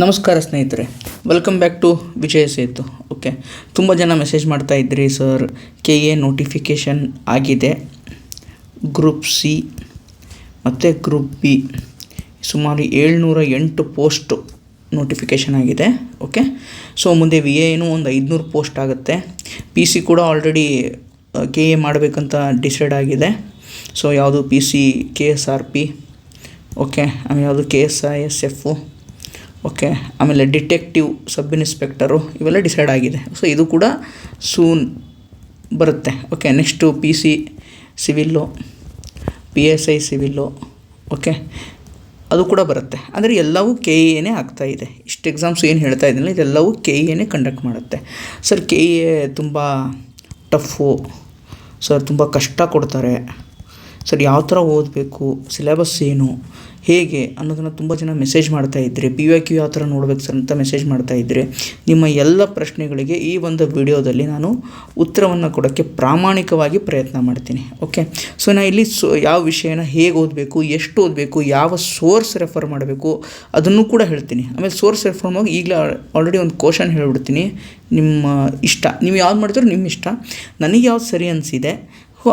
ನಮಸ್ಕಾರ ಸ್ನೇಹಿತರೆ, welcome back to Vijaya Setu. Okay, ತುಂಬ ಜನ ಮೆಸೇಜ್ ಮಾಡ್ತಾ ಇದ್ರಿ, ಸರ್ KA ನೋಟಿಫಿಕೇಷನ್ ಆಗಿದೆ, ಗ್ರೂಪ್ ಸಿ ಮತ್ತು ಗ್ರೂಪ್ ಬಿ ಸುಮಾರು 708 ಪೋಸ್ಟು ನೋಟಿಫಿಕೇಷನ್ ಆಗಿದೆ. ಓಕೆ, ಸೊ ಮುಂದೆ VA ಒಂದು 500 ಪೋಸ್ಟ್ ಆಗುತ್ತೆ. PC ಕೂಡ ಆಲ್ರೆಡಿ KA ಮಾಡಬೇಕಂತ ಡಿಸೈಡ್ ಆಗಿದೆ. ಸೊ ಯಾವುದು PC KSRP, ಓಕೆ, ಆಮೇಲೆ ಯಾವುದು KSISF, ಓಕೆ, ಆಮೇಲೆ ಡಿಟೆಕ್ಟಿವ್, ಸಬ್ ಇನ್ಸ್ಪೆಕ್ಟರು, ಇವೆಲ್ಲ ಡಿಸೈಡ್ ಆಗಿದೆ. ಸೊ ಇದು ಕೂಡ ಸೂನ್ ಬರುತ್ತೆ. Okay, next PC civil, PSI civil, okay, ಅದು ಕೂಡ ಬರುತ್ತೆ. ಅಂದರೆ ಎಲ್ಲವೂ KA ಆಗ್ತಾಯಿದೆ. ಇಷ್ಟು ಎಕ್ಸಾಮ್ಸ್ ಏನು ಹೇಳ್ತಾ ಇದ್ದೀನಲ್ಲ, ಇದೆಲ್ಲವೂ KA ಕಂಡಕ್ಟ್ ಮಾಡುತ್ತೆ. ಸರ್ KA ತುಂಬ ಟಫು ಸರ್, ತುಂಬ ಕಷ್ಟ ಕೊಡ್ತಾರೆ ಸರ್, ಯಾವ ಥರ ಓದಬೇಕು, ಸಿಲೆಬಸ್ ಏನು, ಹೇಗೆ ಅನ್ನೋದನ್ನು ತುಂಬ ಜನ ಮೆಸೇಜ್ ಮಾಡ್ತಾಯಿದ್ರಿ. PYQ ಯಾವ ಥರ ನೋಡ್ಬೇಕು ಸರ್ ಅಂತ ಮೆಸೇಜ್ ಮಾಡ್ತಾಯಿದ್ರಿ. ನಿಮ್ಮ ಎಲ್ಲ ಪ್ರಶ್ನೆಗಳಿಗೆ ಈ ಒಂದು ವಿಡಿಯೋದಲ್ಲಿ ನಾನು ಉತ್ತರವನ್ನು ಕೊಡೋಕ್ಕೆ ಪ್ರಾಮಾಣಿಕವಾಗಿ ಪ್ರಯತ್ನ ಮಾಡ್ತೀನಿ. ಓಕೆ, ಸೊ ನಾನು ಇಲ್ಲಿ ಯಾವ ವಿಷಯನ ಹೇಗೆ ಓದಬೇಕು, ಎಷ್ಟು ಓದಬೇಕು, ಯಾವ ಸೋರ್ಸ್ ರೆಫರ್ ಮಾಡಬೇಕು ಅದನ್ನು ಕೂಡ ಹೇಳ್ತೀನಿ. ಆಮೇಲೆ ಸೋರ್ಸ್ ರೆಫರ್ ಮಾಡಿ ಈಗಲೇ ಆಲ್ರೆಡಿ ಒಂದು ಕ್ವಶನ್ ಹೇಳ್ಬಿಡ್ತೀನಿ. ನಿಮ್ಮ ಇಷ್ಟ, ನೀವು ಯಾವ್ದು ಮಾಡ್ತೀರೋ ನಿಮ್ಮ ಇಷ್ಟ. ನನಗೆ ಯಾವ್ದು ಸರಿ ಅನಿಸಿದೆ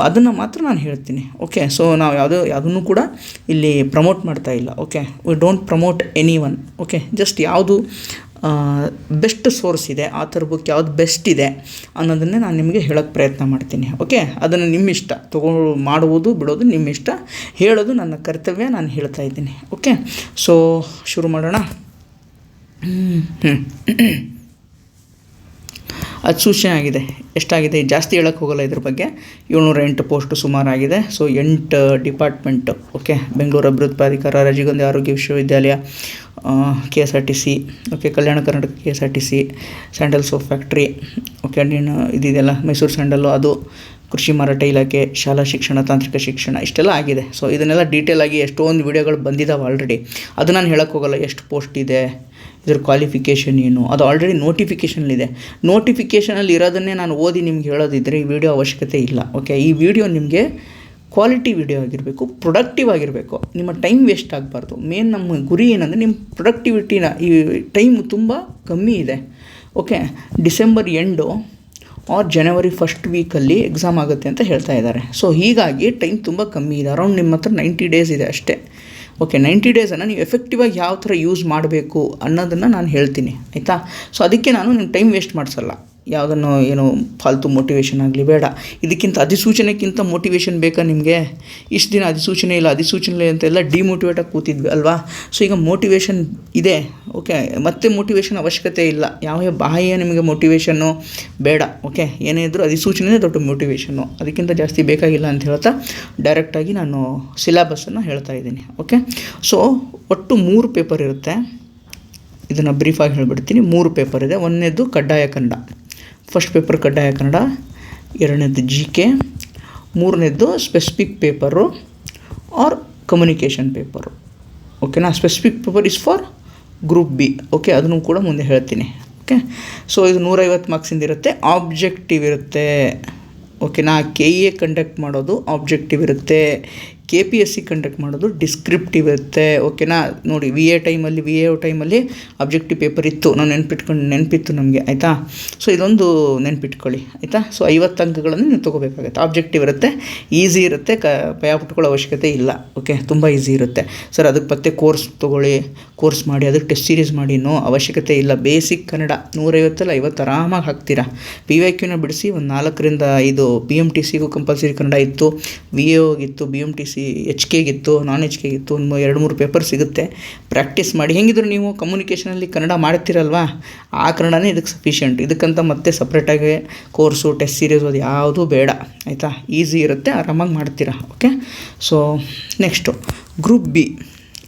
ಅದನ್ನು ಮಾತ್ರ ನಾನು ಹೇಳ್ತೀನಿ. ಓಕೆ, ಸೊ ನಾವು ಯಾವುದನ್ನು ಕೂಡ ಇಲ್ಲಿ ಪ್ರಮೋಟ್ ಮಾಡ್ತಾ ಇಲ್ಲ. Okay, we don't promote any one. Okay, just ಯಾವುದು ಬೆಸ್ಟ್ ಸೋರ್ಸ್ ಇದೆ, ಆಥರ್ ಬುಕ್ ಯಾವುದು ಬೆಸ್ಟ್ ಇದೆ ಅನ್ನೋದನ್ನೇ ನಾನು ನಿಮಗೆ ಹೇಳೋಕ್ಕೆ ಪ್ರಯತ್ನ ಮಾಡ್ತೀನಿ. ಓಕೆ, ಅದನ್ನು ನಿಮ್ಮ ಇಷ್ಟ, ಮಾಡುವುದು ಬಿಡೋದು ನಿಮ್ಮ ಇಷ್ಟ, ಹೇಳೋದು ನನ್ನ ಕರ್ತವ್ಯ, ನಾನು ಹೇಳ್ತಾ ಇದ್ದೀನಿ. ಓಕೆ, ಸೊ ಶುರು ಮಾಡೋಣ. ಅದು ಸೂಚನೆ ಆಗಿದೆ, ಎಷ್ಟಾಗಿದೆ ಜಾಸ್ತಿ ಹೇಳೋಕ್ಕೆ ಹೋಗಲ್ಲ ಇದ್ರ ಬಗ್ಗೆ. 708 ಪೋಸ್ಟು ಸುಮಾರಾಗಿದೆ. So 8 department. ಓಕೆ, ಬೆಂಗಳೂರು ಅಭಿವೃದ್ಧಿ ಪ್ರಾಧಿಕಾರ, ರಾಜೀವ್ ಗಾಂಧಿ ಆರೋಗ್ಯ ವಿಶ್ವವಿದ್ಯಾಲಯ, KSRTC, okay, Kalyana Karnataka KSRTC, sandal soap factory, okay, ಇದೆಯಲ್ಲ ಮೈಸೂರು ಸ್ಯಾಂಡಲ್ಲು, ಅದು ಕೃಷಿ ಮಾರಾಟ ಇಲಾಖೆ, ಶಾಲಾ ಶಿಕ್ಷಣ, ತಾಂತ್ರಿಕ ಶಿಕ್ಷಣ, ಇಷ್ಟೆಲ್ಲ ಆಗಿದೆ. ಸೊ ಇದನ್ನೆಲ್ಲ ಡೀಟೇಲಾಗಿ ಎಷ್ಟೊಂದು ವಿಡಿಯೋಗಳು ಬಂದಿದ್ದಾವೆ ಆಲ್ರೆಡಿ. ಅದು ನಾನು ಹೇಳೋಕ್ಕೆ ಹೋಗಲ್ಲ, ಎಷ್ಟು ಪೋಸ್ಟ್ ಇದೆ, ಇದ್ರ ಕ್ವಾಲಿಫಿಕೇಷನ್ ಏನು, ಅದು ಆಲ್ರೆಡಿ ನೋಟಿಫಿಕೇಷನಲ್ಲಿದೆ. ನೋಟಿಫಿಕೇಷನಲ್ಲಿ ಇರೋದನ್ನೇ ನಾನು ಓದಿ ನಿಮ್ಗೆ ಹೇಳೋದಿದ್ದರೆ ಈ ವಿಡಿಯೋ ಅವಶ್ಯಕತೆ ಇಲ್ಲ. ಓಕೆ, ಈ ವಿಡಿಯೋ ನಿಮಗೆ ಕ್ವಾಲಿಟಿ ವಿಡಿಯೋ ಆಗಿರಬೇಕು, ಪ್ರೊಡಕ್ಟಿವ್ ಆಗಿರಬೇಕು, ನಿಮ್ಮ ಟೈಮ್ ವೇಸ್ಟ್ ಆಗಬಾರ್ದು. ಮೇನ್ ನಮ್ಮ ಗುರಿ ಏನಂದರೆ ನಿಮ್ಮ ಪ್ರೊಡಕ್ಟಿವಿಟಿನ, ಈ ಟೈಮ್ ತುಂಬ ಕಮ್ಮಿ ಇದೆ. ಓಕೆ, ಡಿಸೆಂಬರ್ ಎಂಡು ಆರ್ ಜನವರಿ ಫಸ್ಟ್ ವೀಕಲ್ಲಿ ಎಕ್ಸಾಮ್ ಆಗುತ್ತೆ ಅಂತ ಹೇಳ್ತಾ ಇದ್ದಾರೆ. ಸೊ ಹೀಗಾಗಿ ಟೈಮ್ ತುಂಬ ಕಮ್ಮಿ ಇದೆ. ಅರೌಂಡ್ ನಿಮ್ಮ ಹತ್ರ 90 ಡೇಸ್ ಇದೆ ಅಷ್ಟೇ. ಓಕೆ, 90 ಡೇಸನ್ನು ನೀವು ಎಫೆಕ್ಟಿವಾಗಿ ಯಾವ ಥರ ಯೂಸ್ ಮಾಡಬೇಕು ಅನ್ನೋದನ್ನು ನಾನು ಹೇಳ್ತೀನಿ, ಆಯಿತಾ. ಸೊ ಅದಕ್ಕೆ ನಾನು ನಿಮ್ಮ ಟೈಮ್ ವೇಸ್ಟ್ ಮಾಡಿಸಲ್ಲ. ಯಾವುದನ್ನು ಏನು ಫಾಲ್ತು ಮೋಟಿವೇಶನ್ ಆಗಲಿ ಬೇಡ. ಇದಕ್ಕಿಂತ ಅಧಿಸೂಚನೆಗಿಂತ ಮೋಟಿವೇಶನ್ ಬೇಕಾ ನಿಮಗೆ? ಇಷ್ಟು ದಿನ ಅಧಿಸೂಚನೆ ಇಲ್ಲ, ಅಧಿಸೂಚನೆ ಇಲ್ಲ ಅಂತೆಲ್ಲ ಡಿಮೋಟಿವೇಟಾಗಿ ಕೂತಿದ್ವಿ ಅಲ್ವಾ. ಸೊ ಈಗ ಮೋಟಿವೇಶನ್ ಇದೆ. ಓಕೆ, ಮತ್ತೆ ಮೋಟಿವೇಶನ್ ಅವಶ್ಯಕತೆ ಇಲ್ಲ. ಯಾವ ಬಾಹ್ಯ ನಿಮಗೆ ಮೋಟಿವೇಶನ್ನು ಬೇಡ. ಓಕೆ, ಏನೇ ಇದ್ದರೂ ಅಧಿಸೂಚನೆ ದೊಡ್ಡ ಮೋಟಿವೇಶನ್ನು, ಅದಕ್ಕಿಂತ ಜಾಸ್ತಿ ಬೇಕಾಗಿಲ್ಲ ಅಂತ ಹೇಳ್ತಾ ಡೈರೆಕ್ಟಾಗಿ ನಾನು ಸಿಲೆಬಸ್ಸನ್ನು ಹೇಳ್ತಾ ಇದ್ದೀನಿ. ಓಕೆ, ಸೊ ಒಟ್ಟು 3 ಪೇಪರ್ ಇರುತ್ತೆ. ಇದನ್ನು ಬ್ರೀಫಾಗಿ ಹೇಳಿಬಿಡ್ತೀನಿ. 3 ಪೇಪರ್ ಇದೆ. ಒಂದನೇದು ಕಡ್ಡಾಯ ಕನ್ನಡ, ಫಸ್ಟ್ ಪೇಪರ್ ಕಡ್ಡಾಯ ಕನ್ನಡ, ಎರಡನೇದು GK, ಮೂರನೇದು specific paper or communication paper. ಓಕೆನಾ. Specific paper is for group B. Okay, ಅದನ್ನು ಕೂಡ ಮುಂದೆ ಹೇಳ್ತೀನಿ. ಓಕೆ, ಸೊ ಇದು 150 ಮಾರ್ಕ್ಸಿಂದ ಇರುತ್ತೆ. ಆಬ್ಜೆಕ್ಟಿವ್ ಇರುತ್ತೆ. ಓಕೆನಾ. KA ಕಂಡಕ್ಟ್ ಮಾಡೋದು ಆಬ್ಜೆಕ್ಟಿವ್ ಇರುತ್ತೆ, KPSC ಕಂಡಕ್ಟ್ ಮಾಡೋದು ಡಿಸ್ಕ್ರಿಪ್ಟಿವ್ ಇರುತ್ತೆ. ಓಕೆನಾ. ನೋಡಿ, VA ಟೈಮಲ್ಲಿ ಆಬ್ಜೆಕ್ಟಿವ್ ಪೇಪರ್ ಇತ್ತು, ನಾವು ನೆನಪಿತ್ತು ನಮಗೆ, ಆಯಿತಾ. ಸೊ ಇದೊಂದು ನೆನಪಿಟ್ಕೊಳ್ಳಿ, ಆಯಿತಾ. ಸೊ 50 ಅಂಕಗಳನ್ನು ನೀವು ತೊಗೋಬೇಕಾಗುತ್ತೆ. ಆಬ್ಜೆಕ್ಟಿವ್ ಇರುತ್ತೆ, ಈಸಿ ಇರುತ್ತೆ, ಭಯಪಟ್ಕೊಳ್ಳೋ ಅವಶ್ಯಕತೆ ಇಲ್ಲ. ಓಕೆ, ತುಂಬ ಈಸಿ ಇರುತ್ತೆ. ಸರ್ ಅದಕ್ಕೆ ಮತ್ತೆ ಕೋರ್ಸ್ ಮಾಡಿ ಅದಕ್ಕೆ ಟೆಸ್ಟ್ ಸೀರೀಸ್ ಮಾಡಿ, ನೋ ಅವಶ್ಯಕತೆ ಇಲ್ಲ. ಬೇಸಿಕ್ ಕನ್ನಡ 150 50 ಆರಾಮಾಗಿ ಹಾಕ್ತೀರಾ. PYQನ ಬಿಡಿಸಿ ಒಂದು 4ರಿಂದ 5 BMTCಗೂ ಕಂಪಲ್ಸರಿ ಕನ್ನಡ ಇತ್ತು, VAOಗಿತ್ತು, BMTC HKಗಿತ್ತು, ನಾನ್ HKಗಿತ್ತು, ಒಂದು 2-3 ಪೇಪರ್ ಸಿಗುತ್ತೆ. ಪ್ರಾಕ್ಟೀಸ್ ಮಾಡಿ. ಹೆಂಗಿದ್ರು ನೀವು ಕಮ್ಯುನಿಕೇಷನಲ್ಲಿ ಕನ್ನಡ ಮಾಡ್ತೀರಲ್ವಾ, ಆ ಕನ್ನಡನೇ ಇದಕ್ಕೆ ಸಫಿಷಿಯೆಂಟ್. ಇದಕ್ಕಂತ ಮತ್ತೆ ಸಪ್ರೇಟಾಗಿ ಕೋರ್ಸು ಟೆಸ್ಟ್ ಸೀರೀಸ್ ಅದು ಯಾವುದೂ ಬೇಡ, ಆಯಿತಾ. ಈಸಿ ಇರುತ್ತೆ, ಆರಾಮಾಗಿ ಮಾಡ್ತೀರಾ. Okay, so next group B.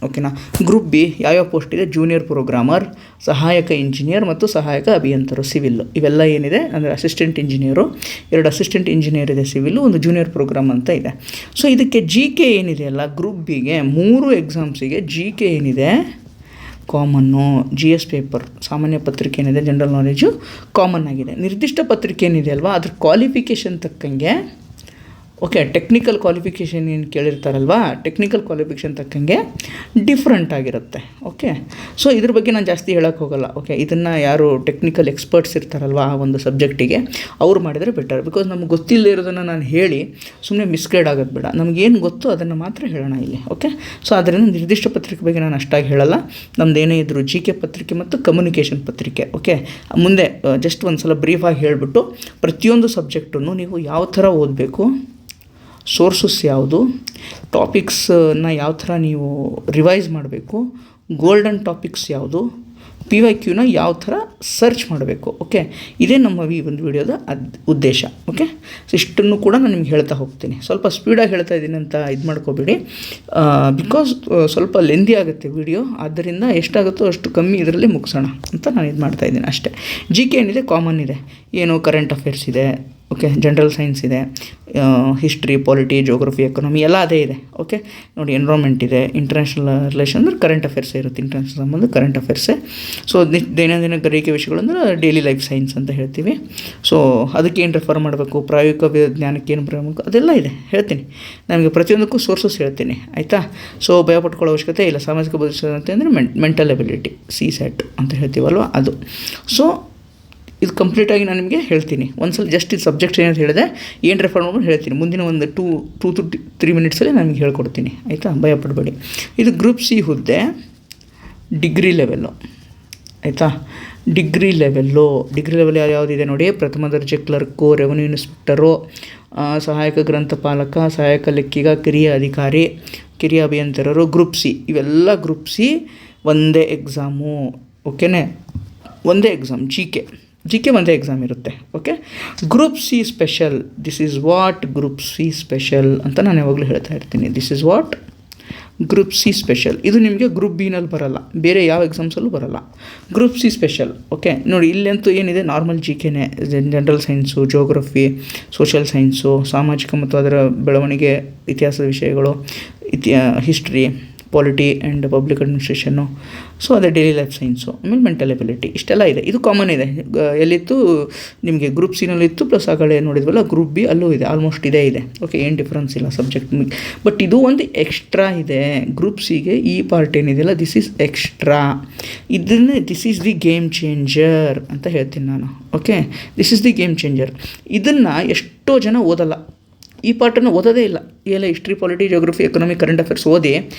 ಓಕೆನಾ. ಗ್ರೂಪ್ B ಯಾವ್ಯಾವ ಪೋಸ್ಟ್ ಇದೆ? ಜೂನಿಯರ್ ಪ್ರೋಗ್ರಾಮರ್, ಸಹಾಯಕ ಇಂಜಿನಿಯರ್ ಮತ್ತು ಸಹಾಯಕ ಅಭಿಯಂತರು ಸಿವಿಲ್ಲು. ಇವೆಲ್ಲ ಏನಿದೆ ಅಂದರೆ ಅಸಿಸ್ಟೆಂಟ್ ಇಂಜಿನಿಯರು, 2 ಅಸಿಸ್ಟೆಂಟ್ ಇಂಜಿನಿಯರ್ ಇದೆ ಸಿವಿಲ್ಲು, ಒಂದು ಜೂನಿಯರ್ ಪ್ರೋಗ್ರಾಮ್ ಅಂತ ಇದೆ. ಸೊ ಇದಕ್ಕೆ GK ಏನಿದೆಯಲ್ಲ, ಗ್ರೂಪ್ Bಗೆ 3 ಎಕ್ಸಾಮ್ಸಿಗೆ GK ಏನಿದೆ ಕಾಮನ್ನು, GS ಪೇಪರ್ ಸಾಮಾನ್ಯ ಪತ್ರಿಕೆ ಏನಿದೆ, ಜನರಲ್ ನಾಲೆಜು ಕಾಮನ್ ಆಗಿದೆ. ನಿರ್ದಿಷ್ಟ ಪತ್ರಿಕೆ ಏನಿದೆ ಅಲ್ವಾ, ಅದ್ರ ಕ್ವಾಲಿಫಿಕೇಷನ್ ತಕ್ಕಂಗೆ ಓಕೆ, ಟೆಕ್ನಿಕಲ್ ಕ್ವಾಲಿಫಿಕೇಷನ್ ಏನು ಕೇಳಿರ್ತಾರಲ್ವಾ, ಟೆಕ್ನಿಕಲ್ ಕ್ವಾಲಿಫಿಕೇಷನ್ ತಕ್ಕಂಗೆ ಡಿಫ್ರೆಂಟ್ ಆಗಿರುತ್ತೆ. ಓಕೆ, ಸೊ ಇದ್ರ ಬಗ್ಗೆ ನಾನು ಜಾಸ್ತಿ ಹೇಳೋಕ್ಕೆ ಹೋಗಲ್ಲ. ಓಕೆ, ಇದನ್ನು ಯಾರು ಟೆಕ್ನಿಕಲ್ ಎಕ್ಸ್ಪರ್ಟ್ಸ್ ಇರ್ತಾರಲ್ವ ಆ ಒಂದು ಸಬ್ಜೆಕ್ಟಿಗೆ ಅವ್ರು ಮಾಡಿದರೆ ಬೆಟರ್. ಬಿಕಾಸ್ ನಮ್ಗೆ ಗೊತ್ತಿಲ್ಲದೆ ಇರೋದನ್ನು ನಾನು ಹೇಳಿ ಸುಮ್ಮನೆ ಮಿಸ್ಗೈಡ್ ಆಗೋದು ಬೇಡ. ನಮಗೇನು ಗೊತ್ತು ಅದನ್ನು ಮಾತ್ರ ಹೇಳೋಣ ಇಲ್ಲಿ. ಓಕೆ, ಸೊ ಅದರಿಂದ ನಿರ್ದಿಷ್ಟ ಪತ್ರಿಕೆ ಬಗ್ಗೆ ನಾನು ಅಷ್ಟಾಗಿ ಹೇಳಲ್ಲ. ನಮ್ದು ಏನೇ ಇದ್ದರೂ GK ಪತ್ರಿಕೆ ಮತ್ತು ಕಮ್ಯುನಿಕೇಷನ್ ಪತ್ರಿಕೆ. ಓಕೆ, ಮುಂದೆ ಜಸ್ಟ್ ಒಂದು ಸಲ ಬ್ರೀಫಾಗಿ ಹೇಳಿಬಿಟ್ಟು ಪ್ರತಿಯೊಂದು ಸಬ್ಜೆಕ್ಟನ್ನು ನೀವು ಯಾವ ಥರ ಓದಬೇಕು, ಸೋರ್ಸಸ್ ಯಾವುದು, ಟಾಪಿಕ್ಸನ್ನ ಯಾವ ಥರ ನೀವು ರಿವೈಸ್ ಮಾಡಬೇಕು, ಗೋಲ್ಡನ್ ಟಾಪಿಕ್ಸ್ ಯಾವುದು, PYQನ ಯಾವ ಥರ ಸರ್ಚ್ ಮಾಡಬೇಕು. ಓಕೆ, ಇದೇ ನಮ್ಮ ಈ ಒಂದು ವಿಡಿಯೋದ ಉದ್ದೇಶ. ಓಕೆ, ಸೊ ಇಷ್ಟನ್ನು ಕೂಡ ನಾನು ನಿಮ್ಗೆ ಹೇಳ್ತಾ ಹೋಗ್ತೀನಿ. ಸ್ವಲ್ಪ ಸ್ಪೀಡಾಗಿ ಹೇಳ್ತಾ ಇದ್ದೀನಿ ಅಂತ ಇದು ಮಾಡ್ಕೋಬೇಡಿ, ಬಿಕಾಸ್ ಸ್ವಲ್ಪ ಲೆಂದಿ ಆಗುತ್ತೆ ವಿಡಿಯೋ. ಆದ್ದರಿಂದ ಎಷ್ಟಾಗುತ್ತೋ ಅಷ್ಟು ಕಮ್ಮಿ ಇದರಲ್ಲಿ ಮುಗಿಸೋಣ ಅಂತ ನಾನು ಇದು ಮಾಡ್ತಾಯಿದ್ದೀನಿ ಅಷ್ಟೇ. GK ಏನಿದೆ ಕಾಮನ್ ಇದೆ, ಏನು ಕರೆಂಟ್ ಅಫೇರ್ಸ್ ಇದೆ. ಓಕೆ, ಜನರಲ್ ಸೈನ್ಸ್ ಇದೆ, ಹಿಸ್ಟ್ರಿ, ಪಾಲಿಟಿ, ಜೋಗ್ರಫಿ, ಎಕನಾಮಿ ಎಲ್ಲ ಅದೇ ಇದೆ. ಓಕೆ, ನೋಡಿ ಎನ್ವಿರಾನ್ಮೆಂಟ್ ಇದೆ, ಇಂಟರ್ನ್ಯಾಷನಲ್ ರಿಲೇಷನ್ ಅಂದರೆ ಕರೆಂಟ್ ಅಫೇರ್ಸೇ ಇರುತ್ತೆ, ಇಂಟರ್ನ್ಯಾಷನಲ್ ಸಂಬಂಧ ಕರೆಂಟ್ ಅಫೇರ್ಸೇ. ಸೊ ದೈನಂದಿನ ಗ್ರಹಿಕೆ ವಿಷಯಗಳು ಅಂದರೆ ಡೈಲಿ ಲೈಫ್ ಸೈನ್ಸ್ ಅಂತ ಹೇಳ್ತೀವಿ. ಸೊ ಅದಕ್ಕೆ ಏನು ರೆಫರ್ ಮಾಡಬೇಕು, ಪ್ರಾಯೋಗಿಕ ಜ್ಞಾನಕ್ಕೆ ಏನು ಬರಬೇಕು, ಅದೆಲ್ಲ ಇದೆ ಹೇಳ್ತೀನಿ. ನಮಗೆ ಪ್ರತಿಯೊಂದಕ್ಕೂ ಸೋರ್ಸಸ್ ಹೇಳ್ತೀನಿ, ಆಯಿತಾ. ಸೊ ಭಯ ಪಟ್ಕೊಳ್ಳೋ ಅವಶ್ಯಕತೆ ಇಲ್ಲ. ಸಾಮಾಜಿಕ ಬುದ್ಧಿಶಕ್ತಿ ಅಂದರೆ ಮೆಂಟಲ್ ಎಬಿಲಿಟಿ, CSAT ಅಂತ ಹೇಳ್ತೀವಲ್ವ ಅದು. ಸೊ ಇದು ಕಂಪ್ಲೀಟಾಗಿ ನಾನು ನಿಮಗೆ ಹೇಳ್ತೀನಿ. ಒಂದ್ಸಲ ಜಸ್ಟ್ ಇದು ಸಬ್ಜೆಕ್ಟ್ ಏನಂತ ಹೇಳಿದೆ, ಏನು ರೆಫರ್ ಮಾಡ್ಕೊಂಡು ಹೇಳ್ತೀನಿ. ಮುಂದಿನ ಒಂದು 2 to 3 ಮಿನಿಟ್ಸಲ್ಲಿ ನನಗೆ ಹೇಳ್ಕೊಡ್ತೀನಿ, ಆಯಿತಾ, ಭಯಪಡಬೇಡಿ. ಇದು ಗ್ರೂಪ್ C ಹುದ್ದೆ, ಡಿಗ್ರಿ ಲೆವೆಲ್ಲು, ಆಯಿತಾ. ಡಿಗ್ರಿ ಲೆವೆಲ್ ಯಾವುದಿದೆ ನೋಡಿ, ಪ್ರಥಮ ದರ್ಜೆ ಕ್ಲರ್ಕು, ರೆವೆನ್ಯೂ ಇನ್ಸ್ಪೆಕ್ಟರು, ಸಹಾಯಕ ಗ್ರಂಥಪಾಲಕ, ಸಹಾಯಕ ಲೆಕ್ಕಿಗ, ಕಿರಿಯ ಅಧಿಕಾರಿ, ಕಿರಿಯ ಅಭಿಯಂತರರು, ಗ್ರೂಪ್ C. ಇವೆಲ್ಲ ಗ್ರೂಪ್ C ಒಂದೇ ಎಕ್ಸಾಮು. ಓಕೆನೇ, ಒಂದೇ ಎಕ್ಸಾಮ್. GK ಒಂದೇ ಎಕ್ಸಾಮ್ ಇರುತ್ತೆ. Okay, group C special, this is what group C special ಅಂತ ನಾನು ಯಾವಾಗಲೂ ಹೇಳ್ತಾ ಇರ್ತೀನಿ. This is what group C special. ಇದು ನಿಮಗೆ ಗ್ರೂಪ್ Bನಲ್ಲಿ ಬರೋಲ್ಲ, ಬೇರೆ ಯಾವ ಎಕ್ಸಾಮ್ಸಲ್ಲೂ ಬರೋಲ್ಲ. Group C special. ಓಕೆ, ನೋಡಿ ಇಲ್ಲಂತೂ ಏನಿದೆ, ನಾರ್ಮಲ್ GKನೇ, general science, geography, social science, ಸಾಮಾಜಿಕ ಮತ್ತು ಅದರ ಬೆಳವಣಿಗೆ, ಇತಿಹಾಸದ ವಿಷಯಗಳು, history, polity and public administration. So ಅದೇ ಡೈಲಿ ಲೈಫ್ ಸೈನ್ಸು, ಆಮೇಲೆ ಮೆಂಟಲ್ ಎಬಿಲಿಟಿ, ಇಷ್ಟೆಲ್ಲ ಇದೆ. ಇದು ಕಾಮನ್ ಇದೆ. ಎಲ್ಲಿತ್ತು ನಿಮಗೆ ಗ್ರೂಪ್ C ನಲ್ಲಿತ್ತು, ಪ್ಲಸ್ ಆ ಕಡೆ ನೋಡಿದ್ವಲ್ಲ ಗ್ರೂಪ್ B ಅಲ್ಲೂ ಇದೆ. ಆಲ್ಮೋಸ್ಟ್ ಇದೇ ಇದೆ. ಓಕೆ, ಏನು ಡಿಫ್ರೆನ್ಸ್ ಇಲ್ಲ ಸಬ್ಜೆಕ್ಟ್. ಬಟ್ ಇದು ಒಂದು ಎಕ್ಸ್ಟ್ರಾ ಇದೆ ಗ್ರೂಪ್ Cಗೆ. ಈ ಪಾರ್ಟ್ ಏನಿದೆಯಲ್ಲ, ದಿಸ್ ಈಸ್ ಎಕ್ಸ್ಟ್ರಾ. ಇದನ್ನೇ this is the game changer ಅಂತ ಹೇಳ್ತೀನಿ ನಾನು. Okay, this is the game changer. ಇದನ್ನು ಎಷ್ಟೋ ಜನ ಓದಲ್ಲ, ಈ ಪಾರ್ಟನ್ನು ಓದೋದೇ ಇಲ್ಲ. ಎಲ್ಲ history, polity, geography, economy, current affairs ಓದಿ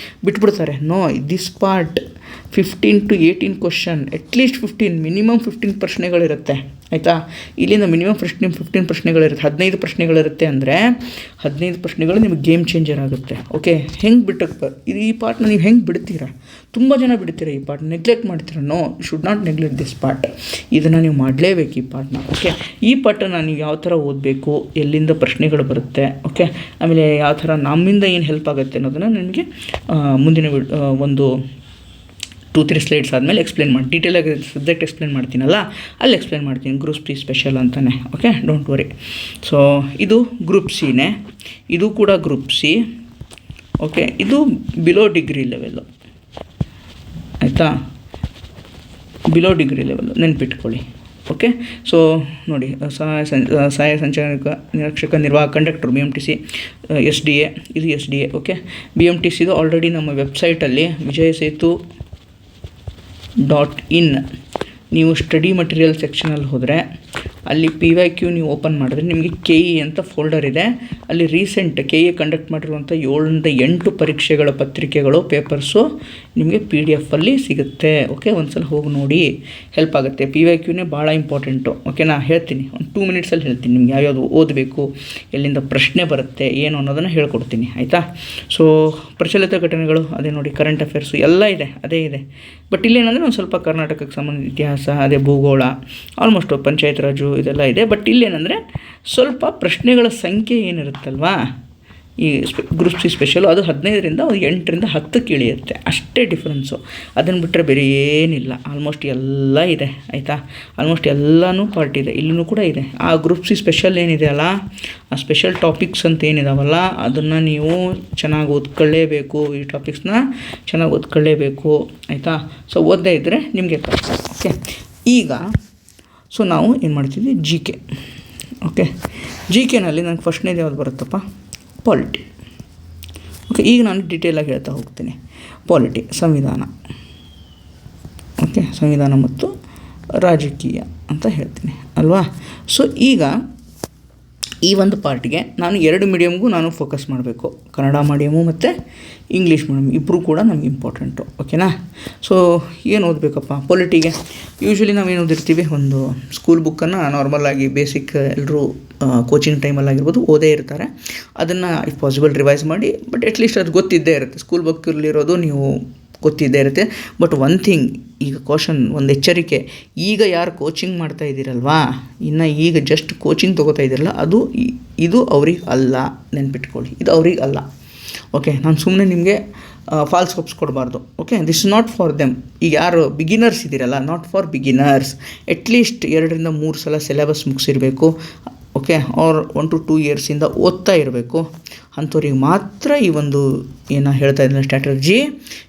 ಬಿಟ್ಬಿಡ್ತಾರೆ. No, this part 15 to 18 question, at least 15, minimum 15 ಪ್ರಶ್ನೆಗಳಿರುತ್ತೆ, ಆಯಿತಾ. ಇಲ್ಲಿಂದ ಮಿನಿಮಮ್ 15 ಪ್ರಶ್ನೆಗಳಿರುತ್ತೆ. 15 ಪ್ರಶ್ನೆಗಳಿರುತ್ತೆ ಅಂದರೆ 15 ಪ್ರಶ್ನೆಗಳು ನಿಮಗೆ ಗೇಮ್ ಚೇಂಜರ್ ಆಗುತ್ತೆ. ಓಕೆ, ಹೆಂಗೆ ಬಿಟ್ಟಕ್ಕೆ ಇದು ಈ ಪಾರ್ಟ್ನ ನೀವು ಹೆಂಗೆ ಬಿಡ್ತೀರಾ? ತುಂಬ ಜನ ಬಿಡ್ತೀರಾ ಈ ಪಾರ್ಟ್, ನೆಗ್ಲೆಕ್ಟ್ ಮಾಡ್ತೀರಾ. No, should not neglect this part. ಇದನ್ನು ನೀವು ಮಾಡಲೇಬೇಕು ಈ ಪಾರ್ಟ್ನ. ಓಕೆ, ಈ ಪಾರ್ಟನ್ನು ನೀವು ಯಾವ ಥರ ಓದಬೇಕು, ಎಲ್ಲಿಂದ ಪ್ರಶ್ನೆಗಳು ಬರುತ್ತೆ, ಓಕೆ, ಆಮೇಲೆ ಯಾವ ಥರ ನಮ್ಮಿಂದ ಏನು ಹೆಲ್ಪ್ ಆಗುತ್ತೆ ಅನ್ನೋದನ್ನು ನನಗೆ ಮುಂದಿನ ಒಂದು 2-3 ಸ್ಲೈಡ್ಸ್ ಆದಮೇಲೆ ಎಕ್ಸ್ಪ್ಲೇನ್ ಮಾಡಿ, ಡೀಟೇಲಾಗಿ ಸಬ್ಜೆಕ್ಟ್ ಎಕ್ಸ್ಪ್ಲೇನ್ ಮಾಡ್ತೀನಲ್ಲ ಅಲ್ಲಿ ಎಕ್ಸ್ಪ್ಲೇನ್ ಮಾಡ್ತೀನಿ. ಗ್ರೂಪ್ C ಸ್ಪೆಷಲ್ ಅಂತಲೇ. Okay, don't worry. ಸೊ ಇದು ಗ್ರೂಪ್ Cನೇ, ಇದು ಕೂಡ ಗ್ರೂಪ್ C. ಓಕೆ, ಇದು ಬಿಲೋ ಡಿಗ್ರಿ ಲೆವೆಲ್ಲು, ಆಯಿತಾ, ಬಿಲೋ ಡಿಗ್ರಿ ಲೆವೆಲ್ಲು ನೆನ್ಪಿಟ್ಕೊಳ್ಳಿ. ಓಕೆ, ಸೊ ನೋಡಿ, ಸಹಾಯ ಸಂಚಾಲಕ, ನಿರೀಕ್ಷಕ, ನಿರ್ವಾಹಕ, ಕಂಡಕ್ಟರ್, BMTC, SDA, ಇದು SDA. ಓಕೆ, BMTCದು ಆಲ್ರೆಡಿ ನಮ್ಮ ವೆಬ್ಸೈಟಲ್ಲಿ vijaysetu.in ನೀವು ಸ್ಟಡಿ ಮಟೀರಿಯಲ್ ಸೆಕ್ಷನಲ್ಲಿ ಹೋದರೆ ಅಲ್ಲಿ PYQ ನೀವು ಓಪನ್ ಮಾಡಿದ್ರೆ ನಿಮಗೆ KE ಅಂತ ಫೋಲ್ಡರ್ ಇದೆ. ಅಲ್ಲಿ ರೀಸೆಂಟ್ KE ಕಂಡಕ್ಟ್ ಮಾಡಿರುವಂಥ 7 ರಿಂದ 8 ಪರೀಕ್ಷೆಗಳ ಪತ್ರಿಕೆಗಳು, ಪೇಪರ್ಸು ನಿಮಗೆ PDF ಸಿಗುತ್ತೆ. ಓಕೆ, ಒಂದು ಸಲ ಹೋಗಿ ನೋಡಿ, ಹೆಲ್ಪ್ ಆಗುತ್ತೆ. PYQನೇ ಭಾಳ ಇಂಪಾರ್ಟೆಂಟು. ಓಕೆ, ನಾನು ಹೇಳ್ತೀನಿ, ಒಂದು 2 ಮಿನಿಟ್ಸಲ್ಲಿ ಹೇಳ್ತೀನಿ ನಿಮ್ಗೆ ಯಾವ್ಯಾವುದು ಓದಬೇಕು, ಎಲ್ಲಿಂದ ಪ್ರಶ್ನೆ ಬರುತ್ತೆ, ಏನು ಅನ್ನೋದನ್ನು ಹೇಳ್ಕೊಡ್ತೀನಿ, ಆಯಿತಾ. ಸೊ ಪ್ರಚಲಿತ ಘಟನೆಗಳು ಅದೇ ನೋಡಿ, ಕರೆಂಟ್ ಅಫೇರ್ಸು ಎಲ್ಲ ಇದೆ, ಅದೇ ಇದೆ. ಬಟ್ ಇಲ್ಲೇನಂದರೆ ಒಂದು ಸ್ವಲ್ಪ ಕರ್ನಾಟಕಕ್ಕೆ ಸಂಬಂಧಿಸಿದ ಇತಿಹಾಸ, ಅದೇ ಭೂಗೋಳ, ಆಲ್ಮೋಸ್ಟ್ ಪಂಚಾಯತ್ ರಾಜು ಇದೆಲ್ಲ ಇದೆ. ಬಟ್ ಇಲ್ಲೇನೆಂದರೆ ಸ್ವಲ್ಪ ಪ್ರಶ್ನೆಗಳ ಸಂಖ್ಯೆ ಏನಿರುತ್ತಲ್ವಾ ಈ ಗ್ರೂಪ್ C ಸ್ಪೆಷಲು, ಅದು 15 ರಿಂದ 8 ರಿಂದ 10ಕ್ಕೆ ಇಳಿಯುತ್ತೆ, ಅಷ್ಟೇ ಡಿಫ್ರೆನ್ಸು. ಅದನ್ನು ಬಿಟ್ಟರೆ ಬೇರೆ ಏನಿಲ್ಲ. ಆಲ್ಮೋಸ್ಟ್ ಎಲ್ಲ ಇದೆ, ಆಯಿತಾ. ಆಲ್ಮೋಸ್ಟ್ ಎಲ್ಲನೂ ಪಾರ್ಟ್ ಇದೆ, ಇಲ್ಲೂ ಕೂಡ ಇದೆ. ಆ ಗ್ರೂಪ್ C ಸ್ಪೆಷಲ್ ಏನಿದೆ ಅಲ್ಲ, ಆ ಸ್ಪೆಷಲ್ ಟಾಪಿಕ್ಸ್ ಅಂತ ಏನಿದಾವಲ್ಲ ಅದನ್ನು ನೀವು ಚೆನ್ನಾಗಿ ಓದ್ಕೊಳ್ಳೇಬೇಕು. ಈ ಟಾಪಿಕ್ಸ್ನ ಚೆನ್ನಾಗಿ ಓದ್ಕೊಳ್ಳೇಬೇಕು, ಆಯಿತಾ. ಸೊ ಓದದೇ ಇದ್ದರೆ ನಿಮಗೆ ಕಷ್ಟ. ಓಕೆ, ಈಗ ಸೊ ನಾವು ಏನು ಮಾಡ್ತಿದ್ವಿ, GK. ಓಕೆ, GKನಲ್ಲಿ ನನಗೆ ಫಸ್ಟ್ನೇದು ಯಾವ್ದು ಬರುತ್ತಪ್ಪ, ಪಾಲಿಟಿ. ಓಕೆ, ಈಗ ನಾನು ಡೀಟೇಲಾಗಿ ಹೇಳ್ತಾ ಹೋಗ್ತೀನಿ. ಪಾಲಿಟಿ ಸಂವಿಧಾನ, ಓಕೆ, ಸಂವಿಧಾನ ಮತ್ತು ರಾಜಕೀಯ ಅಂತ ಹೇಳ್ತೀನಿ ಅಲ್ವಾ. ಸೊ ಈಗ ಈ ಒಂದು ಪಾರ್ಟಿಗೆ ನಾನು 2 ಮೀಡಿಯಮ್ಗೂ ನಾನು ಫೋಕಸ್ ಮಾಡಬೇಕು, ಕನ್ನಡ ಮೀಡಿಯಮು ಮತ್ತು ಇಂಗ್ಲೀಷ್ ಮೀಡಿಯಮ್ ಇಬ್ಬರು ಕೂಡ ನಮ್ಗೆ ಇಂಪಾರ್ಟೆಂಟು. ಓಕೆನಾ. ಸೊ ಏನು ಓದಬೇಕಪ್ಪ ಪೊಲಿಟಿಗೆ? ಯೂಶ್ವಲಿ ನಾವೇನು ಓದಿರ್ತೀವಿ, ಒಂದು ಸ್ಕೂಲ್ ಬುಕ್ಕನ್ನು ನಾರ್ಮಲಾಗಿ ಬೇಸಿಕ್ ಎಲ್ಲರೂ ಕೋಚಿಂಗ್ ಟೈಮಲ್ಲಾಗಿರ್ಬೋದು ಓದೇ ಇರ್ತಾರೆ. ಅದನ್ನು ಇಫ್ ಪಾಸಿಬಲ್ ರಿವೈಸ್ ಮಾಡಿ, ಬಟ್ ಅಟ್ಲೀಸ್ಟ್ ಅದು ಗೊತ್ತಿದ್ದೇ ಇರುತ್ತೆ. ಸ್ಕೂಲ್ ಬುಕ್ಕಲ್ಲಿರೋದು ನೀವು ಗೊತ್ತಿದ್ದೇ ಇರುತ್ತೆ. ಬಟ್ ಒನ್ ಥಿಂಗ್, ಈಗ ಒಂದು ಎಚ್ಚರಿಕೆ, ಈಗ ಯಾರು ಕೋಚಿಂಗ್ ಮಾಡ್ತಾ ಇದ್ದೀರಲ್ವಾ, ಇನ್ನು ಈಗ ಜಸ್ಟ್ ಕೋಚಿಂಗ್ ತೊಗೋತಾ ಇದ್ದೀರಲ್ಲ, ಇದು ಅವ್ರಿಗೆ ಅಲ್ಲ, ನೆನ್ಪಿಟ್ಕೊಳ್ಳಿ, ಇದು ಅವ್ರಿಗೆ ಅಲ್ಲ. ಓಕೆ, ನಾನು ಸುಮ್ಮನೆ ನಿಮಗೆ ಫಾಲ್ಸ್ ಹೋಪ್ಸ್ ಕೊಡಬಾರ್ದು. Okay, this is not for them. ಈಗ ಯಾರು ಬಿಗಿನರ್ಸ್ ಇದ್ದೀರಲ್ಲ, ನಾಟ್ ಫಾರ್ ಬಿಗಿನರ್ಸ್. ಅಟ್ಲೀಸ್ಟ್ 2 ರಿಂದ 3 ಸಲ ಸಿಲೆಬಸ್ ಮುಗಿಸಿರಬೇಕು. ಓಕೆ, ಆರ್ 1 to 2 ಇಯರ್ಸಿಂದ ಓದ್ತಾ ಇರಬೇಕು. ಅಂಥವ್ರಿಗೆ ಮಾತ್ರ ಈ ಒಂದು ಏನು ಹೇಳ್ತಾ ಇದ್ದೀನಿ ಸ್ಟ್ರಾಟಜಿ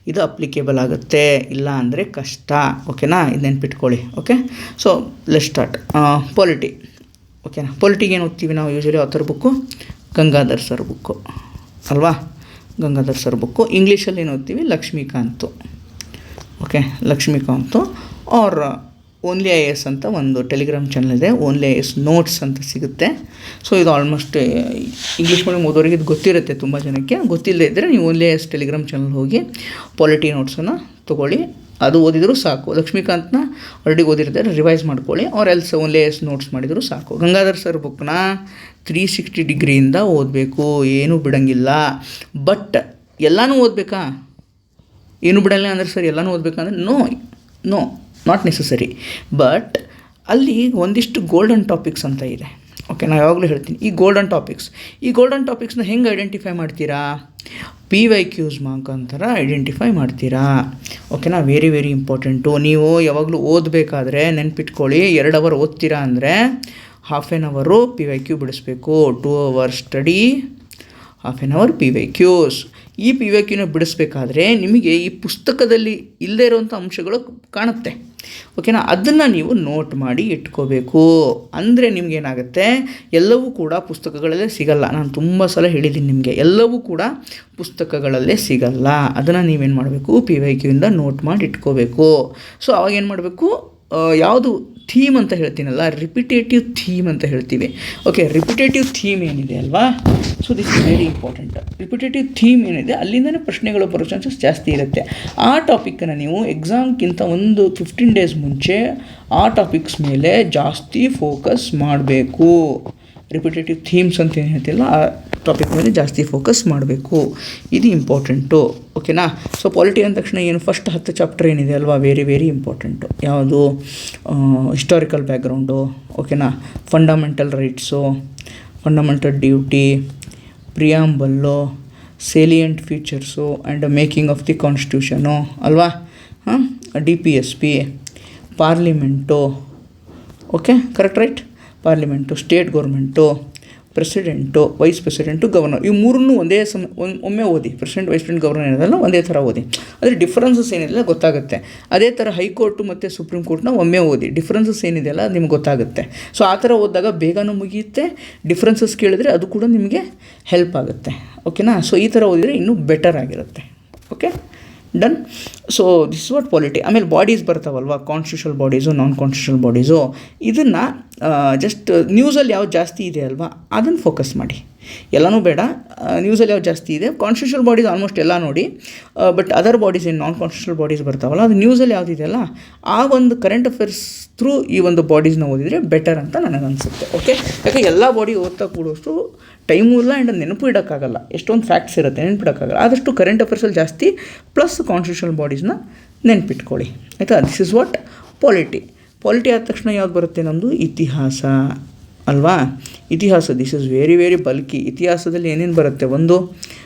ಇದು ಅಪ್ಲಿಕೇಬಲ್ ಆಗುತ್ತೆ, ಇಲ್ಲ ಅಂದರೆ ಕಷ್ಟ. ಓಕೆನಾ, ಇದು ನೆನ್ಪಿಟ್ಕೊಳ್ಳಿ. Okay, so let start. Polity. ಓಕೆನಾ, ಪಾಲಿಟಿಗೆ ಏನು ಓದ್ತೀವಿ ನಾವು usually? Author book Gangadhar sir book ಅಲ್ವಾ, ಗಂಗಾಧರ್ ಸರ್ ಬುಕ್ಕು. ಇಂಗ್ಲೀಷಲ್ಲಿ ಏನು ಓದ್ತೀವಿ? ಲಕ್ಷ್ಮೀಕಾಂತು. ಓಕೆ, ಲಕ್ಷ್ಮೀಕಾಂತು ಆರ್ ಓನ್ಲಿ IAS ಅಂತ ಒಂದು ಟೆಲಿಗ್ರಾಮ್ ಚಾನಲ್ ಇದೆ, ಓನ್ಲಿ IAS ನೋಟ್ಸ್ ಅಂತ ಸಿಗುತ್ತೆ. ಸೊ ಇದು ಆಲ್ಮೋಸ್ಟ್ ಇಂಗ್ಲೀಷ್ ಮೀಡಿಯಮ್ ಓದೋರಿಗೆ ಇದು ಗೊತ್ತಿರುತ್ತೆ, ತುಂಬ ಜನಕ್ಕೆ. ಗೊತ್ತಿಲ್ಲದೆ ಇದ್ದರೆ ನೀವು ಓನ್ಲಿ IAS ಟೆಲಿಗ್ರಾಮ್ ಚಾನಲ್ ಹೋಗಿ ಪಾಲಿಟಿ ನೋಟ್ಸನ್ನು ತೊಗೊಳ್ಳಿ, ಅದು ಓದಿದರೂ ಸಾಕು. ಲಕ್ಷ್ಮೀಕಾಂತ್ನ ಆಲ್ರೆಡಿ ಓದಿರ್ತಾರೆ, ರಿವೈಸ್ ಮಾಡ್ಕೊಳ್ಳಿ. Or else only IAS notes ಮಾಡಿದರೂ ಸಾಕು. ಗಂಗಾಧರ್ ಸರ್ ಬುಕ್ನ 360 ಡಿಗ್ರಿಯಿಂದ ಓದಬೇಕು, ಏನೂ ಬಿಡೋಂಗಿಲ್ಲ. ಬಟ್ ಎಲ್ಲನೂ ಓದಬೇಕಾ? ಏನು ಬಿಡಲ್ಲ ಅಂದರೆ ಸರ್ ಎಲ್ಲನೂ ಓದಬೇಕಂದ್ರೆ ನೋ ನಾಟ್ ನೆಸಸರಿ. ಬಟ್ ಅಲ್ಲಿ ಒಂದಿಷ್ಟು ಗೋಲ್ಡನ್ ಟಾಪಿಕ್ಸ್ ಅಂತ ಇದೆ. ಓಕೆ, ನಾನು ಯಾವಾಗಲೂ ಹೇಳ್ತೀನಿ, ಈ ಗೋಲ್ಡನ್ ಟಾಪಿಕ್ಸ್ನ ಹೆಂಗೆ ಐಡೆಂಟಿಫೈ ಮಾಡ್ತೀರಾ? PYQs ಮುಖಾಂತರ ಐಡೆಂಟಿಫೈ ಮಾಡ್ತೀರಾ. ಓಕೆನಾ, ವೆರಿ ವೆರಿ ಇಂಪಾರ್ಟೆಂಟು. ನೀವು ಯಾವಾಗಲೂ ಓದಬೇಕಾದ್ರೆ ನೆನ್ಪಿಟ್ಕೊಳ್ಳಿ, 2 ಅವರ್ ಓದ್ತೀರಾ ಅಂದರೆ ಹಾಫ್ ಆನ್ ಅವರು PYQ ಬಿಡಿಸ್ಬೇಕು. 2 hours study, half an hour PYQs. ಈ PYQನ ಬಿಡಿಸ್ಬೇಕಾದ್ರೆ ನಿಮಗೆ ಈ ಪುಸ್ತಕದಲ್ಲಿ ಇಲ್ಲದೇ ಇರೋವಂಥ ಅಂಶಗಳು ಕಾಣುತ್ತೆ. ಓಕೆನಾ, ಅದನ್ನು ನೀವು ನೋಟ್ ಮಾಡಿ ಇಟ್ಕೋಬೇಕು. ಅಂದರೆ ನಿಮಗೇನಾಗುತ್ತೆ, ಎಲ್ಲವೂ ಕೂಡ ಪುಸ್ತಕಗಳಲ್ಲೇ ಸಿಗಲ್ಲ. ನಾನು ತುಂಬ ಸಲ ಹೇಳಿದ್ದೀನಿ ನಿಮಗೆ, ಎಲ್ಲವೂ ಕೂಡ ಪುಸ್ತಕಗಳಲ್ಲೇ ಸಿಗಲ್ಲ. ಅದನ್ನು ನೀವೇನು ಮಾಡಬೇಕು? PYQಯಿಂದ ನೋಟ್ ಮಾಡಿ ಇಟ್ಕೋಬೇಕು. ಸೊ ಅವಾಗ ಏನು ಮಾಡಬೇಕು? ಯಾವುದು ಥೀಮ್ ಅಂತ ಹೇಳ್ತೀನಲ್ಲ, ರಿಪಿಟೇಟಿವ್ ಥೀಮ್ ಅಂತ ಹೇಳ್ತೀವಿ. ಓಕೆ, ರಿಪಿಟೇಟಿವ್ ಥೀಮ್ ಏನಿದೆ ಅಲ್ವಾ, so this is very important. Repetitive theme ಏನಿದೆ ಅಲ್ಲಿಂದನೇ ಪ್ರಶ್ನೆಗಳು ಬರೋ ಚಾನ್ಸಸ್ ಜಾಸ್ತಿ ಇರುತ್ತೆ. ಆ ಟಾಪಿಕ್ಕನ್ನು ನೀವು ಎಕ್ಸಾಮ್ಗಿಂತ ಒಂದು 15 days ಮುಂಚೆ ಆ ಟಾಪಿಕ್ಸ್ ಮೇಲೆ ಜಾಸ್ತಿ ಫೋಕಸ್ ಮಾಡಬೇಕು. ರಿಪಿಟೇಟಿವ್ ಥೀಮ್ಸ್ ಅಂತ ಏನು ಹೇಳ್ತಿಲ್ಲ, ಆ ಟಾಪಿಕ್ ಮೇಲೆ ಜಾಸ್ತಿ ಫೋಕಸ್ ಮಾಡಬೇಕು. ಇದು ಇಂಪಾರ್ಟೆಂಟು. ಓಕೆನಾ. ಸೊ ಪಾಲಿಟಿ ಅಂದ ತಕ್ಷಣ ಏನು ಫಸ್ಟ್ 10 ಚಾಪ್ಟರ್ ಏನಿದೆ ಅಲ್ವಾ, ವೆರಿ ವೆರಿ ಇಂಪಾರ್ಟೆಂಟು. ಯಾವುದು? ಹಿಸ್ಟಾರಿಕಲ್ ಬ್ಯಾಕ್ಗ್ರೌಂಡು, ಓಕೆನಾ, fundamental rights, fundamental duty, preamble, salient features and making of the constitution ಅಲ್ವಾ, DPSP, parliament, okay correct right, parliament, state government, president, vice president, governor. ಇವು ಮೂರನ್ನು ಒಂದೇ ಒಮ್ಮೆ ಓದಿ. ಪ್ರೆಸಿಡೆಂಟ್, ವೈಸ್ ಪ್ರೆಸಿಡೆಂಟ್, ಗವರ್ನರ್ ಏನಿದೆಲ್ಲ ಒಂದೇ ಥರ ಓದಿ. ಆದರೆ ಡಿಫ್ರೆನ್ಸಸ್ ಏನಿದೆ ಗೊತ್ತಾಗುತ್ತೆ. ಅದೇ ಥರ ಹೈಕೋರ್ಟು ಮತ್ತು ಸುಪ್ರೀಂ ಕೋರ್ಟ್ನ ಒಮ್ಮೆ ಓದಿ. ಡಿಫ್ರೆನ್ಸಸ್ ಏನಿದೆಯಲ್ಲ ಅದು ನಿಮ್ಗೆ ಗೊತ್ತಾಗುತ್ತೆ. ಸೊ ಆ ಥರ ಓದಿದಾಗ ಬೇಗನೂ ಮುಗಿಯುತ್ತೆ. ಡಿಫ್ರೆನ್ಸಸ್ ಕೇಳಿದ್ರೆ ಅದು ಕೂಡ ನಿಮಗೆ ಹೆಲ್ಪ್ ಆಗುತ್ತೆ. ಓಕೆನಾ. ಸೊ ಈ ಥರ ಓದಿದರೆ ಇನ್ನೂ ಬೆಟರ್ ಆಗಿರುತ್ತೆ. Okay done. So this what polity. ಆಮೇಲೆ ಬಾಡೀಸ್ ಬರ್ತಾವಲ್ವ, constitutional bodies, non constitutional bodies. ಇದನ್ನು ಜಸ್ಟ್ ನ್ಯೂಸಲ್ಲಿ ಯಾವ್ದು ಜಾಸ್ತಿ ಇದೆ ಅಲ್ವಾ ಅದನ್ನು ಫೋಕಸ್ ಮಾಡಿ. ಎಲ್ಲನೂ ಬೇಡ, ನ್ಯೂಸಲ್ಲಿ ಯಾವ್ದು ಜಾಸ್ತಿ ಇದೆ. ಕಾನ್ಸ್ಟಿಟ್ಯೂಷನಲ್ ಬಾಡೀಸ್ ಆಲ್ಮೋಸ್ಟ್ ಎಲ್ಲ ನೋಡಿ. ಬಟ್ ಅದರ್ ಬಾಡೀಸ್ ಏನು ನಾನ್ ಕಾನ್ಸ್ಟಿಟ್ಯೂಷನಲ್ ಬಾಡೀಸ್ ಬರ್ತಾವಲ್ಲ, ಅದು ನ್ಯೂಸಲ್ಲಿ ಯಾವುದಿದೆಯಲ್ಲ ಆ ಒಂದು ಕರೆಂಟ್ ಅಫೇರ್ಸ್ ಥ್ರೂ ಈ ಒಂದು ಬಾಡೀಸ್ನ ಓದಿದರೆ ಬೆಟರ್ ಅಂತ ನನಗನ್ಸುತ್ತೆ. ಓಕೆ, ಯಾಕೆ ಎಲ್ಲ ಬಾಡಿ ಓದ್ತಾ ಕೂಡೋಷ್ಟು ಟೈಮು ಇಲ್ಲ ಆ್ಯಂಡ್ ನೆನಪು ಇಡೋಕ್ಕಾಗಲ್ಲ. ಎಷ್ಟೊಂದು ಫ್ಯಾಕ್ಟ್ಸ್ ಇರುತ್ತೆ, ನೆನಪಿಡೋಕ್ಕಾಗಲ್ಲ. ಆದಷ್ಟು ಕರೆಂಟ್ ಅಫೇರ್ಸಲ್ಲಿ ಜಾಸ್ತಿ ಪ್ಲಸ್ ಕಾನ್ಸ್ಟಿಟ್ಯೂಷನಲ್ ಬಾಡೀಸ್ನ ನೆನಪಿಟ್ಕೊಳ್ಳಿ, ಆಯಿತಾ. This is what polity. Polity ಆದ ತಕ್ಷಣ ಯಾವ್ದು ಬರುತ್ತೆ? ನಮ್ಮದು ಇತಿಹಾಸ ಅಲ್ವಾ. ಇತಿಹಾಸ, this is very very bulky. ಇತಿಹಾಸದಲ್ಲಿ ಏನೇನು ಬರುತ್ತೆ? ಒಂದು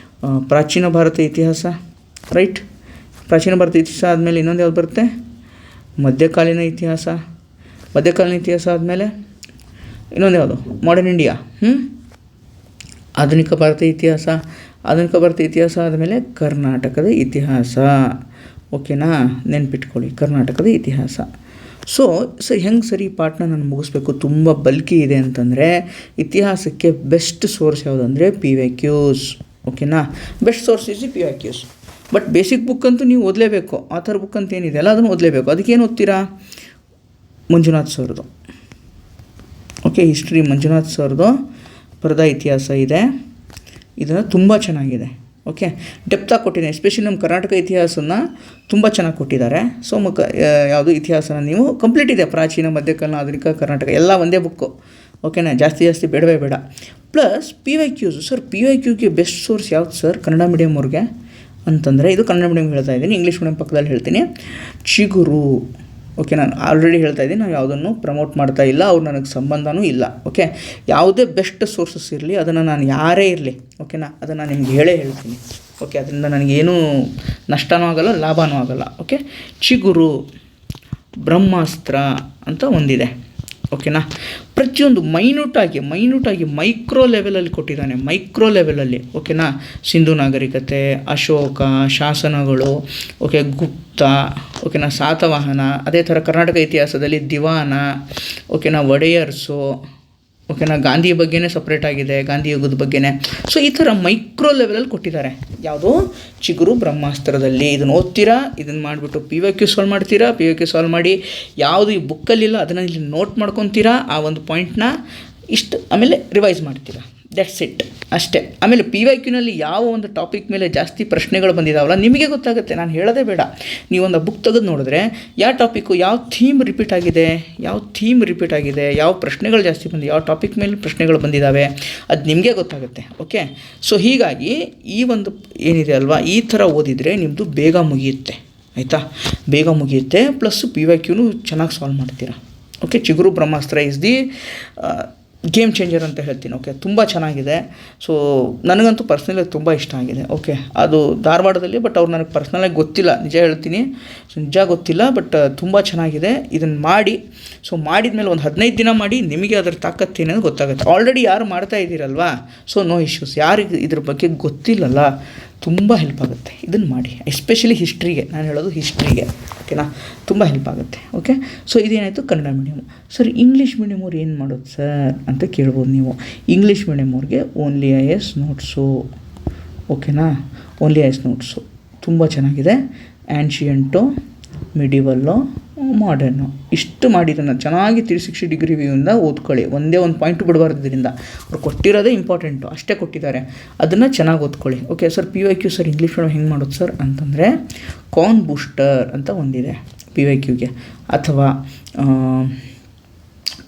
ಪ್ರಾಚೀನ ಭಾರತ ಇತಿಹಾಸ, ರೈಟ್. ಪ್ರಾಚೀನ ಭಾರತ ಇತಿಹಾಸ ಆದಮೇಲೆ ಇನ್ನೊಂದು ಯಾವ್ದು ಬರುತ್ತೆ? ಮಧ್ಯಕಾಲೀನ ಇತಿಹಾಸ. ಮಧ್ಯಕಾಲೀನ ಇತಿಹಾಸ ಆದಮೇಲೆ ಇನ್ನೊಂದು ಯಾವುದು? Modern India. ಆಧುನಿಕ ಭಾರತ ಇತಿಹಾಸ. ಆಧುನಿಕ ಭಾರತ ಇತಿಹಾಸ ಆದಮೇಲೆ ಕರ್ನಾಟಕದ ಇತಿಹಾಸ. ಓಕೆನಾ, ನೆನ್ಪಿಟ್ಕೊಳ್ಳಿ, ಕರ್ನಾಟಕದ ಇತಿಹಾಸ. ಸರ್ ಹೆಂಗೆ ಸರ್ ಈ ಪಾಠನ ನಾನು ಮುಗಿಸ್ಬೇಕು, ತುಂಬ ಬಲ್ಕಿ ಇದೆ ಅಂತಂದರೆ ಇತಿಹಾಸಕ್ಕೆ ಬೆಸ್ಟ್ ಸೋರ್ಸ್ ಯಾವುದಂದರೆ PYQs. ಓಕೆನಾ, best source is PYQs. But basic book ಅಂತೂ ನೀವು ಓದಲೇಬೇಕು. ಆಥರ್ ಬುಕ್ ಅಂತ ಏನಿದೆ ಅಲ್ಲ ಅದನ್ನು ಓದಲೇಬೇಕು. ಅದಕ್ಕೇನು ಓದ್ತೀರಾ, ಮಂಜುನಾಥ್ ಸರ್ದು. ಓಕೆ, ಹಿಸ್ಟ್ರಿ ಮಂಜುನಾಥ್ ಸರ್ದು ಬರೆದ ಇತಿಹಾಸ ಇದೆ. ಇದನ್ನು ತುಂಬ ಚೆನ್ನಾಗಿದೆ. ಓಕೆ, ಡೆಪ್ತಾಗಿ ಕೊಟ್ಟಿದ್ದಾರೆ. ಎಸ್ಪೆಷಲಿ ನಮ್ಮ ಕರ್ನಾಟಕ ಇತಿಹಾಸನ ತುಂಬ ಚೆನ್ನಾಗಿ ಕೊಟ್ಟಿದ್ದಾರೆ. ಸೊ ಯಾವುದು ಇತಿಹಾಸನ ನೀವು ಕಂಪ್ಲೀಟ್ ಇದೆ, ಪ್ರಾಚೀನ, ಮಧ್ಯಕಾಲ, ಆಧುನಿಕ, ಕರ್ನಾಟಕ ಎಲ್ಲ ಒಂದೇ ಬುಕ್ಕು. ಓಕೆನಾ, ಜಾಸ್ತಿ ಬೇಡವೇ ಬೇಡ. Plus PYQs. ಸರ್ PYQಗೆ ಬೆಸ್ಟ್ ಸೋರ್ಸ್ ಯಾವ್ದು ಸರ್ ಕನ್ನಡ ಮೀಡಿಯಮ್ ಅವ್ರಿಗೆ ಅಂತಂದರೆ, ಇದು ಕನ್ನಡ ಮೀಡಿಯಮ್ ಹೇಳ್ತಾ ಇದ್ದೀನಿ, ಇಂಗ್ಲೀಷ್ ಮೀಡಿಯಮ್ ಪಕ್ಕದಲ್ಲಿ ಹೇಳ್ತೀನಿ, ಚಿಗುರು. ಓಕೆ, ನಾನು ಆಲ್ರೆಡಿ ಹೇಳ್ತಾ ಇದ್ದೀನಿ, ನಾನು ಯಾವುದನ್ನು ಪ್ರಮೋಟ್ ಮಾಡ್ತಾ ಇಲ್ಲ, ಅವ್ರು ನನಗೆ ಸಂಬಂಧನೂ ಇಲ್ಲ. ಓಕೆ, ಯಾವುದೇ ಬೆಸ್ಟ್ ಸೋರ್ಸಸ್ ಇರಲಿ, ಅದನ್ನು ನಾನು ಯಾರೇ ಇರಲಿ, ಓಕೆನಾ, ಅದನ್ನು ನಾನು ನಿಮ್ಗೆ ಹೇಳ್ತೀನಿ. ಓಕೆ, ಅದರಿಂದ ನನಗೇನೂ ನಷ್ಟನೂ ಆಗೋಲ್ಲ, ಲಾಭನೂ ಆಗೋಲ್ಲ. ಓಕೆ, ಚಿಗುರು, ಬ್ರಹ್ಮಾಸ್ತ್ರ ಅಂತ ಒಂದಿದೆ. ಓಕೆನಾ, ಪ್ರತಿಯೊಂದು ಮೈನ್ಯೂಟಾಗಿ ಮೈಕ್ರೋ ಲೆವೆಲಲ್ಲಿ ಕೊಟ್ಟಿದ್ದಾನೆ, ಮೈಕ್ರೋ ಲೆವೆಲಲ್ಲಿ. ಓಕೆನಾ, ಸಿಂಧು ನಾಗರಿಕತೆ, ಅಶೋಕ, ಶಾಸನಗಳು, ಓಕೆ, ಗುಪ್ತ, ಓಕೆನಾ, ಸಾತವಾಹನ, ಅದೇ ಥರ ಕರ್ನಾಟಕ ಇತಿಹಾಸದಲ್ಲಿ ದಿವಾನ, ಓಕೆನಾ, ಒಡೆಯರ್ಸು, ಓಕೆನಾ, ಗಾಂಧಿ ಬಗ್ಗೆನೇ ಸಪ್ರೇಟ್ ಆಗಿದೆ, ಗಾಂಧಿ ಯುಗದ ಬಗ್ಗೆನೇ. ಸೊ ಈ ಥರ ಮೈಕ್ರೋ ಲೆವೆಲಲ್ಲಿ ಕೊಟ್ಟಿದ್ದಾರೆ. ಯಾವುದು, ಚಿಗುರು ಬ್ರಹ್ಮಾಸ್ತ್ರದಲ್ಲಿ. ಇದನ್ನು ಓದ್ತೀರಾ, ಇದನ್ನು ಮಾಡಿಬಿಟ್ಟು PYQ ಸಾಲ್ವ್ ಮಾಡ್ತೀರಾ, PYQ ಸಾಲ್ವ್ ಮಾಡಿ ಯಾವುದು ಈ ಬುಕ್ಕಲ್ಲಿಲ್ಲ ಅದನ್ನು ಇಲ್ಲಿ ನೋಟ್ ಮಾಡ್ಕೊತೀರಾ, ಆ ಒಂದು ಪಾಯಿಂಟ್ನ ಇಷ್ಟು, ಆಮೇಲೆ ರಿವೈಸ್ ಮಾಡ್ತೀರಾ. ದಟ್ಸ್ ಇಟ್, ಅಷ್ಟೇ. ಆಮೇಲೆ PYQನಲ್ಲಿ ಯಾವ ಒಂದು ಟಾಪಿಕ್ ಮೇಲೆ ಜಾಸ್ತಿ ಪ್ರಶ್ನೆಗಳು ಬಂದಿದ್ದಾವಲ್ಲ ನಿಮಗೆ ಗೊತ್ತಾಗುತ್ತೆ, ನಾನು ಹೇಳೋದೇ ಬೇಡ. ನೀವೊಂದು ಬುಕ್ ತೆಗೆದು ನೋಡಿದ್ರೆ ಯಾವ ಟಾಪಿಕ್ಕು, ಯಾವ ಥೀಮ್ ರಿಪೀಟ್ ಆಗಿದೆ, ಯಾವ ಪ್ರಶ್ನೆಗಳು ಜಾಸ್ತಿ ಬಂದಿದೆ, ಯಾವ ಟಾಪಿಕ್ ಮೇಲೆ ಪ್ರಶ್ನೆಗಳು ಬಂದಿದ್ದಾವೆ, ಅದು ನಿಮಗೆ ಗೊತ್ತಾಗುತ್ತೆ. ಓಕೆ, ಸೊ ಹೀಗಾಗಿ ಈ ಒಂದು ಏನಿದೆ ಅಲ್ವಾ, ಈ ಥರ ಓದಿದರೆ ನಿಮ್ಮದು ಬೇಗ ಮುಗಿಯುತ್ತೆ. ಆಯಿತಾ, ಬೇಗ ಮುಗಿಯುತ್ತೆ. ಪ್ಲಸ್ PYQನೂ ಚೆನ್ನಾಗಿ ಸಾಲ್ವ್ ಮಾಡ್ತೀರಾ. ಓಕೆ, ಚಿಗುರು ಬ್ರಹ್ಮಾಸ್ತ್ರ ಇಸ್ ದಿ ಗೇಮ್ ಚೇಂಜರ್ ಅಂತ ಹೇಳ್ತೀನಿ. ಓಕೆ, ತುಂಬ ಚೆನ್ನಾಗಿದೆ. ಸೊ ನನಗಂತೂ ಪರ್ಸ್ನಲಾಗಿ ತುಂಬ ಇಷ್ಟ ಆಗಿದೆ. ಓಕೆ, ಅದು ಧಾರವಾಡದಲ್ಲಿ, ಬಟ್ ಅವ್ರು ನನಗೆ ಪರ್ಸ್ನಲಾಗಿ ಗೊತ್ತಿಲ್ಲ, ನಿಜ ಹೇಳ್ತೀನಿ, ನಿಜ ಗೊತ್ತಿಲ್ಲ, ಬಟ್ ತುಂಬ ಚೆನ್ನಾಗಿದೆ. ಇದನ್ನು ಮಾಡಿ, ಸೊ ಮಾಡಿದ ಮೇಲೆ ಒಂದು 15 ದಿನ ಮಾಡಿ, ನಿಮಗೆ ಅದರ ತಾಕತ್ತು ಏನೇನು ಗೊತ್ತಾಗುತ್ತೆ. ಆಲ್ರೆಡಿ ಯಾರು ಮಾಡ್ತಾ ಇದ್ದೀರಲ್ವಾ, ಸೊ ನೋ ಇಶ್ಯೂಸ್. ಯಾರಿಗೆ ಇದ್ರ ಬಗ್ಗೆ ಗೊತ್ತಿಲ್ಲಲ್ಲ, ತುಂಬ ಹೆಲ್ಪ್ ಆಗುತ್ತೆ ಇದನ್ನು ಮಾಡಿ. ಎಸ್ಪೆಷಲಿ ಹಿಸ್ಟ್ರಿಗೆ, ನಾನು ಹೇಳೋದು ಹಿಸ್ಟ್ರಿಗೆ. ಓಕೆನಾ, ತುಂಬ ಹೆಲ್ಪ್ ಆಗುತ್ತೆ. ಓಕೆ, ಸೊ ಇದೇನಾಯಿತು Kannada medium. Sir English medium ಅವ್ರು ಏನು ಮಾಡೋದು ಸರ್ ಅಂತ ಕೇಳ್ಬೋದು ನೀವು. ಇಂಗ್ಲೀಷ್ ಮೀಡಿಯಮ್ ಅವ್ರಿಗೆ ಓನ್ಲಿ IAS ನೋಟ್ಸು. ಓಕೆನಾ, ಓನ್ಲಿ IAS ನೋಟ್ಸು ತುಂಬ ಚೆನ್ನಾಗಿದೆ. ಆ್ಯನ್ಷಿಯಂಟು, ಮಿಡಿವಲ್ಲು, ಮಾಡರ್ನು, ಇಷ್ಟು ಮಾಡಿದ್ದನ್ನು ಚೆನ್ನಾಗಿ 360 ಡಿಗ್ರಿ ವ್ಯೂಯಿಂದ ಓದ್ಕೊಳ್ಳಿ. ಒಂದೇ ಒಂದು ಪಾಯಿಂಟು ಬಿಡಬಾರ್ದು. ಇದರಿಂದ ಅವ್ರು ಕೊಟ್ಟಿರೋದೇ ಇಂಪಾರ್ಟೆಂಟು, ಅಷ್ಟೇ ಕೊಟ್ಟಿದ್ದಾರೆ, ಅದನ್ನು ಚೆನ್ನಾಗಿ ಓದ್ಕೊಳ್ಳಿ. Okay sir, PYQ sir English medium ಹೆಂಗೆ ಮಾಡೋದು ಸರ್ ಅಂತಂದರೆ, ಕಾನ್ ಬೂಸ್ಟರ್ ಅಂತ ಒಂದಿದೆ PYQಗೆ, ಅಥವಾ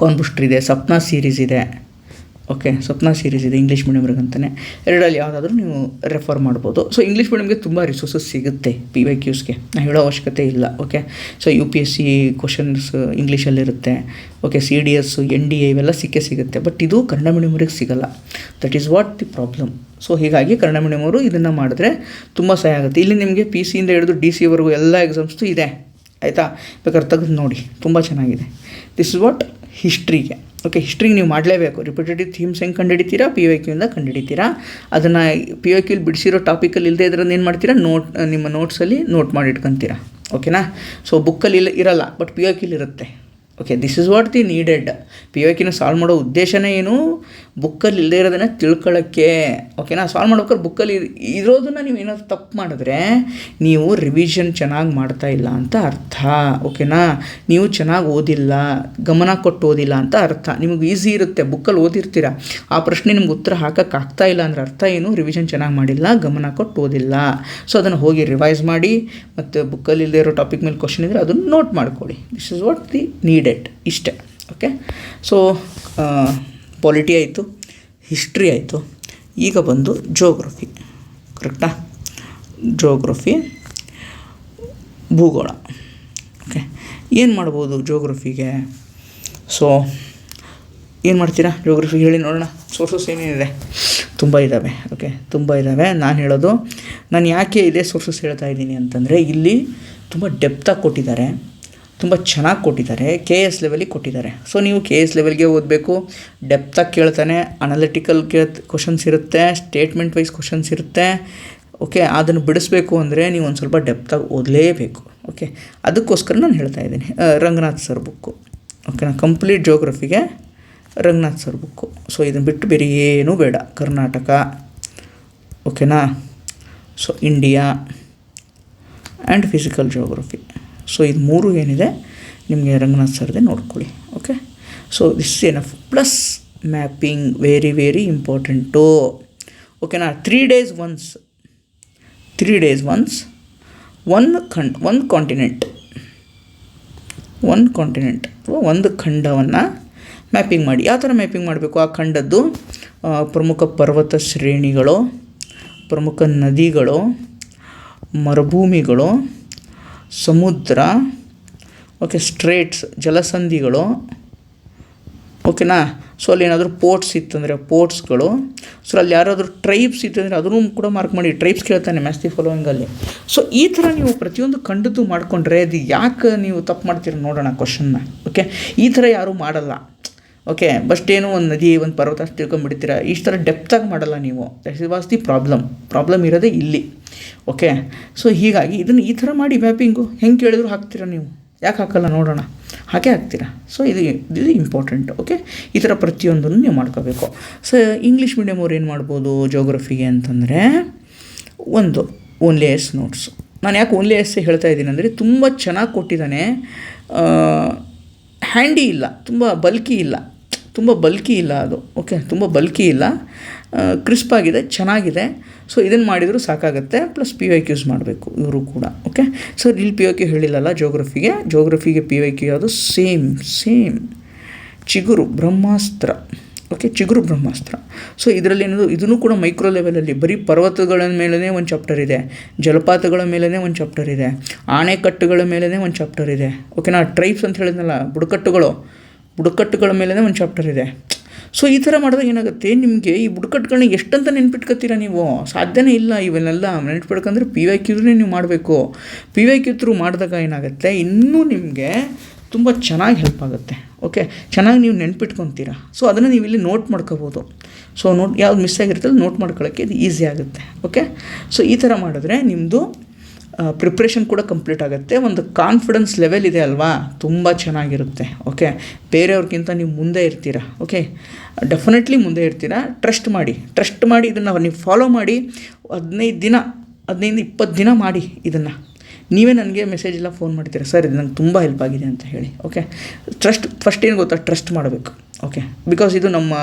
ಕಾನ್ ಬೂಸ್ಟರ್ ಇದೆ, ಸಪ್ನಾ ಸೀರೀಸ್ ಇದೆ. ಓಕೆ, ಸ್ವಪ್ನ ಸೀರೀಸ್ ಇದೆ ಇಂಗ್ಲೀಷ್ ಮೀಡಿಯಮ್ರಿಗಂತಲೇ. ಎರಡರಲ್ಲಿ ಯಾವುದಾದ್ರೂ ನೀವು ರೆಫರ್ ಮಾಡ್ಬೋದು. ಸೊ ಇಂಗ್ಲೀಷ್ ಮೀಡಿಯಮ್ಗೆ ತುಂಬ ರಿಸೋರ್ಸಸ್ ಸಿಗುತ್ತೆ PYQಸ್ಗೆ, ನಾನು ಹೇಳೋ ಅವಶ್ಯಕತೆ ಇಲ್ಲ. ಓಕೆ, ಸೊ UPSC ಕ್ವಶನ್ಸ್ ಇಂಗ್ಲೀಷಲ್ಲಿರುತ್ತೆ. ಓಕೆ, CDS, NDA ಇವೆಲ್ಲ ಸಿಗುತ್ತೆ. ಬಟ್ ಇದು ಕನ್ನಡ ಮೀಡಿಯಮ್ರಿಗೆ ಸಿಗೋಲ್ಲ. That is what the problem. So ಹೀಗಾಗಿ ಕನ್ನಡ ಮೀಡಿಯಮವರು ಇದನ್ನು ಮಾಡಿದ್ರೆ ತುಂಬ ಸಹಾಯ ಆಗುತ್ತೆ. ಇಲ್ಲಿ ನಿಮಗೆ PC ಇಂದ ಹಿಡಿದು DC ಎಲ್ಲ ಎಕ್ಸಾಮ್ಸ್ದು ಇದೆ. ಆಯಿತಾ, ಬೇಕಾದ್ರೆ ತೆಗೆದು ನೋಡಿ, ತುಂಬ ಚೆನ್ನಾಗಿದೆ. ದಿಸ್ ಇಸ್ ವಾಟ್ ಹಿಸ್ಟ್ರಿಗೆ. ಓಕೆ, ಹಿಸ್ಟ್ರಿಗೆ ನೀವು ಮಾಡಲೇಬೇಕು. ರಿಪಿಟೇಟಿವ್ ಥೀಮ್ಸ್ ಹೆಂಗೆ ಕಂಡುಹಿಡಿತೀರಾ, PYQಯಿಂದ ಕಂಡುಹಿಡಿತೀರಾ. ಅದನ್ನು PYQಲಿ ಬಿಡಿಸಿರೋ ಟಾಪಿಕಲ್ಲಿ ಇಲ್ಲದೆ ಇದ್ರದ್ದು ಏನು ಮಾಡ್ತೀರಾ, ನಿಮ್ಮ ನೋಟ್ಸಲ್ಲಿ ನೋಟ್ ಮಾಡಿ ಇಟ್ಕೊತೀರಾ. ಓಕೆನಾ, ಸೊ ಬುಕ್ಕಲ್ಲಿ ಇರಲ್ಲ, ಬಟ್ PYQಲಿ ಇರುತ್ತೆ. Okay, this is what the needed. PYQನ ಸಾಲ್ವ್ ಮಾಡೋ ಉದ್ದೇಶನೇ ಏನು, ಬುಕ್ಕಲ್ಲಿ ಇಲ್ಲದೇ ಇರೋದನ್ನು ತಿಳ್ಕೊಳ್ಳೋಕ್ಕೆ. ಓಕೆನಾ, ಸಾಲ್ವ್ ಮಾಡ್ಬೇಕಾದ್ರೆ ಬುಕ್ಕಲ್ಲಿ ಇರೋದನ್ನು ನೀವು ಏನಾದರೂ ತಪ್ಪು ಮಾಡಿದ್ರೆ ನೀವು ರಿವಿಷನ್ ಚೆನ್ನಾಗಿ ಮಾಡ್ತಾ ಇಲ್ಲ ಅಂತ ಅರ್ಥ. ಓಕೆನಾ, ನೀವು ಚೆನ್ನಾಗಿ ಓದಿಲ್ಲ, ಗಮನ ಕೊಟ್ಟು ಓದಿಲ್ಲ ಅಂತ ಅರ್ಥ. ನಿಮಗೆ ಈಸಿ ಇರುತ್ತೆ, ಬುಕ್ಕಲ್ಲಿ ಓದಿರ್ತೀರ, ಆ ಪ್ರಶ್ನೆ ನಿಮ್ಗೆ ಉತ್ತರ ಹಾಕೋಕ್ಕಾಗ್ತಾ ಇಲ್ಲ ಅಂದರೆ ಅರ್ಥ ಏನು, ರಿವಿಷನ್ ಚೆನ್ನಾಗಿ ಮಾಡಿಲ್ಲ, ಗಮನ ಕೊಟ್ಟು ಓದಿಲ್ಲ. ಸೊ ಅದನ್ನು ಹೋಗಿ ರಿವೈಸ್ ಮಾಡಿ, ಮತ್ತು ಬುಕ್ಕಲ್ಲಿ ಇಲ್ಲದೇ ಇರೋ ಟಾಪಿಕ್ ಮೇಲೆ ಕ್ವಶನ್ ಇದ್ದರೆ ಅದನ್ನು ನೋಟ್ ಮಾಡ್ಕೊಳ್ಳಿ. This is what the needed, ಇಷ್ಟೇ. ಓಕೆ, ಸೊ ಪಾಲಿಟಿ ಆಯಿತು, ಹಿಸ್ಟ್ರಿ ಆಯಿತು, ಈಗ ಬಂದು ಜೋಗ್ರಫಿ. ಕರೆಕ್ಟಾ, ಜೋಗ್ರಫಿ, ಭೂಗೋಳ. ಓಕೆ, ಏನು ಮಾಡ್ಬೋದು ಜೋಗ್ರಫಿಗೆ? ಸೊ ಏನು ಮಾಡ್ತೀರಾ ಜೋಗ್ರಫಿಗೆ ಹೇಳಿ ನೋಡೋಣ. ಸೋರ್ಸಸ್ ಏನೇನಿದೆ, ತುಂಬ ಇದ್ದಾವೆ. ಓಕೆ, ತುಂಬ ಇದ್ದಾವೆ. ನಾನು ಯಾಕೆ ಇದೇ ಸೋರ್ಸಸ್ ಹೇಳ್ತಾ ಇದ್ದೀನಿ ಅಂತಂದರೆ, ಇಲ್ಲಿ ತುಂಬ ಡೆಪ್ತಾಗಿ ಕೊಟ್ಟಿದ್ದಾರೆ, ತುಂಬ ಚೆನ್ನಾಗಿ ಕೊಟ್ಟಿದ್ದಾರೆ, KS ಲೆವೆಲಿಗೆ ಕೊಟ್ಟಿದ್ದಾರೆ. ಸೊ ನೀವು KS ಲೆವೆಲ್ಗೆ ಓದಬೇಕು. ಡೆಪ್ತಾಗಿ ಕೇಳ್ತಾನೆ, ಅನಾಲಿಟಿಕಲ್ ಕ್ವಶನ್ಸ್ ಇರುತ್ತೆ, ಸ್ಟೇಟ್ಮೆಂಟ್ ವೈಸ್ ಕ್ವಶನ್ಸ್ ಇರುತ್ತೆ. ಓಕೆ, ಅದನ್ನು ಬಿಡಿಸ್ಬೇಕು ಅಂದರೆ ನೀವು ಒಂದು ಸ್ವಲ್ಪ ಡೆಪ್ತಾಗಿ ಓದಲೇಬೇಕು. ಓಕೆ, ಅದಕ್ಕೋಸ್ಕರ ನಾನು ಹೇಳ್ತಾ ಇದ್ದೀನಿ ರಂಗನಾಥ್ ಸರ್ ಬುಕ್ಕು. ಓಕೆನಾ, ಕಂಪ್ಲೀಟ್ ಜೋಗ್ರಫಿಗೆ ರಂಗನಾಥ್ ಸರ್ ಬುಕ್ಕು. ಸೊ ಇದನ್ನು ಬಿಟ್ಟು ಬೇರೆ ಏನೂ ಬೇಡ. ಕರ್ನಾಟಕ, ಓಕೆನಾ, so India and physical geography. So ಇದು 3 ಏನಿದೆ ನಿಮಗೆ ರಂಗನಾಥ್ ಸರ್ದೇ ನೋಡ್ಕೊಳ್ಳಿ. Okay, so this enough. Plus mapping very very important. ಓಕೆನಾ, 3 days once ಒಂದು ಕಾಂಟಿನೆಂಟ್ ಅಥವಾ ಒಂದು ಖಂಡವನ್ನು ಮ್ಯಾಪಿಂಗ್ ಮಾಡಿ. ಯಾವ ಥರ ಮ್ಯಾಪಿಂಗ್ ಮಾಡಬೇಕು? ಆ ಖಂಡದ್ದು ಪ್ರಮುಖ ಪರ್ವತ ಶ್ರೇಣಿಗಳು, ಪ್ರಮುಖ ನದಿಗಳು, ಮರುಭೂಮಿಗಳು, ಸಮುದ್ರ, ಓಕೆ, ಸ್ಟ್ರೇಟ್ಸ್, ಜಲಸಂಧಿಗಳು, ಓಕೆನಾ. ಸೊ ಅಲ್ಲಿ ಏನಾದರೂ ಪೋರ್ಟ್ಸ್ ಇತ್ತಂದರೆ ಪೋರ್ಟ್ಸ್ಗಳು, ಸೊ ಅಲ್ಲಿ ಯಾರಾದರೂ ಟ್ರೈಬ್ಸ್ ಇತ್ತಂದರೆ ಅದನ್ನು ಕೂಡ ಮಾರ್ಕ್ ಮಾಡಿ. ಟ್ರೈಬ್ಸ್ ಕೇಳ್ತಾನೆ ಮ್ಯಾಚ್ ದಿ ಫಾಲೋವಿಂಗಲ್ಲಿ. ಸೊ ಈ ಥರ ನೀವು ಪ್ರತಿಯೊಂದು ಖಂಡದ್ದು ಮಾಡಿಕೊಂಡ್ರೆ ಅದು ಯಾಕೆ ನೀವು ತಪ್ಪು ಮಾಡ್ತೀರ ನೋಡೋಣ ಕ್ವಶನ್ನ. ಓಕೆ, ಈ ಥರ ಯಾರೂ ಮಾಡಲ್ಲ. ಓಕೆ, ಬಸ್ಟ್ ಏನು ಒಂದು ನದಿ ಒಂದು ಪರ್ವತ ಅಷ್ಟು ತಿಳ್ಕೊಂಡ್ಬಿಡ್ತೀರ, ಈ ಥರ ಡೆಪ್ತಾಗಿ ಮಾಡಲ್ಲ ನೀವು. ದಟ್ ವಾಸ್ ದಿ ಪ್ರಾಬ್ಲಮ್ ಇರೋದೇ ಇಲ್ಲಿ. ಓಕೆ, ಸೊ ಹೀಗಾಗಿ ಇದನ್ನು ಈ ಥರ ಮಾಡಿ ಮ್ಯಾಪಿಂಗು ಹೆಂಗೆ ಕೇಳಿದ್ರು ಹಾಕ್ತೀರಾ ನೀವು, ಯಾಕೆ ಹಾಕಲ್ಲ ನೋಡೋಣ, ಹಾಗೆ ಹಾಕ್ತೀರಾ. ಸೊ ಇದು ಇಂಪಾರ್ಟೆಂಟ್. ಓಕೆ, ಈ ಥರ ಪ್ರತಿಯೊಂದನ್ನು ನೀವು ಮಾಡ್ಕೋಬೇಕು. ಸೊ ಇಂಗ್ಲೀಷ್ ಮೀಡಿಯಮ್ ಅವ್ರು ಏನು ಮಾಡ್ಬೋದು ಜೋಗ್ರಫಿಗೆ ಅಂತಂದರೆ, ಒಂದು ಓನ್ಲಿ ಎಸ್ ನೋಟ್ಸು. ನಾನು ಯಾಕೆ ಓನ್ಲಿ ಎಸ್ ಹೇಳ್ತಾ ಇದ್ದೀನಿ ಅಂದರೆ ತುಂಬ ಚೆನ್ನಾಗಿ ಕೊಟ್ಟಿದ್ದಾನೆ. ಹ್ಯಾಂಡಿ ಇಲ್ಲ, ತುಂಬ ಬಲ್ಕಿ ಇಲ್ಲ ಅದು. ಓಕೆ, ತುಂಬ ಬಲ್ಕಿ ಇಲ್ಲ, ಕ್ರಿಸ್ಪ್ ಆಗಿದೆ, ಚೆನ್ನಾಗಿದೆ. ಸೊ ಇದನ್ನು ಮಾಡಿದರೂ ಸಾಕಾಗುತ್ತೆ. ಪ್ಲಸ್ PYQs ಮಾಡಬೇಕು ಇವರು ಕೂಡ. ಓಕೆ, ಸೊ ಇಲ್ಲಿ PYQ ಹೇಳಿಲ್ಲಲ್ಲ ಜೋಗ್ರಫಿಗೆ PYQ ಯಾವುದು ಸೇಮ್ ಚಿಗುರು ಬ್ರಹ್ಮಾಸ್ತ್ರ. ಓಕೆ, ಚಿಗುರು ಬ್ರಹ್ಮಾಸ್ತ್ರ. ಸೊ ಇದರಲ್ಲಿ ಏನದು, ಇದನ್ನು ಕೂಡ ಮೈಕ್ರೋ ಲೆವೆಲಲ್ಲಿ ಬರೀ ಪರ್ವತಗಳ ಮೇಲೇ ಒಂದು ಚಾಪ್ಟರ್ ಇದೆ, ಜಲಪಾತಗಳ ಮೇಲೇ ಒಂದು ಚಾಪ್ಟರ್ ಇದೆ, ಆಣೆಕಟ್ಟುಗಳ ಮೇಲೇ ಒಂದು ಚಾಪ್ಟರ್ ಇದೆ. ಓಕೆನಾ, ಟ್ರೈಬ್ಸ್ ಅಂತ ಹೇಳಿದ್ನಲ್ಲ, ಬುಡಕಟ್ಟುಗಳ ಮೇಲೇ ಒಂದು ಚಾಪ್ಟರ್ ಇದೆ. ಸೊ ಈ ಥರ ಮಾಡಿದಾಗ ಏನಾಗುತ್ತೆ, ನಿಮಗೆ ಈ ಬುಡಕಟ್ಟುಗಳನ್ನ ಎಷ್ಟಂತ ನೆನ್ಪಿಟ್ಕೊತೀರಾ ನೀವು? ಸಾಧ್ಯನೇ ಇಲ್ಲ. ಇವನ್ನೆಲ್ಲ ನೆನ್ಪಿಟ್ಕೊಂಡ್ರೆ PYQ ನೀವು ಮಾಡಬೇಕು. PYQ ಥ್ರೂ ಮಾಡಿದಾಗ ಏನಾಗುತ್ತೆ, ಇನ್ನೂ ನಿಮಗೆ ತುಂಬ ಚೆನ್ನಾಗಿ ಹೆಲ್ಪ್ ಆಗುತ್ತೆ. ಓಕೆ, ಚೆನ್ನಾಗಿ ನೀವು ನೆನ್ಪಿಟ್ಕೊತೀರಾ. ಸೊ ಅದನ್ನು ನೀವು ಇಲ್ಲಿ ನೋಟ್ ಮಾಡ್ಕೋಬೋದು. ಸೊ ಯಾವ್ದು ಮಿಸ್ ಆಗಿರ್ತಲ್ಲ ನೋಟ್ ಮಾಡ್ಕೊಳ್ಳೋಕ್ಕೆ ಇದು ಈಸಿ ಆಗುತ್ತೆ. ಓಕೆ, ಸೊ ಈ ಥರ ಮಾಡಿದ್ರೆ ನಿಮ್ಮದು ಪ್ರಿಪ್ರೇಷನ್ ಕೂಡ ಕಂಪ್ಲೀಟ್ ಆಗುತ್ತೆ. ಒಂದು ಕಾನ್ಫಿಡೆನ್ಸ್ ಲೆವೆಲ್ ಇದೆ ಅಲ್ವಾ, ತುಂಬ ಚೆನ್ನಾಗಿರುತ್ತೆ. ಓಕೆ, ಬೇರೆಯವ್ರಿಗಿಂತ ನೀವು ಮುಂದೆ ಇರ್ತೀರಾ. ಓಕೆ, ಡೆಫಿನೆಟ್ಲಿ ಮುಂದೆ ಇರ್ತೀರಾ. ಟ್ರಸ್ಟ್ ಮಾಡಿ ಇದನ್ನು ನೀವು ಫಾಲೋ ಮಾಡಿ. 15-20 ದಿನ ಮಾಡಿ ಇದನ್ನು. ನೀವೇ ನನಗೆ ಮೆಸೇಜ್ ಎಲ್ಲ ಫೋನ್ ಮಾಡ್ತೀರಾ, ಸರ್ ಇದು ನಂಗೆ ತುಂಬ ಹೆಲ್ಪ್ ಆಗಿದೆ ಅಂತ ಹೇಳಿ. ಓಕೆ, ಫಸ್ಟ್ ಏನು ಗೊತ್ತಾ, ಟ್ರಸ್ಟ್ ಮಾಡಬೇಕು. ಓಕೆ, ಬಿಕಾಸ್ ಇದು ನಮ್ಮ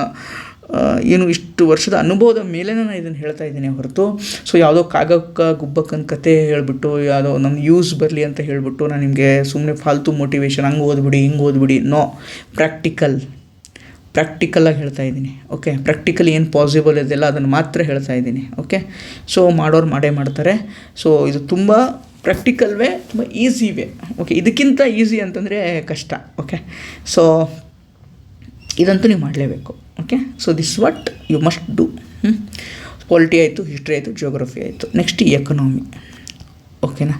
ಏನು ಇಷ್ಟು ವರ್ಷದ ಅನುಭವದ ಮೇಲೆ ನಾನು ಇದನ್ನು ಹೇಳ್ತಾ ಇದ್ದೀನಿ ಹೊರತು ಸೊ ಯಾವುದೋ ಕಾಗಕ್ಕ ಗುಬ್ಬಕ್ಕನ ಕತೆ ಹೇಳಿಬಿಟ್ಟು ಯಾವುದೋ ನನ್ನ ಯೂಸ್ ಬರಲಿ ಅಂತ ಹೇಳಿಬಿಟ್ಟು ನಾನು ನಿಮಗೆ ಸುಮ್ಮನೆ ಫಾಲ್ತು ಮೋಟಿವೇಶನ್ ಹಂಗೆ ಓದ್ಬಿಡಿ ಹಿಂಗೆ ಓದ್ಬಿಡಿ. ನೋ, ಪ್ರಾಕ್ಟಿಕಲಾಗಿ ಹೇಳ್ತಾ ಇದ್ದೀನಿ. ಓಕೆ, ಪ್ರಾಕ್ಟಿಕಲಿ ಏನು ಪಾಸಿಬಲ್ ಇದೆಲ್ಲ ಅದನ್ನು ಮಾತ್ರ ಹೇಳ್ತಾ ಇದ್ದೀನಿ. ಓಕೆ, ಸೊ ಮಾಡೋರು ಮಾಡೇ ಮಾಡ್ತಾರೆ. ಸೊ ಇದು ತುಂಬ ಪ್ರಾಕ್ಟಿಕಲ್ ವೇ, ತುಂಬ ಈಸಿ ವೇ. ಓಕೆ, ಇದಕ್ಕಿಂತ ಈಸಿ ಅಂತಂದರೆ ಕಷ್ಟ. ಓಕೆ, ಸೊ ಇದಂತೂ ನೀವು ಮಾಡಲೇಬೇಕು. Okay, so this what you must do. Polity ಆಯಿತು, ಹಿಸ್ಟ್ರಿ ಆಯಿತು, ಜಿಯೋಗ್ರಫಿ ಆಯಿತು. Next economy. ಓಕೆನಾ,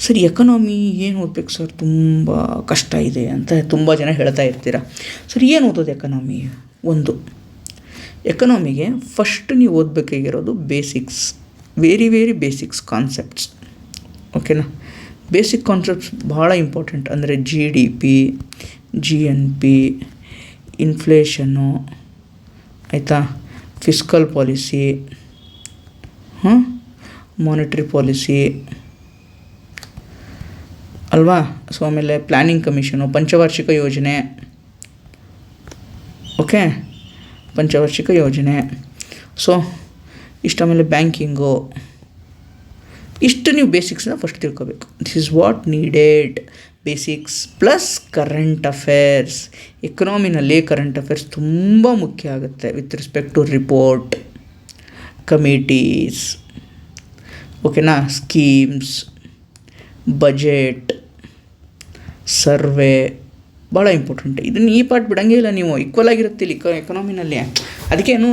ಸರ್ ಎಕನಾಮಿ ಏನು ಓದಬೇಕು ಸರ್, ತುಂಬ ಕಷ್ಟ ಇದೆ ಅಂತ ತುಂಬ ಜನ ಹೇಳ್ತಾ ಇರ್ತೀರ. ಸರ್ ಏನು ಓದೋದು ಎಕನಾಮಿ? ಒಂದು, ಎಕನಾಮಿಗೆ ಫಸ್ಟ್ ನೀವು ಓದಬೇಕಾಗಿರೋದು basics, very very basics concepts. ಓಕೆನಾ, ಬೇಸಿಕ್ ಕಾನ್ಸೆಪ್ಟ್ಸ್ ಭಾಳ ಇಂಪಾರ್ಟೆಂಟ್. ಅಂದರೆ GDP, GNP, ಇನ್ಫ್ಲೇಷನ್ನು, ಆಯಿತಾ, ಫಿಸ್ಕಲ್ ಪಾಲಿಸಿ, ಮಾನಿಟ್ರಿ ಪಾಲಿಸಿ ಅಲ್ವಾ. ಸೊ ಆಮೇಲೆ ಪ್ಲ್ಯಾನಿಂಗ್ ಕಮಿಷನು, ಪಂಚವಾರ್ಷಿಕ ಯೋಜನೆ. ಓಕೆ, ಪಂಚವಾರ್ಷಿಕ ಯೋಜನೆ. ಸೊ ಇಷ್ಟು. ಆಮೇಲೆ ಬ್ಯಾಂಕಿಂಗು. ಇಷ್ಟು ನೀವು ಬೇಸಿಕ್ಸ್ನ ಫಸ್ಟ್ ತಿಳ್ಕೊಬೇಕು. This is what needed. Basics plus current affairs. ಎಕನಾಮಿನಲ್ಲಿ ಕರೆಂಟ್ ಅಫೇರ್ಸ್ ತುಂಬ ಮುಖ್ಯ ಆಗುತ್ತೆ with respect to report, committees, ಓಕೆನಾ, ಸ್ಕೀಮ್ಸ್, ಬಜೆಟ್, ಸರ್ವೆ ಭಾಳ ಇಂಪಾರ್ಟೆಂಟ್. ಇದನ್ನು ಈ ಪಾರ್ಟ್ ಬಿಡೋಂಗೇ ಇಲ್ಲ ನೀವು. ಈಕ್ವಲ್ ಆಗಿರುತ್ತೆ ಇಲ್ಲಿ ಎಕನಾಮಿನಲ್ಲಿ. ಅದಕ್ಕೇನು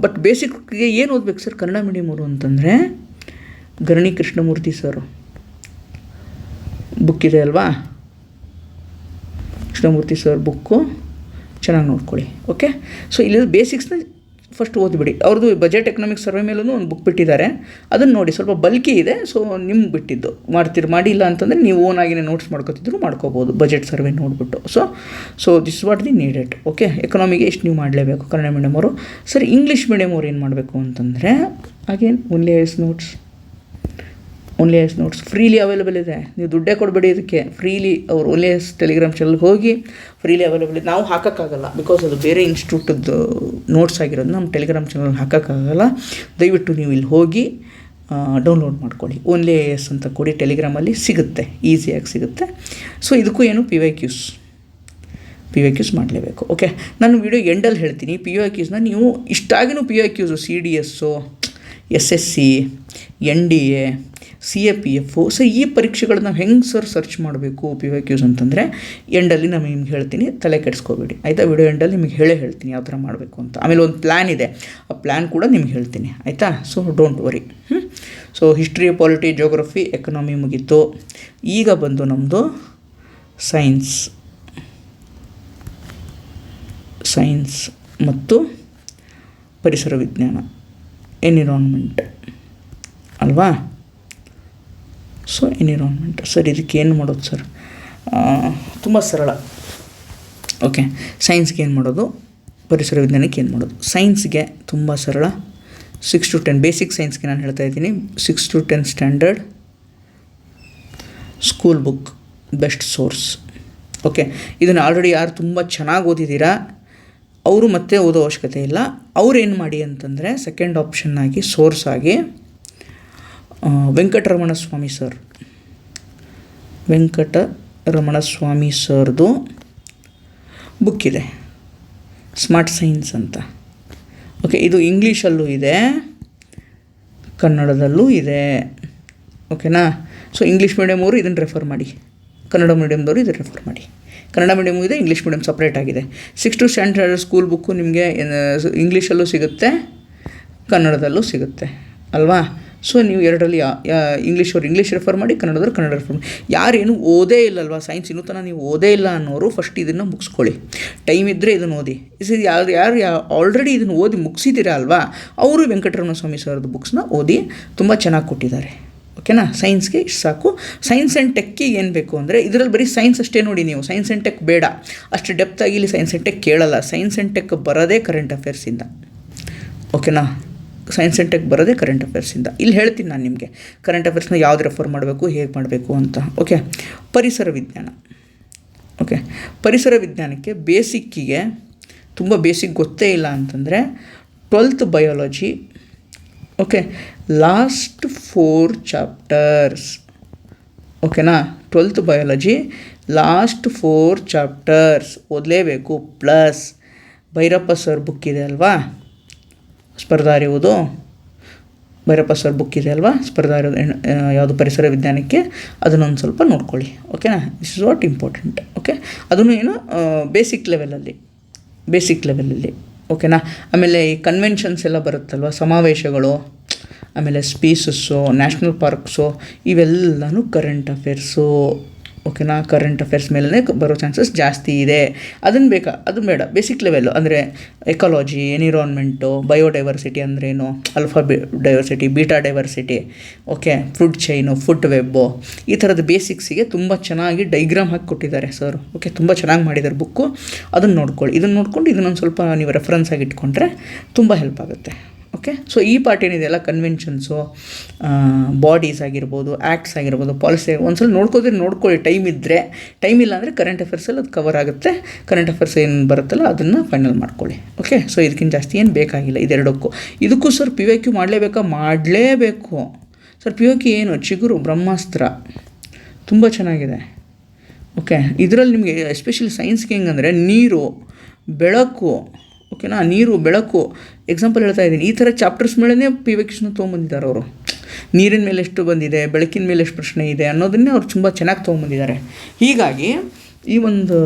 ಬಟ್ ಬೇಸಿಕ್ಗೆ ಏನು ಓದಬೇಕು ಸರ್ ಕನ್ನಡ ಮೀಡಿಯಮವರು ಅಂತಂದರೆ, ಗರಣಿ ಕೃಷ್ಣಮೂರ್ತಿ ಸರ್ ಬುಕ್ ಇದೆ ಅಲ್ವಾ, ಕೃಷ್ಣಮೂರ್ತಿ ಸರ್ ಬುಕ್ಕು ಚೆನ್ನಾಗಿ ನೋಡ್ಕೊಳ್ಳಿ. ಓಕೆ, ಸೊ ಇಲ್ಲಿ ಬೇಸಿಕ್ಸ್ನ ಫಸ್ಟ್ ಓದಿಬಿಡಿ. ಅವ್ರದ್ದು ಬಜೆಟ್ ಎಕನಾಮಿಕ್ ಸರ್ವೆ ಮೇಲೂ ಒಂದು ಬುಕ್ ಬಿಟ್ಟಿದ್ದಾರೆ, ಅದನ್ನು ನೋಡಿ. ಸ್ವಲ್ಪ ಬಲ್ಕಿ ಇದೆ, ಸೊ ನಿಮ್ಗೆ ಬಿಟ್ಟಿದ್ದು. ಮಾಡಿಲ್ಲ ಅಂತಂದರೆ ನೀವು ಓನಾಗಿನೇ ನೋಟ್ಸ್ ಮಾಡ್ಕೊತಿದ್ರು ಮಾಡ್ಕೋಬೋದು ಬಜೆಟ್ ಸರ್ವೆ ನೋಡಿಬಿಟ್ಟು. So this what the needed. Okay, ಎಕನಾಮಿಗೆ ಇಷ್ಟು ನೀವು ಮಾಡಲೇಬೇಕು ಕನ್ನಡ ಮೀಡಿಯಮ್ ಅವರು. ಸರಿ, ಇಂಗ್ಲೀಷ್ ಮೀಡಿಯಮ್ ಅವ್ರು ಏನು ಮಾಡಬೇಕು ಅಂತಂದರೆ again only IAS notes freely available ಇದೆ. ನೀವು ದುಡ್ಡೇ ಕೊಡಬೇಡಿ ಇದಕ್ಕೆ, ಫ್ರೀಲಿ ಅವ್ರು ಓನ್ಲಿ ಐಎಸ್ ಟೆಲಿಗ್ರಾಮ್ ಚಾನಲ್ಗೆ ಹೋಗಿ ಫ್ರೀಲಿ ಅವೈಲೇಬಲ್ ಇದೆ. ನಾವು ಹಾಕೋಕ್ಕಾಗಲ್ಲ, ಬಿಕಾಸ್ ಅದು ಬೇರೆ ಇನ್ಸ್ಟಿಟ್ಯೂಟದ್ದು ನೋಟ್ಸ್ ಆಗಿರೋದು ನಮ್ಮ ಟೆಲಿಗ್ರಾಮ್ ಚಾನಲ್ ಹಾಕೋಕ್ಕಾಗಲ್ಲ. ದಯವಿಟ್ಟು ನೀವು ಇಲ್ಲಿ ಹೋಗಿ ಡೌನ್ಲೋಡ್ ಮಾಡ್ಕೊಳ್ಳಿ. ಓನ್ಲಿ ಐಎಸ್ ಅಂತ ಕೊಡಿ, ಟೆಲಿಗ್ರಾಮಲ್ಲಿ ಸಿಗುತ್ತೆ, ಈಸಿಯಾಗಿ ಸಿಗುತ್ತೆ. ಸೊ ಇದಕ್ಕೂ ಏನು ಪಿ ವೈ ಕ್ಯೂಸ್ ಮಾಡಲೇಬೇಕು. ಓಕೆ, ನಾನು ವಿಡಿಯೋ ಎಂಡಲ್ಲಿ ಹೇಳ್ತೀನಿ ಪಿ ವೈ ಕ್ಯೂಸ್ನ. ನೀವು ಇಷ್ಟಾಗಿನೂ P Y Qs CDS, SSC, NDA, CAPF, so ಈ ಪರೀಕ್ಷೆಗಳನ್ನ ನಾವು ಹೆಂಗೆ ಸರ್ಚ್ ಮಾಡಬೇಕು ಪಿ ವೈ ಕ್ಯೂಸ್ ಅಂತಂದರೆ ಎಂಡಲ್ಲಿ ನಾನು ನಿಮ್ಗೆ ಹೇಳ್ತೀನಿ, ತಲೆ ಕೆಡಿಸ್ಕೋಬೇಡಿ ಆಯಿತಾ. ವಿಡಿಯೋ ಎಂಡಲ್ಲಿ ನಿಮಗೆ ಹೇಳ್ತೀನಿ ಯಾವ ಥರ ಮಾಡಬೇಕು ಅಂತ. ಆಮೇಲೆ ಒಂದು ಪ್ಲ್ಯಾನ್ ಇದೆ, ಆ ಪ್ಲ್ಯಾನ್ ಕೂಡ ನಿಮ್ಗೆ ಹೇಳ್ತೀನಿ ಆಯಿತಾ. So don't worry. So history, polity, geography, economy ಮುಗೀತು. ಈಗ ಬಂದು ನಮ್ಮದು ಸೈನ್ಸ್ ಮತ್ತು ಪರಿಸರ ವಿಜ್ಞಾನ, ಎನ್ವಿರಾನ್ಮೆಂಟ್ ಅಲ್ವಾ. ಸೊ ಎನ್ವಿರಾನ್ಮೆಂಟ್ ಸರ್, ಇದಕ್ಕೆ ಏನು ಮಾಡೋದು ಸರ್? ತುಂಬ ಸರಳ. ಓಕೆ, ಸೈನ್ಸ್ಗೆ ಏನು ಮಾಡೋದು, ಪರಿಸರ ವಿಜ್ಞಾನಕ್ಕೆ ಏನು ಮಾಡೋದು? ಸೈನ್ಸ್ಗೆ ತುಂಬ ಸರಳ. 6 to 10 ಬೇಸಿಕ್ ಸೈನ್ಸ್ಗೆ ನಾನು ಹೇಳ್ತಾ ಇದ್ದೀನಿ. 6 to 10 standard school book best source. Okay, ಇದನ್ನು ಆಲ್ರೆಡಿ ಯಾರು ತುಂಬ ಚೆನ್ನಾಗಿ ಓದಿದ್ದೀರಾ ಅವರು ಮತ್ತೆ ಓದೋ ಅವಶ್ಯಕತೆ ಇಲ್ಲ. ಅವ್ರೇನು ಮಾಡಿ ಅಂತಂದರೆ ಸೆಕೆಂಡ್ ಆಪ್ಷನ್ ಆಗಿ ಸೋರ್ಸ್ ಆಗಿ ವೆಂಕಟರಮಣ ಸ್ವಾಮಿ ಸರ್ದು ಬುಕ್ ಇದೆ, ಸ್ಮಾರ್ಟ್ ಸೈನ್ಸ್ ಅಂತ. ಓಕೆ, ಇದು ಇಂಗ್ಲೀಷಲ್ಲೂ ಇದೆ, ಕನ್ನಡದಲ್ಲೂ ಇದೆ. ಓಕೆನಾ. ಸೊ ಇಂಗ್ಲೀಷ್ ಮೀಡಿಯಮ್ ಅವರು ಇದನ್ನು ರೆಫರ್ ಮಾಡಿ, ಕನ್ನಡ ಮೀಡಿಯಮ್ದವರು ಇದನ್ನು ರೆಫರ್ ಮಾಡಿ. ಕನ್ನಡ ಮೀಡಿಯಮು ಇದೆ, ಇಂಗ್ಲೀಷ್ ಮೀಡಿಯಮ್ ಸಪ್ರೇಟ್ ಆಗಿದೆ. 6 to 10 ಸ್ಟ್ಯಾಂಡರ್ಡ್ ಸ್ಕೂಲ್ ಬುಕ್ಕು ನಿಮಗೆ ಇಂಗ್ಲೀಷಲ್ಲೂ ಸಿಗುತ್ತೆ, ಕನ್ನಡದಲ್ಲೂ ಸಿಗುತ್ತೆ ಅಲ್ವಾ. ಸೊ ನೀವು ಎರಡರಲ್ಲಿ ಇಂಗ್ಲೀಷವ್ರು ಇಂಗ್ಲೀಷ್ ರೆಫರ್ ಮಾಡಿ, ಕನ್ನಡದವ್ರು ಕನ್ನಡ ರೆಫರ್ ಮಾಡಿ. ಯಾರೇನು ಓದೇ ಇಲ್ಲಲ್ವಾ ಸೈನ್ಸ್, ಇನ್ನೂ ತನಕ ನೀವು ಓದೇ ಇಲ್ಲ ಅನ್ನೋರು ಫಸ್ಟ್ ಇದನ್ನು ಮುಗಿಸ್ಕೊಳ್ಳಿ. ಟೈಮ್ ಇದ್ದರೆ ಇದನ್ನು ಓದಿ. ಯಾರು ಆಲ್ರೆಡಿ ಇದನ್ನು ಓದಿ ಮುಗಿಸಿದ್ದೀರಾ ಅಲ್ವಾ, ಅವರು ವೆಂಕಟರಮಣ ಸ್ವಾಮಿ ಸರ್ದು ಬುಕ್ಸ್ನ ಓದಿ, ತುಂಬ ಚೆನ್ನಾಗಿ ಕೊಟ್ಟಿದ್ದಾರೆ. ಓಕೆನಾ. ಸೈನ್ಸ್ಗೆ ಇಷ್ಟು ಸಾಕು. ಸೈನ್ಸ್ ಆ್ಯಂಡ್ ಟೆಕ್ಕಿಗೆ ಏನು ಬೇಕು ಅಂದರೆ ಇದರಲ್ಲಿ ಬರೀ ಸೈನ್ಸ್ ಅಷ್ಟೇ ನೋಡಿ ನೀವು. ಸೈನ್ಸ್ ಆ್ಯಂಡ್ ಟೆಕ್ ಬೇಡ, ಅಷ್ಟು ಡೆಪ್ತಾಗಿ ಇಲ್ಲಿ ಸೈನ್ಸ್ ಆ್ಯಂಡ್ ಟೆಕ್ ಕೇಳಲ್ಲ. ಸೈನ್ಸ್ ಆ್ಯಂಡ್ ಟೆಕ್ ಬರೋದೇ ಕರೆಂಟ್ ಅಫೇರ್ಸಿಂದ. ಓಕೆನಾ. ಸೈನ್ಸ್ ಆ್ಯಂಡ್ ಟೆಕ್ ಬರೋದೇ ಕರೆಂಟ್ ಅಫೇರ್ಸಿಂದ. ಇಲ್ಲಿ ಹೇಳ್ತೀನಿ ನಾನು ನಿಮಗೆ ಕರೆಂಟ್ ಅಫೇರ್ಸ್ನ ಯಾವ್ದು ರೆಫರ್ ಮಾಡಬೇಕು, ಹೇಗೆ ಮಾಡಬೇಕು ಅಂತ. ಓಕೆ, ಪರಿಸರ ವಿಜ್ಞಾನ. ಓಕೆ, ಪರಿಸರ ವಿಜ್ಞಾನಕ್ಕೆ ಬೇಸಿಕ್ಕಿಗೆ ತುಂಬ ಬೇಸಿಕ್ ಗೊತ್ತೇ ಇಲ್ಲ ಅಂತಂದರೆ 12th biology. Okay, last 4 chapters. ಓಕೆನಾ. 12th ಬಯಾಲಜಿ ಲಾಸ್ಟ್ 4 ಚಾಪ್ಟರ್ಸ್ ಓದಲೇಬೇಕು. ಪ್ಲಸ್ ಭೈರಪ್ಪ ಸರ್ ಬುಕ್ ಇದೆ ಅಲ್ವಾ, ಸ್ಪರ್ಧಾ ಅರಿವುದು. ಭೈರಪ್ಪ ಸರ್ ಬುಕ್ ಇದೆ ಅಲ್ವಾ, ಸ್ಪರ್ಧಾ ಅರಿವುದು ಯಾವುದು ಪರಿಸರ ವಿಜ್ಞಾನಕ್ಕೆ, ಅದನ್ನೊಂದು ಸ್ವಲ್ಪ ನೋಡ್ಕೊಳ್ಳಿ. ಓಕೆನಾ. This is what important. Okay, ಅದನ್ನು ಏನು ಬೇಸಿಕ್ ಲೆವೆಲಲ್ಲಿ. ಓಕೆನಾ. ಆಮೇಲೆ ಈ ಕನ್ವೆನ್ಷನ್ಸ್ ಎಲ್ಲ ಬರುತ್ತಲ್ವ, ಸಮಾವೇಶಗಳು, ಆಮೇಲೆ ಸ್ಪೀಸಸ್ಸು, ನ್ಯಾಷನಲ್ ಪಾರ್ಕ್ಸು, ಇವೆಲ್ಲನೂ ಕರೆಂಟ್ ಅಫೇರ್ಸು. ಓಕೆನಾ. ಕರೆಂಟ್ ಅಫೇರ್ಸ್ ಮೇಲೇ ಬರೋ ಚಾನ್ಸಸ್ ಜಾಸ್ತಿ ಇದೆ. ಅದು ಬೇಡ. ಬೇಸಿಕ್ ಲೆವೆಲ್ಲು ಅಂದರೆ ಎಕಾಲಜಿ, ಎನ್ವಿರಾನ್ಮೆಂಟು, ಬಯೋಡೈವರ್ಸಿಟಿ ಅಂದ್ರೇನು, alpha diversity, beta diversity, okay, food chain, food ವೆಬ್ಬು, ಈ ಥರದ ಬೇಸಿಕ್ಸಿಗೆ ತುಂಬ ಚೆನ್ನಾಗಿ ಡೈಗ್ರಾಮ್ ಹಾಕಿ ಕೊಟ್ಟಿದ್ದಾರೆ ಸರ್. ಓಕೆ, ತುಂಬ ಚೆನ್ನಾಗಿ ಮಾಡಿದ್ದಾರೆ ಬುಕ್ಕು. ಅದನ್ನು ನೋಡ್ಕೊಳ್ಳಿ. ಇದನ್ನು ನೋಡ್ಕೊಂಡು ಇದನ್ನೊಂದು ಸ್ವಲ್ಪ ನೀವು ರೆಫರೆನ್ಸ್ ಆಗಿ ಇಟ್ಕೊಂಡ್ರೆ ತುಂಬ ಹೆಲ್ಪ್ ಆಗುತ್ತೆ. ಓಕೆ, ಸೊ ಈ ಪಾರ್ಟ್ ಏನಿದೆಯಲ್ಲ, ಕನ್ವೆನ್ಷನ್ಸು, ಬಾಡೀಸ್ ಆಗಿರ್ಬೋದು, ಆ್ಯಕ್ಟ್ಸ್ ಆಗಿರ್ಬೋದು, ಪಾಲಿಸಿ ಒಂದ್ಸಲ ನೋಡ್ಕೊಳ್ಳಿ ಟೈಮ್ ಇಲ್ಲ ಅಂದರೆ ಕರೆಂಟ್ ಅಫೇರ್ಸಲ್ಲಿ ಅದು ಕವರ್ ಆಗುತ್ತೆ. ಕರೆಂಟ್ ಅಫೇರ್ಸ್ ಏನು ಬರುತ್ತಲ್ಲ ಅದನ್ನು ಫೈನಲ್ ಮಾಡ್ಕೊಳ್ಳಿ. ಓಕೆ, ಸೊ ಇದಕ್ಕಿಂತ ಜಾಸ್ತಿ ಏನು ಬೇಕಾಗಿಲ್ಲ ಇದಕ್ಕೂ ಸರ್ ಪಿ ವೈ ಕ್ಯೂ ಮಾಡಲೇಬೇಕು ಸರ್. ಪಿ ವೈ ಕ್ಯೂ ಏನು ಚಿಗುರು ಬ್ರಹ್ಮಾಸ್ತ್ರ ತುಂಬ ಚೆನ್ನಾಗಿದೆ. ಓಕೆ, ಇದರಲ್ಲಿ ನಿಮಗೆ ಎಸ್ಪೆಷಲಿ ಸೈನ್ಸ್ಗೆ ಹೆಂಗಂದರೆ ನೀರು, ಬೆಳಕು. ಓಕೆನಾ. ನೀರು, ಬೆಳಕು ಎಕ್ಸಾಂಪಲ್ ಹೇಳ್ತಾ ಇದ್ದೀನಿ. ಈ ಥರ ಚಾಪ್ಟರ್ಸ್ ಮೇಲೇ ಪಿ ವೈ ಕ್ಯೂಸ್ನ ತೊಗೊಂಬಂದಿದ್ದಾರೆ ಅವರು. ನೀರಿನ ಮೇಲೆ ಎಷ್ಟು ಬಂದಿದೆ, ಬೆಳಕಿನ ಮೇಲೆ ಎಷ್ಟು ಪ್ರಶ್ನೆ ಇದೆ ಅನ್ನೋದನ್ನೇ ಅವ್ರು ತುಂಬ ಚೆನ್ನಾಗಿ ತೊಗೊಂಬಂದಿದ್ದಾರೆ. ಹೀಗಾಗಿ ಈ ಒಂದು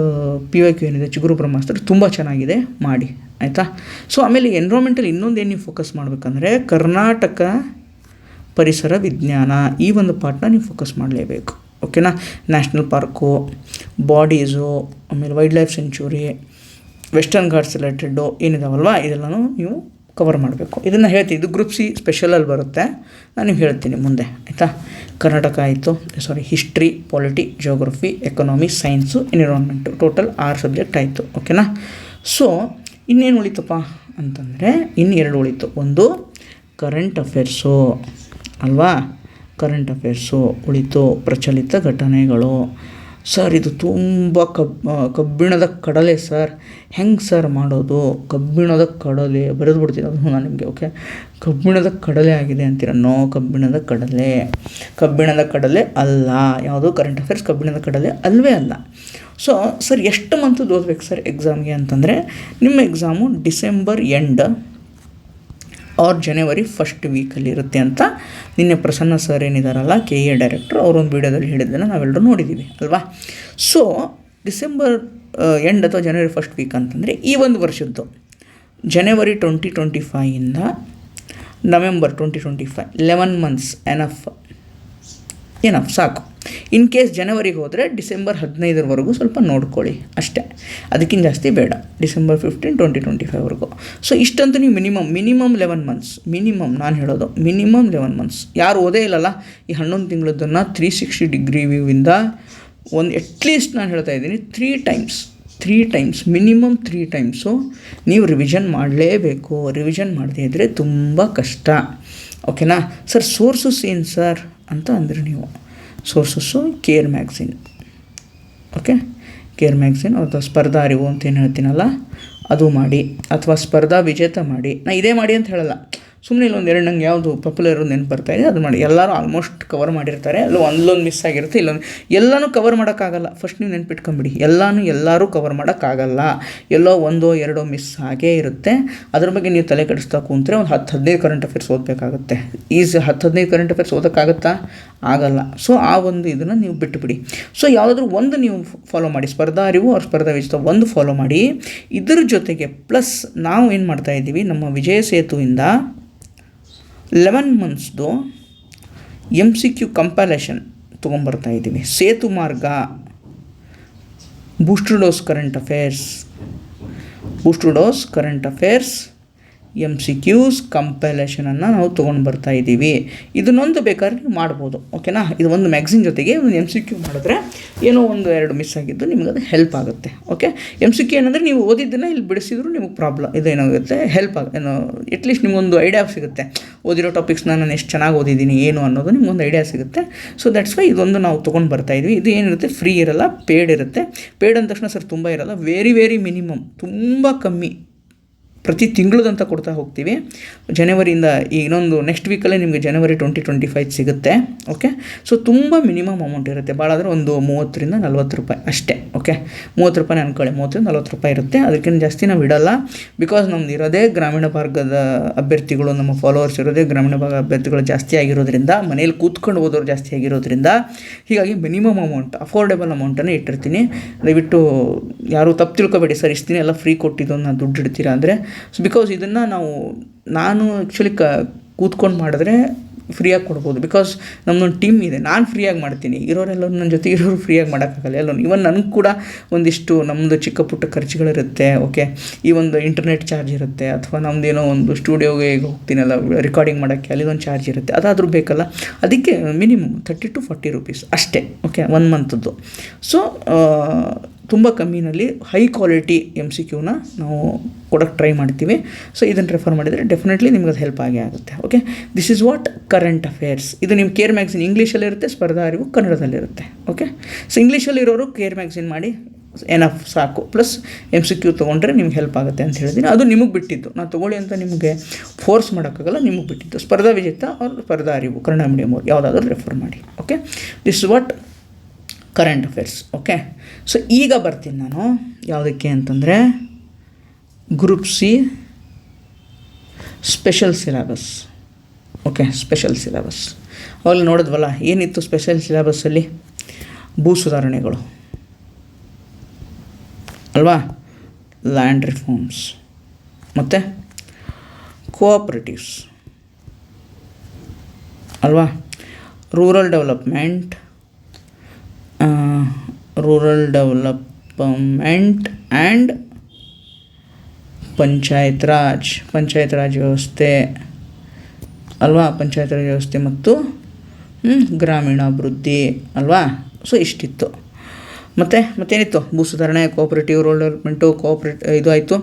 ಪಿ ವೈ ಕ್ಯೂ ಏನಿದೆ ಚಿಗುರು ಬ್ರಹ್ಮಾಸ್ತ್ರ ತುಂಬ ಚೆನ್ನಾಗಿದೆ, ಮಾಡಿ ಆಯಿತಾ. ಸೊ ಆಮೇಲೆ ಎನ್ವಿರಾನ್ಮೆಂಟಲ್ಲಿ ಇನ್ನೊಂದೇನು ನೀವು ಫೋಕಸ್ ಮಾಡಬೇಕಂದ್ರೆ ಕರ್ನಾಟಕ ಪರಿಸರ ವಿಜ್ಞಾನ, ಈ ಒಂದು ಪಾರ್ಟ್ನ ನೀವು ಫೋಕಸ್ ಮಾಡಲೇಬೇಕು. ಓಕೆನಾ. ನ್ಯಾಷನಲ್ ಪಾರ್ಕು, ಬಾಡೀಸು, ಆಮೇಲೆ wild life sanctuary, Western Ghats related ಏನಿದಾವಲ್ವ ಇದೆಲ್ಲನೂ ನೀವು ಕವರ್ ಮಾಡಬೇಕು. ಇದನ್ನು ಹೇಳ್ತೀನಿ, ಇದು ಗ್ರೂಪ್ ಸಿ ಸ್ಪೆಷಲಲ್ಲಿ ಬರುತ್ತೆ, ನಾನು ನಿಮ್ಗೆ ಹೇಳ್ತೀನಿ ಮುಂದೆ, ಆಯಿತಾ. ಕರ್ನಾಟಕ ಆಯಿತು, history, polity, geography, economy, science, environment, total 6 subject ಆಯಿತು. ಓಕೆನಾ. ಸೊ ಇನ್ನೇನು ಉಳಿತಪ್ಪ ಅಂತಂದರೆ ಇನ್ನು 2 ಉಳಿತು. ಒಂದು ಕರೆಂಟ್ ಅಫೇರ್ಸು ಅಲ್ವಾ, ಕರೆಂಟ್ ಅಫೇರ್ಸು ಉಳಿತು. ಪ್ರಚಲಿತ ಘಟನೆಗಳು. ಸರ್ ಇದು ತುಂಬ ಕಬ್ಬಿಣದ ಕಡಲೆ ಸರ್, ಹೆಂಗೆ ಸರ್ ಮಾಡೋದು? ಕಬ್ಬಿಣದ ಕಡಲೆ ಬರೆದು ಬಿಡ್ತೀನಿ ಅದು ನಾನು ನಿಮಗೆ. ಓಕೆ, ಕಬ್ಬಿಣದ ಕಡಲೆ ಆಗಿದೆ ಅಂತೀರ. ನೋ, ಕಬ್ಬಿಣದ ಕಡಲೆ ಅಲ್ಲ. ಯಾವುದು ಕರೆಂಟ್ ಅಫೇರ್ಸ್ ಕಬ್ಬಿಣದ ಕಡಲೆ ಅಲ್ಲವೇ ಅಲ್ಲ. ಸೊ ಸರ್ ಎಷ್ಟು ಮಂತದ್ದು ಓದ್ಬೇಕು ಸರ್ ಎಕ್ಸಾಮ್ಗೆ ಅಂತಂದರೆ, ನಿಮ್ಮ ಎಕ್ಸಾಮು ಡಿಸೆಂಬರ್ ಎಂಡ್ ಆರ್ ಜನವರಿ ಫಸ್ಟ್ ವೀಕಲ್ಲಿ ಇರುತ್ತೆ ಅಂತ ನಿನ್ನೆ ಪ್ರಸನ್ನ ಸರ್ ಏನಿದಾರಲ್ಲ, KA ಡೈರೆಕ್ಟ್ರು, ಅವರೊಂದು ವೀಡಿಯೋದಲ್ಲಿ ಹೇಳಿದ್ದನ್ನು ನಾವೆಲ್ಲರೂ ನೋಡಿದ್ದೀವಿ ಅಲ್ವಾ. ಸೊ ಡಿಸೆಂಬರ್ ಎಂಡ್ ಅಥವಾ ಜನವರಿ ಫಸ್ಟ್ ವೀಕ್ ಅಂತಂದರೆ ಈ ಒಂದು ವರ್ಷದ್ದು ಜನವರಿ 2025ಇಂದ ನವೆಂಬರ್ 2025 11 ಮಂತ್ಸ್ ಎನಫ್ ಸಾಕು. ಇನ್ ಕೇಸ್ ಜನವರಿಗೆ ಹೋದರೆ ಡಿಸೆಂಬರ್ 15ರವರೆಗೂ ಸ್ವಲ್ಪ ನೋಡ್ಕೊಳ್ಳಿ ಅಷ್ಟೇ, ಅದಕ್ಕಿಂತ ಜಾಸ್ತಿ ಬೇಡ. ಡಿಸೆಂಬರ್ 15, 2025ವರೆಗೂ. ಸೊ ಇಷ್ಟಂತೂ ನೀವು ಮಿನಿಮಮ್ 11 ಮಂತ್ಸ್, ನಾನು ಹೇಳೋದು ಮಿನಿಮಮ್ 11 ಮಂತ್ಸ್. ಯಾರು ಓದೇ ಇಲ್ಲಲ್ಲ ಈ 11 ತಿಂಗಳದ್ದನ್ನು 360 ಡಿಗ್ರಿ ವ್ಯೂವಿಂದ ಒಂದು ಅಟ್ಲೀಸ್ಟ್ ನಾನು ಹೇಳ್ತಾ ಇದ್ದೀನಿ 3 ಟೈಮ್ಸ್ ಮಿನಿಮಮ್ 3 ಟೈಮ್ಸು ನೀವು ರಿವಿಷನ್ ಮಾಡಲೇಬೇಕು. ರಿವಿಷನ್ ಮಾಡದೇ ಇದ್ದರೆ ತುಂಬ ಕಷ್ಟ. ಓಕೆನಾ ಸರ್. ಸೋರ್ಸಸ್ ಏನು ಸರ್ ಅಂತ ಅಂದರೆ ನೀವು sources care magazine, okay, care magazine ಅಥವಾ ಸ್ಪರ್ಧಾ ಅರಿವು ಅಂತ ಏನು ಹೇಳ್ತೀನಲ್ಲ ಅದು ಮಾಡಿ, ಅಥವಾ ಸ್ಪರ್ಧಾ ವಿಜೇತ ಮಾಡಿ. ನಾನು ಇದೇ ಮಾಡಿ ಅಂತ ಹೇಳಲ್ಲ, ಸುಮ್ಮನೆ ಇಲ್ಲೊಂದು 2 ನಂಗೆ ಯಾವುದು ಪಾಪ್ಯುಲರ್ ನೆನಪು ಬರ್ತಾಯಿದೆ ಅದು ಮಾಡಿ. ಎಲ್ಲರೂ ಆಲ್ಮೋಸ್ಟ್ ಕವರ್ ಮಾಡಿರ್ತಾರೆ, ಅಲ್ಲೊಂದು ಮಿಸ್ ಆಗಿರುತ್ತೆ, ಎಲ್ಲನೂ ಕವರ್ ಮಾಡೋಕ್ಕಾಗಲ್ಲ. ಫಸ್ಟ್ ನೀವು ನೆನ್ಪಿಟ್ಕೊಂಬಿಡಿ, ಎಲ್ಲರೂ ಕವರ್ ಮಾಡೋಕ್ಕಾಗಲ್ಲ. ಎಲ್ಲೋ 1-2 ಮಿಸ್ ಆಗೇ ಇರುತ್ತೆ. ಅದ್ರ ಬಗ್ಗೆ ನೀವು ತಲೆ ಕೆಡಿಸ್ತಾ ಕೂತ್ರೆ ಒಂದು 10-15 ಕರೆಂಟ್ ಅಫೇರ್ಸ್ ಓದಬೇಕಾಗುತ್ತೆ. 10-15 ಕರೆಂಟ್ ಅಫೇರ್ಸ್ ಓದೋಕ್ಕಾಗುತ್ತಾ? ಆಗಲ್ಲ. ಸೊ ಆ ಒಂದು ಇದನ್ನು ನೀವು ಬಿಟ್ಟುಬಿಡಿ. ಸೊ ಯಾವುದಾದ್ರೂ ಒಂದು ನೀವು ಫಾಲೋ ಮಾಡಿ, ಸ್ಪರ್ಧಾ ಅರಿವು ಅವ್ರ ಸ್ಪರ್ಧಾ ವಿಜೇತ ಒಂದು ಫಾಲೋ ಮಾಡಿ. ಇದ್ರ ಜೊತೆಗೆ ಪ್ಲಸ್ ನಾವು ಏನು ಮಾಡ್ತಾಯಿದ್ದೀವಿ, ನಮ್ಮ ವಿಜಯ ಸೇತುವಿಂದ 11 ಮಂತ್ಸ್ದು MCQ ಕಂಪೈಲೇಷನ್ ತೊಗೊಂಬರ್ತಾ ಇದ್ದೀವಿ. ಸೇತು ಮಾರ್ಗ, booster dose current affairs MCQs ಕಂಪೈಲೇಷನನ್ನು ನಾವು ತೊಗೊಂಡು ಬರ್ತಾ ಇದ್ದೀವಿ. ಇದನ್ನೊಂದು ಬೇಕಾದ್ರೆ ನೀವು ಮಾಡ್ಬೋದು. ಓಕೆನಾ. ಇದು ಒಂದು ಮ್ಯಾಗ್ಝಿನ್ ಜೊತೆಗೆ ಒಂದು MCQ ಮಾಡಿದ್ರೆ ಏನೋ 1-2 ಮಿಸ್ ಆಗಿದ್ದು ನಿಮಗೆ ಅದು ಹೆಲ್ಪ್ ಆಗುತ್ತೆ. ಓಕೆ. MCQ ಏನಂದರೆ ನೀವು ಓದಿದ್ದನ್ನು ಇಲ್ಲಿ ಬಿಡಿಸಿದ್ರು ನಿಮಗೆ ಪ್ರಾಬ್ಲಮ್ ಇದೇನಾಗುತ್ತೆ, ಹೆಲ್ಪ್ ಏನೋ ಅಟ್ಲೀಸ್ಟ್ ನಿಮಗೊಂದು ಐಡಿಯಾ ಸಿಗುತ್ತೆ. ಓದಿರೋ ಟಾಪಿಕ್ಸ್ನ ನಾನು ಎಷ್ಟು ಚೆನ್ನಾಗಿ ಓದಿದ್ದೀನಿ ಏನು ಅನ್ನೋದು ನಿಮಗೊಂದು ಐಡಿಯಾ ಸಿಗುತ್ತೆ. ಸೊ ದಟ್ಸ್ ವೈ ಇದೊಂದು ನಾವು ತೊಗೊಂಡು ಬರ್ತಾ ಇದ್ವಿ. ಇದು ಏನಿರುತ್ತೆ, ಫ್ರೀ ಇರಲ್ಲ, ಪೇಯ್ಡ್ ಇರುತ್ತೆ. ಪೇಯ್ಡ್ ಅಂದ ತಕ್ಷಣ ಸರ್ ತುಂಬ ಇರಲ್ಲ, ವೆರಿ ಮಿನಿಮಮ್, ತುಂಬ ಕಮ್ಮಿ, ಪ್ರತಿ ತಿಂಗಳದಂತ ಕೊಡ್ತಾ ಹೋಗ್ತೀವಿ. ಜನವರಿಯಿಂದ ಈ ಇನ್ನೊಂದು ನೆಕ್ಸ್ಟ್ ವೀಕಲ್ಲೇ ನಿಮಗೆ ಜನವರಿ 2025 ಸಿಗುತ್ತೆ. ಓಕೆ. ಸೊ ತುಂಬ ಮಿನಿಮಮ್ ಅಮೌಂಟ್ ಇರುತ್ತೆ, ಭಾಳ ಆದರೆ ಒಂದು 30-40 ರೂಪಾಯಿ ಅಷ್ಟೇ. ಓಕೆ, 30 ರೂಪಾಯಿ ಅನ್ಕೊಳ್ಳಿ, 30-40 ರೂಪಾಯಿ ಇರುತ್ತೆ. ಅದಕ್ಕಿಂತ ಜಾಸ್ತಿ ನಾವು ಇಡಲ್ಲ. ಬಿಕಾಸ್ ನಮ್ದು ಇರೋದೇ ಗ್ರಾಮೀಣ ಭಾಗದ ಅಭ್ಯರ್ಥಿಗಳು, ನಮ್ಮ ಫಾಲೋವರ್ಸ್ ಇರೋದೇ ಗ್ರಾಮೀಣ ಭಾಗ ಅಭ್ಯರ್ಥಿಗಳು ಜಾಸ್ತಿ ಆಗಿರೋದ್ರಿಂದ, ಮನೇಲಿ ಕೂತ್ಕೊಂಡು ಓದೋರು ಜಾಸ್ತಿ ಆಗಿರೋದ್ರಿಂದ, ಹೀಗಾಗಿ ಮಿನಿಮಮ್ ಅಮೌಂಟ್, ಅಫೋರ್ಡೆಬಲ್ ಅಮೌಂಟನ್ನು ಇಟ್ಟಿರ್ತೀನಿ. ದಯವಿಟ್ಟು ಯಾರು ತಪ್ಪು ತಿಳ್ಕೊಬೇಡಿ, ಸರ್ ಇಷ್ಟು ದಿನ ಎಲ್ಲ ಫ್ರೀ ಕೊಟ್ಟಿದ್ದು ನಾನು ದುಡ್ಡು ಇಡ್ತೀರಾ ಅಂದರೆ. ಸೊ ಬಿಕಾಸ್ ಇದನ್ನು ನಾನು ಆ್ಯಕ್ಚುಲಿ ಕೂತ್ಕೊಂಡು ಮಾಡಿದ್ರೆ ಫ್ರೀಯಾಗಿ ಕೊಡ್ಬೋದು. ಬಿಕಾಸ್ ನಮ್ಮದೊಂದು ಟೀಮ್ ಇದೆ, ನಾನು ಫ್ರೀಯಾಗಿ ಮಾಡ್ತೀನಿ. ಇರೋರೆಲ್ಲರೂ ನನ್ನ ಜೊತೆ ಇರೋರು ಫ್ರೀಯಾಗಿ ಮಾಡೋಕ್ಕಾಗಲ್ಲ. ಇವನ್ ನನಗೆ ಕೂಡ ಒಂದಿಷ್ಟು ನಮ್ಮದು ಚಿಕ್ಕ ಪುಟ್ಟ ಖರ್ಚುಗಳಿರುತ್ತೆ. ಓಕೆ, ಈ ಒಂದು ಇಂಟರ್ನೆಟ್ ಚಾರ್ಜ್ ಇರುತ್ತೆ, ಅಥವಾ ನಮ್ಮದೇನೋ ಒಂದು ಸ್ಟುಡಿಯೋಗೆ ಹೋಗ್ತೀನಲ್ಲ ರೆಕಾರ್ಡಿಂಗ್ ಮಾಡೋಕ್ಕೆ, ಅಲ್ಲಿದೊಂದು ಚಾರ್ಜ್ ಇರುತ್ತೆ, ಅದಾದರೂ ಬೇಕಲ್ಲ. ಅದಕ್ಕೆ ಮಿನಿಮಮ್ 30-40 ರೂಪೀಸ್ ಅಷ್ಟೇ. ಓಕೆ, 1 ಮಂತದ್ದು. ಸೊ ತುಂಬ ಕಮ್ಮಿನಲ್ಲಿ ಹೈ ಕ್ವಾಲಿಟಿ MCQನ ನಾವು ಕೊಡೋಕ್ಕೆ ಟ್ರೈ ಮಾಡ್ತೀವಿ. ಸೊ ಇದನ್ನು ರೆಫರ್ ಮಾಡಿದರೆ ಡೆಫಿನೆಟ್ಲಿ ನಿಮ್ಗೆ ಅದು ಹೆಲ್ಪ್ ಆಗೇ ಆಗುತ್ತೆ. Okay, this is what current affairs. ಇದು ನಿಮ್ಮ ಕೇರ್ ಮ್ಯಾಗ್ಝಿನ್ ಇಂಗ್ಲೀಷಲ್ಲಿರುತ್ತೆ, ಸ್ಪರ್ಧಾ ಅರಿವು ಕನ್ನಡದಲ್ಲಿರುತ್ತೆ. ಓಕೆ. ಸೊ ಇಂಗ್ಲೀಷಲ್ಲಿರೋರು ಕೇರ್ ಮ್ಯಾಗ್ಝಿನ್ ಮಾಡಿ ಎನಫ್ ಸಾಕು. ಪ್ಲಸ್ MCQ ತೊಗೊಂಡ್ರೆ ನಿಮ್ಗೆ ಹೆಲ್ಪ್ ಆಗುತ್ತೆ ಅಂತ ಹೇಳಿದ್ದೀನಿ. ಅದು ನಿಮಗೆ ಬಿಟ್ಟಿದ್ದು, ನಾನು ತೊಗೊಳ್ಳಿ ಅಂತ ನಿಮಗೆ ಫೋರ್ಸ್ ಮಾಡೋಕ್ಕಾಗಲ್ಲ, ನಿಮಗೆ ಬಿಟ್ಟಿದ್ದು. ಸ್ಪರ್ಧಾ ವಿಜೇತ ಅವ್ರ ಸ್ಪರ್ಧಾ ಅರಿವು ಕನ್ನಡ ಮೀಡಿಯಮ್ ಅವ್ರು ಯಾವುದಾದ್ರೂ ರೆಫರ್ ಮಾಡಿ. Okay, this is what current affairs. Okay. So ಈಗ ಬರ್ತೀನಿ ನಾನು ಯಾವುದಕ್ಕೆ ಅಂತಂದರೆ group C special syllabus. Okay, special syllabus ಅವಾಗ ನೋಡಿದ್ವಲ್ಲ, ಏನಿತ್ತು ಸ್ಪೆಷಲ್ ಸಿಲೆಬಸ್ಸಲ್ಲಿ? ಭೂ ಸುಧಾರಣೆಗಳು ಅಲ್ವಾ, ಲ್ಯಾಂಡ್ ರಿಫಾರ್ಮ್ಸ್, ಮತ್ತು ಕೋಆಪ್ರೇಟಿವ್ಸ್ ಅಲ್ವಾ, rural development and panchayat Raj ವ್ಯವಸ್ಥೆ ಅಲ್ವಾ, ಪಂಚಾಯತ್ ರಾಜ್ ವ್ಯವಸ್ಥೆ ಮತ್ತು ಗ್ರಾಮೀಣಾಭಿವೃದ್ಧಿ ಅಲ್ವಾ. ಸೊ ಇಷ್ಟಿತ್ತು. ಮತ್ತೇನಿತ್ತು, ಭೂ ಸುಧಾರಣೆ, ಕೋಆಪರೇಟಿವ್ ರೂರಲ್ ಡೆವಲಪ್ಮೆಂಟು, ಇದು ಆಯಿತು.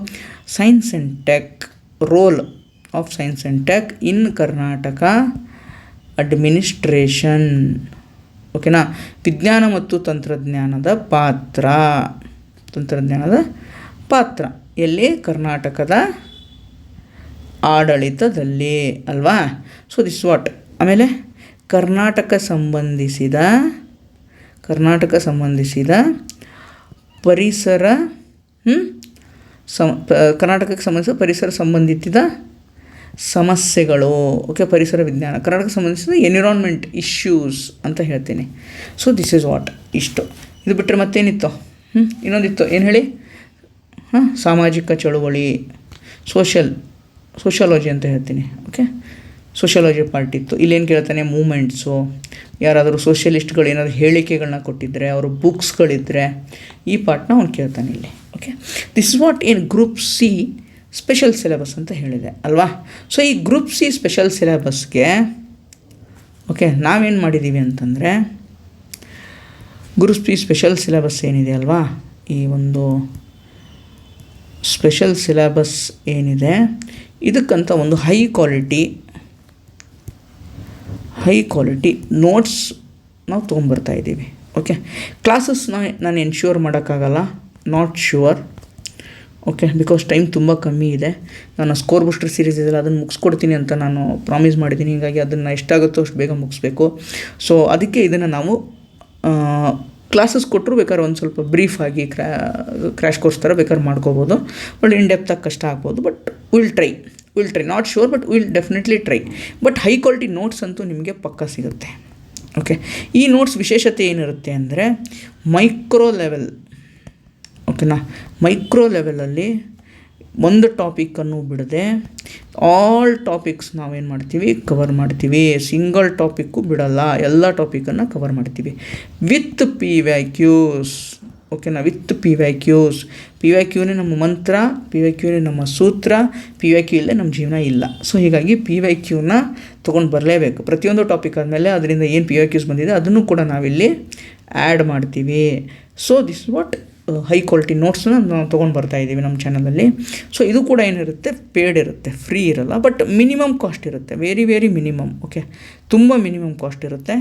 Science and tech, role of science and tech in Karnataka administration. ಓಕೆನಾ. ವಿಜ್ಞಾನ ಮತ್ತು ತಂತ್ರಜ್ಞಾನದ ಪಾತ್ರ ಎಲ್ಲಿ, ಕರ್ನಾಟಕದ ಆಡಳಿತದಲ್ಲಿ ಅಲ್ವಾ. So this what. ಆಮೇಲೆ ಕರ್ನಾಟಕ ಸಂಬಂಧಿಸಿದ ಪರಿಸರ ಕರ್ನಾಟಕಕ್ಕೆ ಸಂಬಂಧಿಸಿದ ಪರಿಸರ ಸಂಬಂಧಿತ ಸಮಸ್ಯೆಗಳು. ಓಕೆ, ಪರಿಸರ ವಿಜ್ಞಾನ, ಕರ್ನಾಟಕಕ್ಕೆ ಸಂಬಂಧಿಸಿದ ಎನ್ವಿರಾನ್ಮೆಂಟ್ ಇಶ್ಯೂಸ್ ಅಂತ ಹೇಳ್ತೀನಿ. So this is what. ಇಷ್ಟು. ಇದು ಬಿಟ್ಟರೆ ಮತ್ತೇನಿತ್ತು, ಇನ್ನೊಂದಿತ್ತು, ಏನು ಹೇಳಿ, ಸಾಮಾಜಿಕ ಚಳುವಳಿ, ಸೋಷಿಯಾಲಜಿ ಅಂತ ಹೇಳ್ತೀನಿ. ಓಕೆ, ಸೋಷಿಯಾಲಜಿ ಪಾರ್ಟ್ ಇತ್ತು. ಇಲ್ಲೇನು ಕೇಳ್ತಾನೆ, ಮೂಮೆಂಟ್ಸು, ಯಾರಾದರೂ ಸೋಷಿಯಲಿಸ್ಟ್ಗಳು ಏನಾದರೂ ಹೇಳಿಕೆಗಳನ್ನ ಕೊಟ್ಟಿದ್ದರೆ, ಅವರು ಬುಕ್ಸ್ಗಳಿದ್ದರೆ, ಈ ಪಾರ್ಟ್ನ ಅವ್ನು ಕೇಳ್ತಾನೆ ಇಲ್ಲಿ. ಓಕೆ, ದಿಸ್ ಇಸ್ ವಾಟ್ ಏನು ಗ್ರೂಪ್ ಸಿ ಸ್ಪೆಷಲ್ ಸಿಲೆಬಸ್ ಅಂತ ಹೇಳಿದೆ ಅಲ್ವಾ. ಸೊ ಈ ಗ್ರೂಪ್ ಸಿ ಸ್ಪೆಷಲ್ ಸಿಲೆಬಸ್ಗೆ ಓಕೆ ನಾವೇನು ಮಾಡಿದ್ದೀವಿ ಅಂತಂದರೆ, ಗ್ರೂಪ್ ಸಿ ಸ್ಪೆಷಲ್ ಸಿಲೆಬಸ್ ಏನಿದೆ ಅಲ್ವಾ, ಈ ಒಂದು ಸ್ಪೆಷಲ್ ಸಿಲೆಬಸ್ ಏನಿದೆ ಇದಕ್ಕಂತ ಒಂದು ಹೈ ಕ್ವಾಲಿಟಿ ನೋಟ್ಸ್ ನಾವು ತೊಗೊಂಬರ್ತಾಯಿದ್ದೀವಿ. ಓಕೆ, ಕ್ಲಾಸಸ್ನ ನಾನು ಎನ್ಶ್ಯೂರ್ ಮಾಡೋಕ್ಕಾಗಲ್ಲ, not sure. Okay, because time ತುಂಬ ಕಮ್ಮಿ ಇದೆ. ನಾನು ಸ್ಕೋರ್ ಬೂಸ್ಟರ್ ಸೀರೀಸ್ ಇದೆಯಲ್ಲ ಅದನ್ನು ಮುಗಿಸ್ಕೊಡ್ತೀನಿ ಅಂತ ನಾನು ಪ್ರಾಮಿಸ್ ಮಾಡಿದ್ದೀನಿ. ಹೀಗಾಗಿ ಅದನ್ನು ಎಷ್ಟಾಗುತ್ತೋ ಅಷ್ಟು ಬೇಗ ಮುಗಿಸ್ಬೇಕು. ಸೊ ಅದಕ್ಕೆ ಇದನ್ನು ನಾವು ಕ್ಲಾಸಸ್ ಕೊಟ್ಟರು ಬೇಕಾದ್ರೆ ಒಂದು ಸ್ವಲ್ಪ ಬ್ರೀಫಾಗಿ ಕ್ರ್ಯಾಶ್ ಕೋರ್ಸ್ ಥರ ಬೇಕಾದ್ರೆ ಮಾಡ್ಕೋಬೋದು. ಬಟ್ ಇನ್ ಡೆಪ್ತಾಗಿ ಕಷ್ಟ ಆಗ್ಬೋದು. But will try, not sure but will definitely try. But high quality notes ಅಂತೂ ನಿಮಗೆ ಪಕ್ಕಾ ಸಿಗುತ್ತೆ. ಓಕೆ, ಈ ನೋಟ್ಸ್ ವಿಶೇಷತೆ ಏನಿರುತ್ತೆ ಅಂದರೆ ಮೈಕ್ರೋ ಲೆವೆಲ್. ಓಕೆನಾ, ಮೈಕ್ರೋ ಲೆವೆಲಲ್ಲಿ ಒಂದು ಟಾಪಿಕನ್ನು ಬಿಡದೆ ಆಲ್ ಟಾಪಿಕ್ಸ್ ನಾವೇನು ಮಾಡ್ತೀವಿ, ಕವರ್ ಮಾಡ್ತೀವಿ. ಸಿಂಗಲ್ ಟಾಪಿಕ್ಕು ಬಿಡಲ್ಲ, ಎಲ್ಲ ಟಾಪಿಕನ್ನು ಕವರ್ ಮಾಡ್ತೀವಿ ವಿತ್ PYQs. ಓಕೆನಾ, ವಿತ್ PYQs. PYQನೇ ನಮ್ಮ ಮಂತ್ರ, PYQನೇ ನಮ್ಮ ಸೂತ್ರ. PYQ ಇಲ್ಲದೆ ನಮ್ಮ ಜೀವನ ಇಲ್ಲ. ಸೊ ಹೀಗಾಗಿ PYQನ ತೊಗೊಂಡು ಬರಲೇಬೇಕು. ಪ್ರತಿಯೊಂದು ಟಾಪಿಕ್ ಆದಮೇಲೆ ಅದರಿಂದ ಏನು PYQs ಬಂದಿದೆ ಅದನ್ನು ಕೂಡ ನಾವಿಲ್ಲಿ ಆ್ಯಡ್ ಮಾಡ್ತೀವಿ. So this what high quality ನೋಟ್ಸ್ನ ನಾವು ತೊಗೊಂಡು ಬರ್ತಾಯಿದ್ದೀವಿ ನಮ್ಮ ಚಾನಲಲ್ಲಿ. ಸೊ ಇದು ಕೂಡ ಏನಿರುತ್ತೆ, ಪೇಯ್ಡ್ ಇರುತ್ತೆ, ಫ್ರೀ ಇರಲ್ಲ. ಬಟ್ ಮಿನಿಮಮ್ ಕಾಸ್ಟ್ ಇರುತ್ತೆ, ವೆರಿ ಮಿನಿಮಮ್. ಓಕೆ, ತುಂಬ ಮಿನಿಮಮ್ ಕಾಸ್ಟ್ ಇರುತ್ತೆ.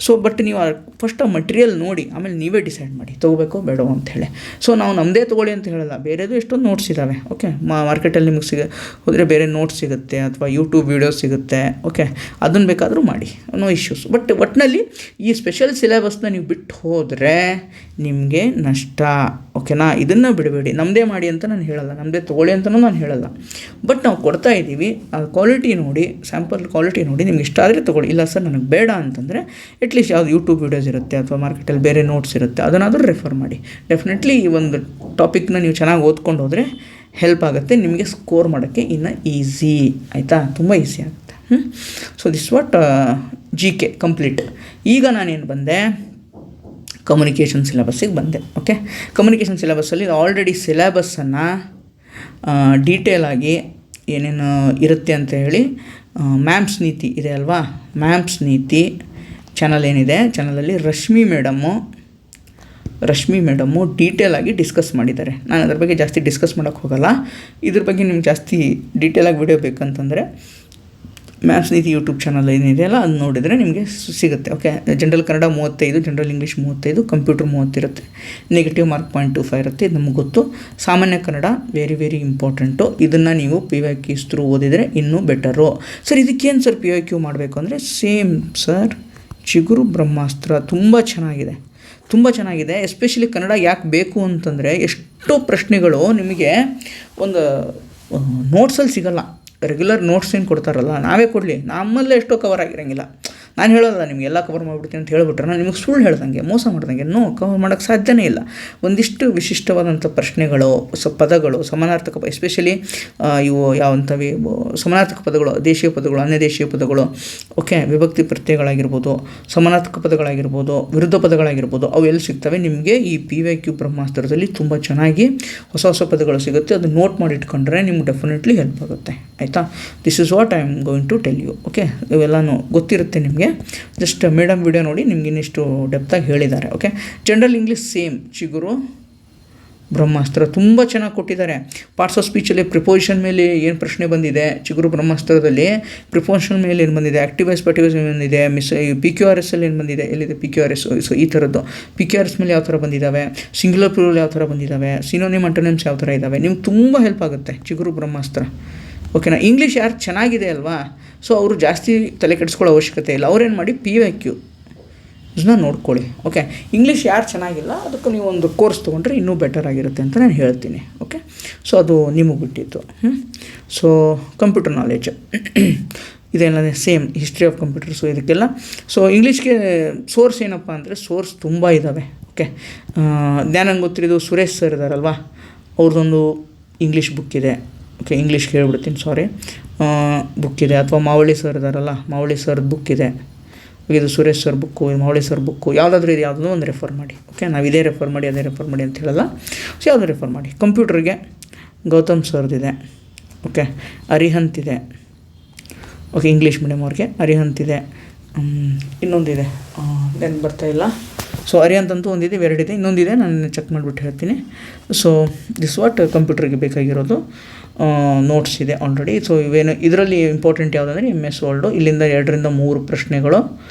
ಸೊ ಬಟ್ ನೀವು ಫಸ್ಟ್ ಆ ಮಟೀರಿಯಲ್ ನೋಡಿ ಆಮೇಲೆ ನೀವೇ ಡಿಸೈಡ್ ಮಾಡಿ ತೊಗೋಬೇಕೋ ಬೇಡವೋ ಅಂಥೇಳಿ. ಸೊ ನಾವು ನಮ್ಮದೇ ತೊಗೊಳ್ಳಿ ಅಂತ ಹೇಳಲ್ಲ, ಬೇರೆದು ಎಷ್ಟೊಂದು ನೋಟ್ಸ್ ಇದ್ದಾವೆ. ಓಕೆ, ಮಾರ್ಕೆಟಲ್ಲಿ ನಿಮಗೆ ಹೋದರೆ ಬೇರೆ ನೋಟ್ಸ್ ಸಿಗುತ್ತೆ ಅಥವಾ ಯೂಟ್ಯೂಬ್ ವೀಡಿಯೋಸ್ ಸಿಗುತ್ತೆ. ಓಕೆ, ಅದನ್ನು ಬೇಕಾದರೂ ಮಾಡಿ, ನೋ ಇಶ್ಯೂಸ್. ಬಟ್ ಒಟ್ಟಿನಲ್ಲಿ ಈ ಸ್ಪೆಷಲ್ ಸಿಲೆಬಸ್ನ ನೀವು ಬಿಟ್ಟು ಹೋದರೆ ನಿಮಗೆ ನಷ್ಟ. ಓಕೆನಾ, ಇದನ್ನು ಬಿಡಬೇಡಿ. ನಮ್ಮದೇ ಮಾಡಿ ಅಂತ ನಾನು ಹೇಳಲ್ಲ, ನಮ್ಮದೇ ತೊಗೊಳ್ಳಿ ಅಂತಲೂ ನಾನು ಹೇಳಲ್ಲ. ಬಟ್ ನಾವು ಕೊಡ್ತಾ ಇದ್ದೀವಿ, ಆ ಕ್ವಾಲಿಟಿ ನೋಡಿ, ಸ್ಯಾಂಪಲ್ ಕ್ವಾಲಿಟಿ ನೋಡಿ, ನಿಮ್ಗೆ ಇಷ್ಟ ಆದರೆ ತೊಗೊಳ್ಳಿ. ಇಲ್ಲ ಸರ್ ನನಗೆ ಬೇಡ ಅಂತಂದರೆ ಅಟ್ಲೀಸ್ಟ್ ಯಾವುದು ಯೂಟ್ಯೂಬ್ ವೀಡಿಯೋಸ್ ಇರುತ್ತೆ ಅಥವಾ ಮಾರ್ಕೆಟಲ್ಲಿ ಬೇರೆ ನೋಟ್ಸ್ ಇರುತ್ತೆ, ಅದನ್ನಾದರೂ ರೆಫರ್ ಮಾಡಿ. ಡೆಫಿನೆಟ್ಲಿ ಈ ಒಂದು ಟಾಪಿಕ್ನ ನೀವು ಚೆನ್ನಾಗಿ ಓದ್ಕೊಂಡು ಹೋದರೆ ಹೆಲ್ಪ್ ಆಗುತ್ತೆ, ನಿಮಗೆ ಸ್ಕೋರ್ ಮಾಡೋಕ್ಕೆ ಇನ್ನು ಈಸಿ. ಆಯಿತಾ, ತುಂಬ ಈಸಿ ಆಗುತ್ತೆ. So this what GK complete. ಈಗ ನಾನೇನು ಬಂದೆ, ಕಮ್ಯುನಿಕೇಷನ್ ಸಿಲೆಬಸ್ಸಿಗೆ ಬಂದೆ. ಓಕೆ, ಕಮ್ಯುನಿಕೇಷನ್ ಸಿಲೆಬಸ್ಸಲ್ಲಿ ಆಲ್ರೆಡಿ ಸಿಲೆಬಸ್ಸನ್ನು ಡೀಟೇಲಾಗಿ ಏನೇನು ಇರುತ್ತೆ ಅಂತ ಹೇಳಿ ಮ್ಯಾಮ್ಸ್ ನೀತಿ ಇದೆ ಅಲ್ವಾ, ಮ್ಯಾಮ್ಸ್ ನೀತಿ ಚಾನಲ್ ಏನಿದೆ, ಚಾನಲಲ್ಲಿ ರಶ್ಮಿ ಮೇಡಮ್ಮು ಡೀಟೇಲಾಗಿ ಡಿಸ್ಕಸ್ ಮಾಡಿದ್ದಾರೆ. ನಾನು ಅದ್ರ ಬಗ್ಗೆ ಜಾಸ್ತಿ ಡಿಸ್ಕಸ್ ಮಾಡೋಕ್ಕೆ ಹೋಗಲ್ಲ. ಇದ್ರ ಬಗ್ಗೆ ನಿಮ್ಗೆ ಜಾಸ್ತಿ ಡೀಟೇಲಾಗಿ ವಿಡಿಯೋ ಬೇಕಂತಂದರೆ ಮ್ಯಾಥ್ಸ್ ನೀತಿ ಯೂಟ್ಯೂಬ್ ಚಾನಲ್ ಏನಿದೆಯಲ್ಲ ಅದು ನೋಡಿದರೆ ನಿಮಗೆ ಸಿಗುತ್ತೆ. Okay, general Kannada 35, general English 35, computer 30 ಇರುತ್ತೆ. ನೆಗೆಟಿವ್ ಮಾರ್ಕ್ 0.25 ಇರುತ್ತೆ, ಇದು ನಮಗೆ ಗೊತ್ತು. ಸಾಮಾನ್ಯ ಕನ್ನಡ ವೆರಿ ಇಂಪಾರ್ಟೆಂಟು. ಇದನ್ನು ನೀವು PYQs ಥ್ರೂ ಓದಿದರೆ ಇನ್ನೂ ಬೆಟರು. ಸರ್ ಇದಕ್ಕೇನು ಸರ್ PYQ ಮಾಡಬೇಕು ಅಂದರೆ ಸೇಮ್ ಸರ್, ಚಿಗುರು ಬ್ರಹ್ಮಾಸ್ತ್ರ ತುಂಬ ಚೆನ್ನಾಗಿದೆ. ಎಸ್ಪೆಷಲಿ ಕನ್ನಡ ಯಾಕೆ ಬೇಕು ಅಂತಂದರೆ ಎಷ್ಟೋ ಪ್ರಶ್ನೆಗಳು ನಿಮಗೆ ಒಂದು ನೋಟ್ಸಲ್ಲಿ ಸಿಗಲ್ಲ. ರೆಗ್ಯುಲರ್ ನೋಟ್ಸ್ ಏನು ಕೊಡ್ತಾರಲ್ಲ, ನಾವೇ ಕೊಡಲಿ, ನಮ್ಮಲ್ಲೇ ಎಷ್ಟೋ ಕವರ್ ಆಗಿರೋಂಗಿಲ್ಲ. ನಾನು ಹೇಳೋಲ್ಲ ನಿಮ್ಗೆ ಎಲ್ಲ ಕವರ್ ಮಾಡಿಬಿಡ್ತೀನಿ ಅಂತ ಹೇಳಿಬಿಟ್ರೆ ನಾನು ನಿಮಗೆ ಸುಳ್ಳು ಹೇಳ್ದಂಗೆ, ಮೋಸ ಮಾಡ್ದಂಗೆ. ಕವರ್ ಮಾಡೋಕ್ಕೆ ಸಾಧ್ಯನೇ ಇಲ್ಲ. ಒಂದಿಷ್ಟು ವಿಶಿಷ್ಟವಾದಂಥ ಪ್ರಶ್ನೆಗಳು, ಪದಗಳು, ಸಮಾನಾರ್ಥಕ, ಎಸ್ಪೆಷಲಿ ಇವು ಯಾವಂಥವು ಸಮಾನಾರ್ಥಕ ಪದಗಳು, ದೇಶೀಯ ಪದಗಳು, ಅನ್ಯ ದೇಶೀಯ ಪದಗಳು, ಓಕೆ, ವಿಭಕ್ತಿ ಪ್ರತ್ಯಯಗಳಾಗಿರ್ಬೋದು, ಸಮಾನಾರ್ಥಕ ಪದಗಳಾಗಿರ್ಬೋದು, ವಿರುದ್ಧ ಪದಗಳಾಗಿರ್ಬೋದು, ಅವು ಎಲ್ಲಿ ಸಿಗ್ತವೆ ನಿಮಗೆ ಈ PYQ ಬ್ರಹ್ಮಾಸ್ತ್ರದಲ್ಲಿ ತುಂಬ ಚೆನ್ನಾಗಿ ಹೊಸ ಹೊಸ ಪದಗಳು ಸಿಗುತ್ತೆ. ಅದು ನೋಟ್ ಮಾಡಿ ಇಟ್ಕೊಂಡ್ರೆ ನಿಮ್ಗೆ ಡೆಫಿನೆಟ್ಲಿ ಹೆಲ್ಪ್ ಆಗುತ್ತೆ. ಆಯಿತಾ? This is what I am going to tell you. Okay, ಇವೆಲ್ಲನೂ ಗೊತ್ತಿರುತ್ತೆ ನಿಮಗೆ. ಜಸ್ಟ್ ಮೇಡಮ್ ವಿಡಿಯೋ ನೋಡಿ ನಿಮ್ಗೆ ಇನ್ನಿಷ್ಟು ಡೆಪ್ತಾಗಿ ಹೇಳಿದ್ದಾರೆ. ಓಕೆ, ಜನರಲ್ ಇಂಗ್ಲೀಷ್ ಸೇಮ್ ಚಿಗುರು ಬ್ರಹ್ಮಾಸ್ತ್ರ ತುಂಬ ಚೆನ್ನಾಗಿ ಕೊಟ್ಟಿದ್ದಾರೆ. ಪಾರ್ಟ್ಸ್ ಆಫ್ ಸ್ಪೀಚಲ್ಲಿ ಪ್ರಿಪೋಸಿಷನ್ ಮೇಲೆ ಏನು ಪ್ರಶ್ನೆ ಬಂದಿದೆ, ಚಿಗುರು ಬ್ರಹ್ಮಾಸ್ತ್ರದಲ್ಲಿ ಪ್ರಿಪೋಸಿಷನ್ ಮೇಲೆ ಏನು ಬಂದಿದೆ, ಆಕ್ಟಿವೈಸ್ ಪ್ಯಾಟಿವೈಸ್ ಏನು ಬಂದಿದೆ, PQRS ಅಲ್ಲಿ ಏನು ಬಂದಿದೆ, ಎಲ್ಲಿದೆ PQRS, ಸೊ ಈ ಥರದ್ದು PQRS ಮೇಲೆ ಯಾವ ಥರ ಬಂದಿದ್ದಾವೆ, ಸಿಂಗ್ಯುಲರ್ ಪ್ಲೂರಲ್ ಯಾವ ಥರ ಬಂದಿದ್ದಾವೆ, ಸಿನೋನಿಮ್ ಅಂಟೋನಿಮ್ಸ್ ಯಾವ ಥರ ಇದ್ದಾವೆ, ನಿಮ್ಗೆ ತುಂಬ ಹೆಲ್ಪ್ ಆಗುತ್ತೆ ಚಿಗುರು ಬ್ರಹ್ಮಾಸ್ತ್ರ. ಓಕೆನಾ? ಇಂಗ್ಲೀಷ್ ಯಾರು ಚೆನ್ನಾಗಿದೆ ಅಲ್ವಾ, ಸೊ ಅವರು ಜಾಸ್ತಿ ತಲೆ ಕೆಡಿಸ್ಕೊಳ್ಳೋ ಅವಶ್ಯಕತೆ ಇಲ್ಲ. ಅವ್ರೇನು ಮಾಡಿ PYQ ಇದನ್ನ ನೋಡ್ಕೊಳ್ಳಿ. ಓಕೆ, ಇಂಗ್ಲೀಷ್ ಯಾರು ಚೆನ್ನಾಗಿಲ್ಲ ಅದಕ್ಕೆ ನೀವು ಒಂದು ಕೋರ್ಸ್ ತೊಗೊಂಡ್ರೆ ಇನ್ನೂ ಬೆಟರ್ ಆಗಿರುತ್ತೆ ಅಂತ ನಾನು ಹೇಳ್ತೀನಿ. ಓಕೆ, ಸೊ ಅದು ನಿಮಗೆ ಬಿಟ್ಟಿತ್ತು. ಸೊ ಕಂಪ್ಯೂಟರ್ ನಾಲೆಜ್ ಇದೇನಂದರೆ ಸೇಮ್ ಹಿಸ್ಟ್ರಿ ಆಫ್ ಕಂಪ್ಯೂಟರ್ಸು ಇದಕ್ಕೆಲ್ಲ. ಸೊ ಇಂಗ್ಲೀಷ್ಗೆ ಸೋರ್ಸ್ ಏನಪ್ಪ ಅಂದರೆ ಸೋರ್ಸ್ ತುಂಬ ಇದ್ದಾವೆ. ಓಕೆ, ಜ್ಞಾನಂಗೆ ಗೊತ್ತಿರೋದು ಸುರೇಶ್ ಸರ್ ಇದ್ದಾರಲ್ವ, ಅವ್ರದ್ದೊಂದು ಇಂಗ್ಲೀಷ್ ಬುಕ್ ಇದೆ. ಓಕೆ, ಇಂಗ್ಲೀಷ್ಗೆ ಹೇಳ್ಬಿಡ್ತೀನಿ, ಸಾರಿ, ಬುಕ್ ಇದೆ. ಅಥವಾ ಮಾವಳಿ ಸರ್ ಇದ್ದಾರಲ್ಲ, ಮಾವಳಿ ಸರ್ದು ಬುಕ್ ಇದೆ. ಇದು Suresh sir book, ಮಾವಳಿ sir book, ಯಾವುದಾದ್ರೂ ಇದು ಯಾವುದೋ ಒಂದು ರೆಫರ್ ಮಾಡಿ. ಓಕೆ, ನಾವು ಇದೇ ರೆಫರ್ ಮಾಡಿ ಅದೇ ರೆಫರ್ ಮಾಡಿ ಅಂತ ಹೇಳಲ್ಲ. ಸೊ ಯಾವುದು ರೆಫರ್ ಮಾಡಿ. ಕಂಪ್ಯೂಟರ್ಗೆ ಗೌತಮ್ ಸರ್ದಿದೆ. ಓಕೆ, ಅರಿಹಂತ್ ಇದೆ. ಓಕೆ, ಇಂಗ್ಲೀಷ್ ಮೀಡಿಯಮ್ ಅವ್ರಿಗೆ ಅರಿಹಂತ್ ಇದೆ. ಇನ್ನೊಂದಿದೆ, ನೆನ್ಪು ಬರ್ತಾಯಿಲ್ಲ. ಸೊ ಅರಿಹಂತ್ ಅಂತೂ ಒಂದಿದೆ, ಎರಡಿದೆ, ಇನ್ನೊಂದಿದೆ, ನಾನು ಚೆಕ್ ಮಾಡಿಬಿಟ್ಟು ಹೇಳ್ತೀನಿ. ಸೊ ದಿಸ್ ವಾಟ್ ಕಂಪ್ಯೂಟರ್ಗೆ ಬೇಕಾಗಿರೋದು ನೋಟ್ಸ್ ಇದೆ ಆಲ್ರೆಡಿ. ಸೊ ಇವೇನು ಇದರಲ್ಲಿ ಇಂಪಾರ್ಟೆಂಟ್ ಯಾವುದಂದರೆ MS ವರ್ಡು. ಇಲ್ಲಿಂದ 2-3 ಪ್ರಶ್ನೆಗಳು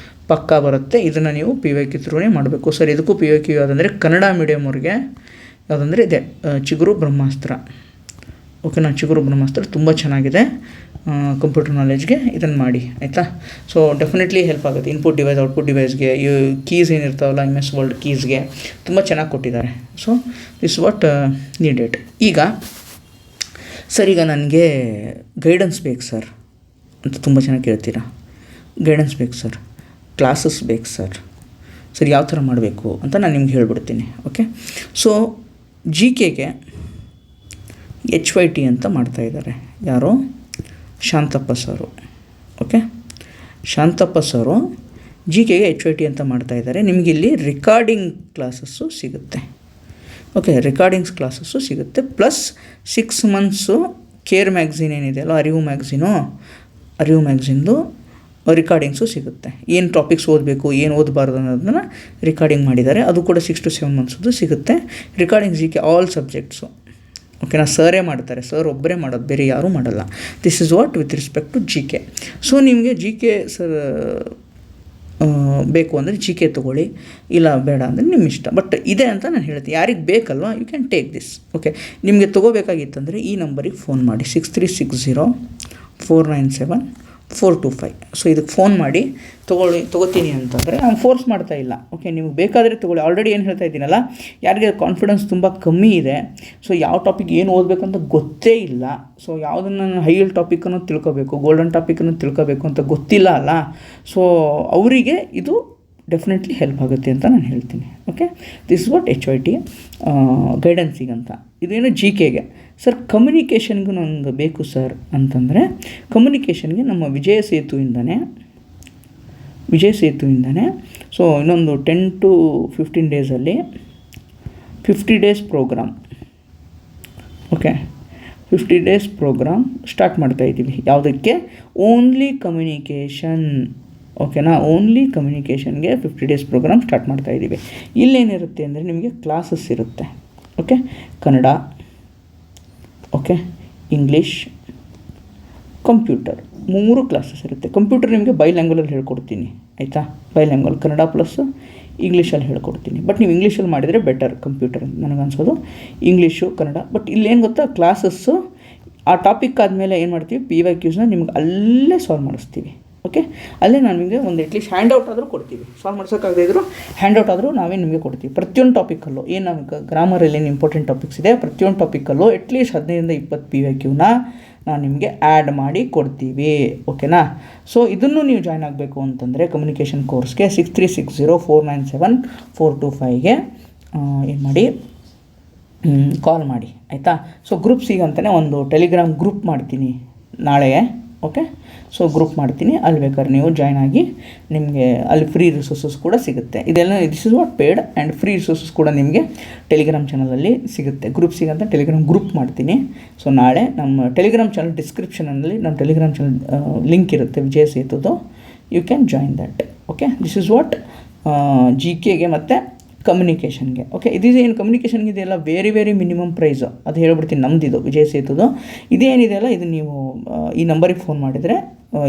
ಪಕ್ಕಾ ಬರುತ್ತೆ. ಇದನ್ನು ನೀವು PYQ ಥ್ರೂನೇ ಮಾಡಬೇಕು. ಸರ್ ಇದಕ್ಕೂ PYQ ಯಾವುದಂದರೆ ಕನ್ನಡ ಮೀಡಿಯಮ್ ಅವ್ರಿಗೆ ಯಾವುದಂದರೆ ಇದೆ ಚಿಗುರು ಬ್ರಹ್ಮಾಸ್ತ್ರ. ಓಕೆನಾ? ಚಿಗುರು ಬ್ರಹ್ಮಾಸ್ತ್ರ ತುಂಬ ಚೆನ್ನಾಗಿದೆ ಕಂಪ್ಯೂಟರ್ ನಾಲೆಜ್ಗೆ. ಇದನ್ನು ಮಾಡಿ, ಆಯಿತಾ? ಸೊ ಡೆಫಿನೆಟ್ಲಿ ಹೆಲ್ಪ್ ಆಗುತ್ತೆ. ಇನ್ಪುಟ್ ಡಿವೈಸ್, ಔಟ್ಪುಟ್ ಡಿವೈಸ್ಗೆ, ಕೀಸ್ ಏನಿರ್ತಾವಲ್ಲ MS ವರ್ಲ್ಡ್ ಕೀಸ್ಗೆ ತುಂಬ ಚೆನ್ನಾಗಿ ಕೊಟ್ಟಿದ್ದಾರೆ. So this what needed. ಈಗ ಸರ್, ಈಗ ನನಗೆ ಗೈಡೆನ್ಸ್ ಬೇಕು ಸರ್ ಅಂತ ತುಂಬ ಚೆನ್ನಾಗಿ ಕೇಳ್ತೀರಾ. ಗೈಡೆನ್ಸ್ ಬೇಕು ಸರ್, ಕ್ಲಾಸಸ್ ಬೇಕು ಸರ್, ಸರ್ ಯಾವ ಥರ ಮಾಡಬೇಕು ಅಂತ ನಾನು ನಿಮ್ಗೆ ಹೇಳ್ಬಿಡ್ತೀನಿ. ಓಕೆ, ಸೊ GKಗೆ HYT ಅಂತ ಮಾಡ್ತಾಯಿದ್ದಾರೆ. ಯಾರು? ಶಾಂತಪ್ಪ ಸರು. ಓಕೆ, ಶಾಂತಪ್ಪ ಸರು GKಗೆ HYT ಅಂತ ಮಾಡ್ತಾಯಿದ್ದಾರೆ. ನಿಮಗಿಲ್ಲಿ ರಿಕಾರ್ಡಿಂಗ್ ಕ್ಲಾಸಸ್ಸು ಸಿಗುತ್ತೆ. ಓಕೆ, ರಿಕಾರ್ಡಿಂಗ್ಸ್ ಕ್ಲಾಸಸ್ಸು ಸಿಗುತ್ತೆ. ಪ್ಲಸ್ 6 ಮಂತ್ಸು ಕೇರ್ ಮ್ಯಾಗ್ಝಿನ್ ಏನಿದೆಯಲ್ಲ, ಅರಿವು ಮ್ಯಾಗ್ಝಿನ್ದು ರಿಕಾರ್ಡಿಂಗ್ಸು ಸಿಗುತ್ತೆ. ಏನು ಟಾಪಿಕ್ಸ್ ಓದಬೇಕು, ಏನು ಓದಬಾರ್ದು ಅನ್ನೋದನ್ನ ರಿಕಾರ್ಡಿಂಗ್ ಮಾಡಿದ್ದಾರೆ. ಅದು ಕೂಡ 6 to 7 ಮಂತ್ಸದ್ದು ಸಿಗುತ್ತೆ. Recording GK all subjects. ಓಕೆನಾ? ಸರೇ ಮಾಡ್ತಾರೆ, ಸರ್ ಒಬ್ಬರೇ ಮಾಡೋದು, ಬೇರೆ ಯಾರೂ ಮಾಡಲ್ಲ. This is what with respect to GK. ಸೊ ನಿಮಗೆ GK ಸರ್ ಬೇಕು ಅಂದರೆ GK ತೊಗೊಳ್ಳಿ, ಇಲ್ಲ ಬೇಡ ಅಂದರೆ ನಿಮ್ಮ ಇಷ್ಟ. ಬಟ್ ಇದೆ ಅಂತ ನಾನು ಹೇಳ್ತೀನಿ. ಯಾರಿಗೆ ಬೇಕಲ್ವ, you can take this. Okay, ನಿಮಗೆ ತೊಗೋಬೇಕಾಗಿತ್ತಂದರೆ ಈ ನಂಬರಿಗೆ ಫೋನ್ ಮಾಡಿ, 6360497425. ಸೊ ಇದಕ್ಕೆ ಫೋನ್ ಮಾಡಿ ತೊಗೋತೀನಿ ಅಂತಂದರೆ ನಾನು ಫೋರ್ಸ್ ಮಾಡ್ತಾ ಇಲ್ಲ. ಓಕೆ, ನಿಮಗೆ ಬೇಕಾದರೆ ತೊಗೊಳ್ಳಿ. ಆಲ್ರೆಡಿ ಏನು ಹೇಳ್ತಾ ಇದ್ದೀನಲ್ಲ, ಯಾರಿಗೆ ಕಾನ್ಫಿಡೆನ್ಸ್ ತುಂಬ ಕಮ್ಮಿ ಇದೆ, ಸೊ ಯಾವ ಟಾಪಿಕ್ ಏನು ಓದಬೇಕಂತ ಗೊತ್ತೇ ಇಲ್ಲ, ಸೊ ಯಾವುದನ್ನು ಹೈಯಲ್ ಟಾಪಿಕನ್ನು ತಿಳ್ಕೋಬೇಕು, ಗೋಲ್ಡನ್ ಟಾಪಿಕನ್ನು ತಿಳ್ಕೋಬೇಕು ಅಂತ ಗೊತ್ತಿಲ್ಲ ಅಲ್ಲ, ಸೊ ಅವರಿಗೆ ಇದು ಡೆಫಿನೆಟ್ಲಿ ಹೆಲ್ಪ್ ಆಗುತ್ತೆ ಅಂತ ನಾನು ಹೇಳ್ತೀನಿ. Okay, this what HYT ಗೈಡೆನ್ಸಿಗಂತ. ಇದೇನು GKಗೆ. ಸರ್ ಕಮ್ಯುನಿಕೇಷನ್ಗೂ ನನಗೆ ಬೇಕು ಸರ್ ಅಂತಂದರೆ, ಕಮ್ಯುನಿಕೇಷನ್ಗೆ ನಮ್ಮ ವಿಜಯ ಸೇತುವಿಂದನೇ ಸೊ ಇನ್ನೊಂದು 10 to 15 ಡೇಸಲ್ಲಿ 50 days program. Okay, 50 days program start ಮಾಡ್ತಾಯಿದ್ದೀವಿ. ಯಾವುದಕ್ಕೆ? Only communication. ಓಕೆನಾ? ಓನ್ಲಿ ಕಮ್ಯುನಿಕೇಷನ್ಗೆ 50 ಡೇಸ್ ಪ್ರೋಗ್ರಾಮ್ ಸ್ಟಾರ್ಟ್ ಮಾಡ್ತಾಯಿದ್ದೀವಿ. ಇಲ್ಲೇನಿರುತ್ತೆ ಅಂದರೆ ನಿಮಗೆ ಕ್ಲಾಸಸ್ ಇರುತ್ತೆ. Okay, Kannada, okay, English, computer, 3 classes ಇರುತ್ತೆ. ಕಂಪ್ಯೂಟರ್ ನಿಮಗೆ ಬೈಲ್ಯಾಂಗ್ವಲಲ್ಲಿ ಹೇಳ್ಕೊಡ್ತೀನಿ, ಆಯಿತಾ? ಬೈಲ್ಯಾಂಗ್ವಲ್ ಕನ್ನಡ ಪ್ಲಸ್ ಇಂಗ್ಲೀಷಲ್ಲಿ ಹೇಳ್ಕೊಡ್ತೀನಿ. ಬಟ್ ನೀವು ಇಂಗ್ಲೀಷಲ್ಲಿ ಮಾಡಿದರೆ ಬೆಟರ್ ಕಂಪ್ಯೂಟರ್ ಅಂತ ನನಗನ್ಸೋದು. ಇಂಗ್ಲೀಷು, ಕನ್ನಡ. ಬಟ್ ಇಲ್ಲೇನು ಗೊತ್ತಾ, ಕ್ಲಾಸಸ್ಸು ಆ ಟಾಪಿಕ್ ಆದಮೇಲೆ ಏನು ಮಾಡ್ತೀವಿ, PYQಸ್ನ ನಿಮ್ಗೆ ಅಲ್ಲೇ ಸಾಲ್ವ್ ಮಾಡಿಸ್ತೀವಿ. ಓಕೆ, ಅಲ್ಲೇ ನಾನು ನಿಮಗೆ ಒಂದು ಅಟ್ಲೀಸ್ಟ್ ಹ್ಯಾಂಡ್ಔಟ್ ಆದರೂ ಕೊಡ್ತೀವಿ. ಸಾಲ್ವ್ ಮಾಡ್ಸೋಕ್ಕಾಗದೇ ಇದ್ದರೂ ಹ್ಯಾಂಡ್ಔಟ್ ಆದರೂ ನಾವೇ ನಿಮಗೆ ಕೊಡ್ತೀವಿ. ಪ್ರತಿಯೊಂದು ಟಾಪಿಕಲ್ಲೂ ಏನು ನಮಗೆ ಗ್ರಾಮರಲ್ಲಿ ಏನು ಇಂಪಾರ್ಟೆಂಟ್ ಟಾಪಿಕ್ಸ್ ಇದೆ, ಪ್ರತಿಯೊಂದು ಟಾಪಿಕಲ್ಲೂ ಅಟ್ಲೀಸ್ಟ್ 15-20 PYQನ ನಾನು ನಿಮಗೆ ಆ್ಯಡ್ ಮಾಡಿ ಕೊಡ್ತೀವಿ, ಓಕೆನಾ. ಸೊ ಇದನ್ನು ನೀವು ಜಾಯ್ನ್ ಆಗಬೇಕು ಅಂತಂದರೆ ಕಮ್ಯುನಿಕೇಷನ್ ಕೋರ್ಸ್ಗೆ 6360497425ಗೆ ಏನು ಮಾಡಿ ಕಾಲ್ ಮಾಡಿ, ಆಯಿತಾ. ಸೊ ಗ್ರೂಪ್ ಸಿಗಂತಲೇ ಒಂದು ಟೆಲಿಗ್ರಾಮ್ ಗ್ರೂಪ್ ಮಾಡ್ತೀನಿ ನಾಳೆ, ಓಕೆ. ಸೊ ಗ್ರೂಪ್ ಮಾಡ್ತೀನಿ, ಅಲ್ಲಿ ಬೇಕಾದ್ರೆ ನೀವು ಜಾಯ್ನ್ ಆಗಿ ನಿಮಗೆ ಅಲ್ಲಿ ಫ್ರೀ ರಿಸೋರ್ಸಸ್ ಕೂಡ ಸಿಗುತ್ತೆ. ಇದೆಲ್ಲ this is what paid and free resources ಕೂಡ ನಿಮಗೆ ಟೆಲಿಗ್ರಾಮ್ ಚಾನಲಲ್ಲಿ ಸಿಗುತ್ತೆ. ಗ್ರೂಪ್ ಸಿಗಂತ ಟೆಲಿಗ್ರಾಮ್ ಗ್ರೂಪ್ ಮಾಡ್ತೀನಿ. ಸೊ ನಾಳೆ ನಮ್ಮ ಟೆಲಿಗ್ರಾಮ್ ಚಾನಲ್ ಡಿಸ್ಕ್ರಿಪ್ಷನಲ್ಲಿ ನಮ್ಮ ಟೆಲಿಗ್ರಾಮ್ ಚಾನಲ್ ಲಿಂಕ್ ಇರುತ್ತೆ, ವಿಜಯ ಸೇತುದು. You can join that, okay. This is what GKಗೆ ಮತ್ತು ಕಮ್ಯುನಿಕೇಷನ್ಗೆ, ಓಕೆ. ಏನು ಕಮ್ಯುನಿಕೇಷನ್ಗೆ ಇದೆಲ್ಲ ವೆರಿ ಮಿನಿಮಮ್ ಪ್ರೈಸು, ಅದು ಹೇಳ್ಬಿಡ್ತೀನಿ. ನಮ್ಮದಿದು ವಿಜಯ ಸೇತುದು ಇದೇನಿದೆಯಲ್ಲ, ಇದು ನೀವು ಈ ನಂಬರಿಗೆ ಫೋನ್ ಮಾಡಿದರೆ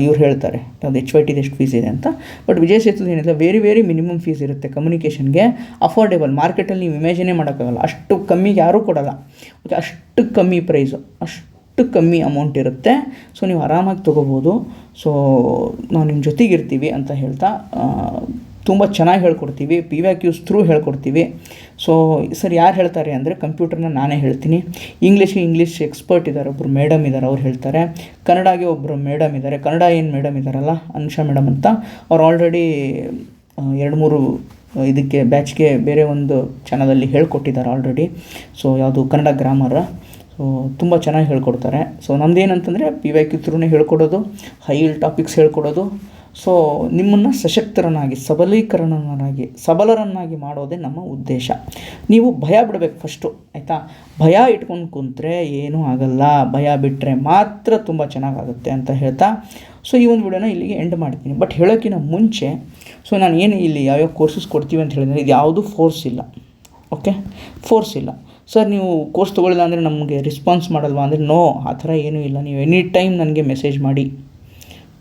ಇವ್ರು ಹೇಳ್ತಾರೆ ಅದು HYTದು ಎಷ್ಟು ಫೀಸ್ ಇದೆ ಅಂತ. ಬಟ್ ವಿಜಯ ಸೇತುದು ಏನಿದೆ ವೆರಿ ಮಿನಿಮಮ್ ಫೀಸ್ ಇರುತ್ತೆ ಕಮ್ಯುನಿಕೇಷನ್ಗೆ. ಅಫೋರ್ಡೆಬಲ್, ಮಾರ್ಕೆಟಲ್ಲಿ ನೀವು ಇಮ್ಯಾಜಿನೇ ಮಾಡೋಕ್ಕಾಗಲ್ಲ, ಅಷ್ಟು ಕಮ್ಮಿಗೆ ಯಾರೂ ಕೊಡೋಲ್ಲ, ಓಕೆ. ಅಷ್ಟು ಕಮ್ಮಿ ಪ್ರೈಸು, ಅಷ್ಟು ಕಮ್ಮಿ ಅಮೌಂಟ್ ಇರುತ್ತೆ. ಸೊ ನೀವು ಆರಾಮಾಗಿ ತೊಗೋಬೋದು. ಸೊ ನಾವು ನಿಮ್ಮ ಜೊತೆಗಿರ್ತೀವಿ ಅಂತ ಹೇಳ್ತಾ ತುಂಬ ಚೆನ್ನಾಗಿ ಹೇಳ್ಕೊಡ್ತೀವಿ, PYQs ಥ್ರೂ ಹೇಳ್ಕೊಡ್ತೀವಿ. ಸೊ ಸರ್ ಯಾರು ಹೇಳ್ತಾರೆ ಅಂದರೆ ಕಂಪ್ಯೂಟರ್ನ ನಾನೇ ಹೇಳ್ತೀನಿ. ಇಂಗ್ಲೀಷ್ ಎಕ್ಸ್ಪರ್ಟ್ ಇದ್ದಾರೆ, ಒಬ್ಬರು ಮೇಡಮ್ ಇದ್ದಾರೆ, ಅವ್ರು ಹೇಳ್ತಾರೆ. ಕನ್ನಡಗೆ ಒಬ್ಬರು ಮೇಡಮ್ ಇದ್ದಾರೆ, ಕನ್ನಡ ಏನು ಮೇಡಮ್ ಇದ್ದಾರಲ್ಲ ಅನುಷಾ ಮೇಡಮ್ ಅಂತ, ಅವ್ರು ಆಲ್ರೆಡಿ 2-3 ಇದಕ್ಕೆ ಬ್ಯಾಚ್ಗೆ ಬೇರೆ ಒಂದು ಚಾನಲಲ್ಲಿ ಹೇಳ್ಕೊಟ್ಟಿದ್ದಾರೆ ಆಲ್ರೆಡಿ. ಸೊ ಯಾವುದು ಕನ್ನಡ ಗ್ರಾಮರ್. ಸೊ ತುಂಬ ಚೆನ್ನಾಗಿ ಹೇಳ್ಕೊಡ್ತಾರೆ. ಸೊ ನಮ್ಮದೇನಂತಂದರೆ PYQ ಥ್ರೂನೇ ಹೇಳ್ಕೊಡೋದು, ಹೈ ಟಾಪಿಕ್ಸ್ ಹೇಳ್ಕೊಡೋದು. ಸೊ ನಿಮ್ಮನ್ನು ಸಶಕ್ತರನ್ನಾಗಿ, ಸಬಲರನ್ನಾಗಿ ಮಾಡೋದೇ ನಮ್ಮ ಉದ್ದೇಶ. ನೀವು ಭಯ ಬಿಡಬೇಕು ಫಸ್ಟು, ಆಯಿತಾ. ಭಯ ಇಟ್ಕೊಂಡು ಕುಂತ್ರೆ ಏನೂ ಆಗಲ್ಲ, ಭಯ ಬಿಟ್ಟರೆ ಮಾತ್ರ ತುಂಬ ಚೆನ್ನಾಗಾಗುತ್ತೆ ಅಂತ ಹೇಳ್ತಾ ಸೊ ಈ ಒಂದು ವಿಡಿಯೋನ ಇಲ್ಲಿಗೆ ಎಂಡ್ ಮಾಡ್ತೀನಿ. ಬಟ್ ಹೇಳೋಕ್ಕಿಂತ ಮುಂಚೆ ಸೊ ನಾನು ಏನು ಇಲ್ಲಿ ಯಾವ್ಯಾವ ಕೋರ್ಸಸ್ ಕೊಡ್ತೀವಿ ಅಂತ ಹೇಳಿದರೆ ಇದು ಯಾವುದೂ ಫೋರ್ಸ್ ಇಲ್ಲ, ಓಕೆ. ಫೋರ್ಸ್ ಇಲ್ಲ. ಸರ್ ನೀವು ಕೋರ್ಸ್ ತೊಗೊಳ್ಳಿಲ್ಲ ಅಂದರೆ ನಮಗೆ ರೆಸ್ಪಾನ್ಸ್ ಮಾಡಲ್ವಾ ಅಂದರೆ ನೋ, ಆ ಥರ ಏನೂ ಇಲ್ಲ. ನೀವು ಎನಿ ಟೈಮ್ ನನಗೆ ಮೆಸೇಜ್ ಮಾಡಿ,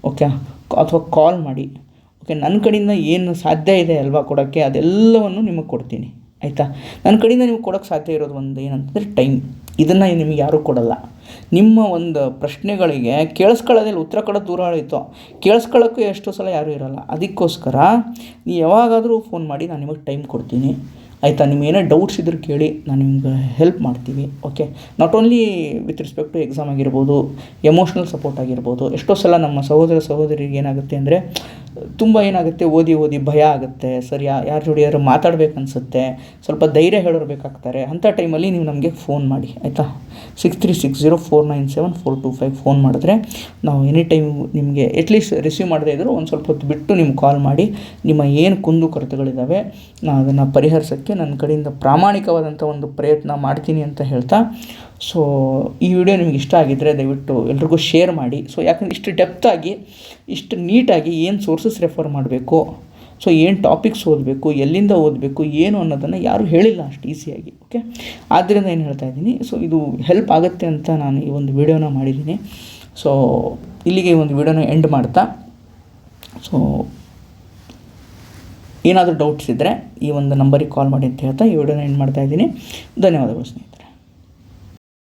ಓಕೆ, ಅಥವಾ ಕಾಲ್ ಮಾಡಿ, ಓಕೆ. ನನ್ನ ಕಡೆಯಿಂದ ಏನು ಸಾಧ್ಯ ಇದೆ ಅಲ್ವಾ ಕೊಡೋಕ್ಕೆ, ಅದೆಲ್ಲವನ್ನು ನಿಮಗೆ ಕೊಡ್ತೀನಿ, ಆಯಿತಾ. ನನ್ನ ಕಡೆಯಿಂದ ನಿಮಗೆ ಕೊಡೋಕ್ಕೆ ಸಾಧ್ಯ ಇರೋದು ಒಂದು ಏನಂತಂದರೆ ಟೈಮ್. ಇದನ್ನು ನಿಮಗೆ ಯಾರೂ ಕೊಡಲ್ಲ. ನಿಮ್ಮ ಒಂದು ಪ್ರಶ್ನೆಗಳಿಗೆ ಕೇಳಿಸ್ಕೊಳ್ಳೋದಿಲ್ಲ, ಉತ್ತರ ಕೊಡೋದು ದೂರ ಆಯಿತು, ಕೇಳಿಸ್ಕೊಳ್ಳೋಕ್ಕೂ ಎಷ್ಟೋ ಸಲ ಯಾರೂ ಇರೋಲ್ಲ. ಅದಕ್ಕೋಸ್ಕರ ನೀವು ಯಾವಾಗಾದರೂ ಫೋನ್ ಮಾಡಿ, ನಾನು ನಿಮಗೆ ಟೈಮ್ ಕೊಡ್ತೀನಿ, ಆಯಿತಾ. ನಿಮ್ಗೆ ಏನೇ ಡೌಟ್ಸ್ ಇದ್ರೂ ಕೇಳಿ, ನಾನು ನಿಮ್ಗೆ ಹೆಲ್ಪ್ ಮಾಡ್ತೀವಿ, okay. Not only with respect to exam ಆಗಿರ್ಬೋದು, ಎಮೋಷ್ನಲ್ ಸಪೋರ್ಟ್ ಆಗಿರ್ಬೋದು. ಎಷ್ಟೋ ಸಲ ನಮ್ಮ ಸಹೋದರಿಗೆ ಏನಾಗುತ್ತೆ ಅಂದರೆ ತುಂಬ ಏನಾಗುತ್ತೆ, ಓದಿ ಭಯ ಆಗುತ್ತೆ. ಸರ್ ಯಾರ ಜೋಡಿ ಯಾರು ಮಾತಾಡಬೇಕನ್ಸುತ್ತೆ, ಸ್ವಲ್ಪ ಧೈರ್ಯ ಹೇಳಿರ್ಬೇಕಾಗ್ತಾರೆ. ಅಂಥ ಟೈಮಲ್ಲಿ ನೀವು ನಮಗೆ ಫೋನ್ ಮಾಡಿ, ಆಯಿತಾ. 6360497425 ಫೋನ್ ಮಾಡಿದ್ರೆ ನಾವು ಎನಿ ಟೈಮ್ ನಿಮಗೆ ಅಟ್ಲೀಸ್ಟ್ ರಿಸೀವ್ ಮಾಡದೇ ಇದ್ದರೂ ಒಂದು ಸ್ವಲ್ಪ ಹೊತ್ತು ಬಿಟ್ಟು ನಿಮ್ಗೆ ಕಾಲ್ ಮಾಡಿ ನಿಮ್ಮ ಏನು ಕುಂದುಕೊರತೆಗಳಿದ್ದಾವೆ ನಾನು ಅದನ್ನು ಪರಿಹರಿಸೋಕ್ಕೆ ನನ್ನ ಕಡೆಯಿಂದ ಪ್ರಾಮಾಣಿಕವಾದಂಥ ಒಂದು ಪ್ರಯತ್ನ ಮಾಡ್ತೀನಿ ಅಂತ ಹೇಳ್ತಾ ಸೊ ಈ ವಿಡಿಯೋ ನಿಮ್ಗೆ ಇಷ್ಟ ಆಗಿದ್ದರೆ ದಯವಿಟ್ಟು ಎಲ್ರಿಗೂ ಶೇರ್ ಮಾಡಿ. ಸೊ ಯಾಕಂದರೆ ಇಷ್ಟು ಡೆಪ್ತಾಗಿ, ಇಷ್ಟು ನೀಟಾಗಿ ಏನು ಸೋರ್ಸಸ್ ರೆಫರ್ ಮಾಡಬೇಕು, ಸೊ ಏನು ಟಾಪಿಕ್ಸ್ ಓದಬೇಕು, ಎಲ್ಲಿಂದ ಓದಬೇಕು, ಏನು ಅನ್ನೋದನ್ನು ಯಾರೂ ಹೇಳಿಲ್ಲ ಅಷ್ಟು ಈಸಿಯಾಗಿ, ಓಕೆ. ಆದ್ದರಿಂದ ಏನು ಹೇಳ್ತಾ ಇದ್ದೀನಿ, ಸೊ ಇದು ಹೆಲ್ಪ್ ಆಗುತ್ತೆ ಅಂತ ನಾನು ಈ ಒಂದು ವಿಡಿಯೋನ ಮಾಡಿದ್ದೀನಿ. ಸೊ ಇಲ್ಲಿಗೆ ಈ ಒಂದು ವಿಡಿಯೋನ ಎಂಡ್ ಮಾಡ್ತಾ ಸೊ ಏನಾದರೂ ಡೌಟ್ಸ್ ಇದ್ದರೆ ಈ ಒಂದು ನಂಬರಿಗೆ ಕಾಲ್ ಮಾಡಿ ಅಂತ ಹೇಳ್ತಾ ಈ ವಿಡಿಯೋನ ಎಂಡ್ ಮಾಡ್ತಾ ಇದ್ದೀನಿ. ಧನ್ಯವಾದಗಳು ಸ್ನೇಹಿತರೆ.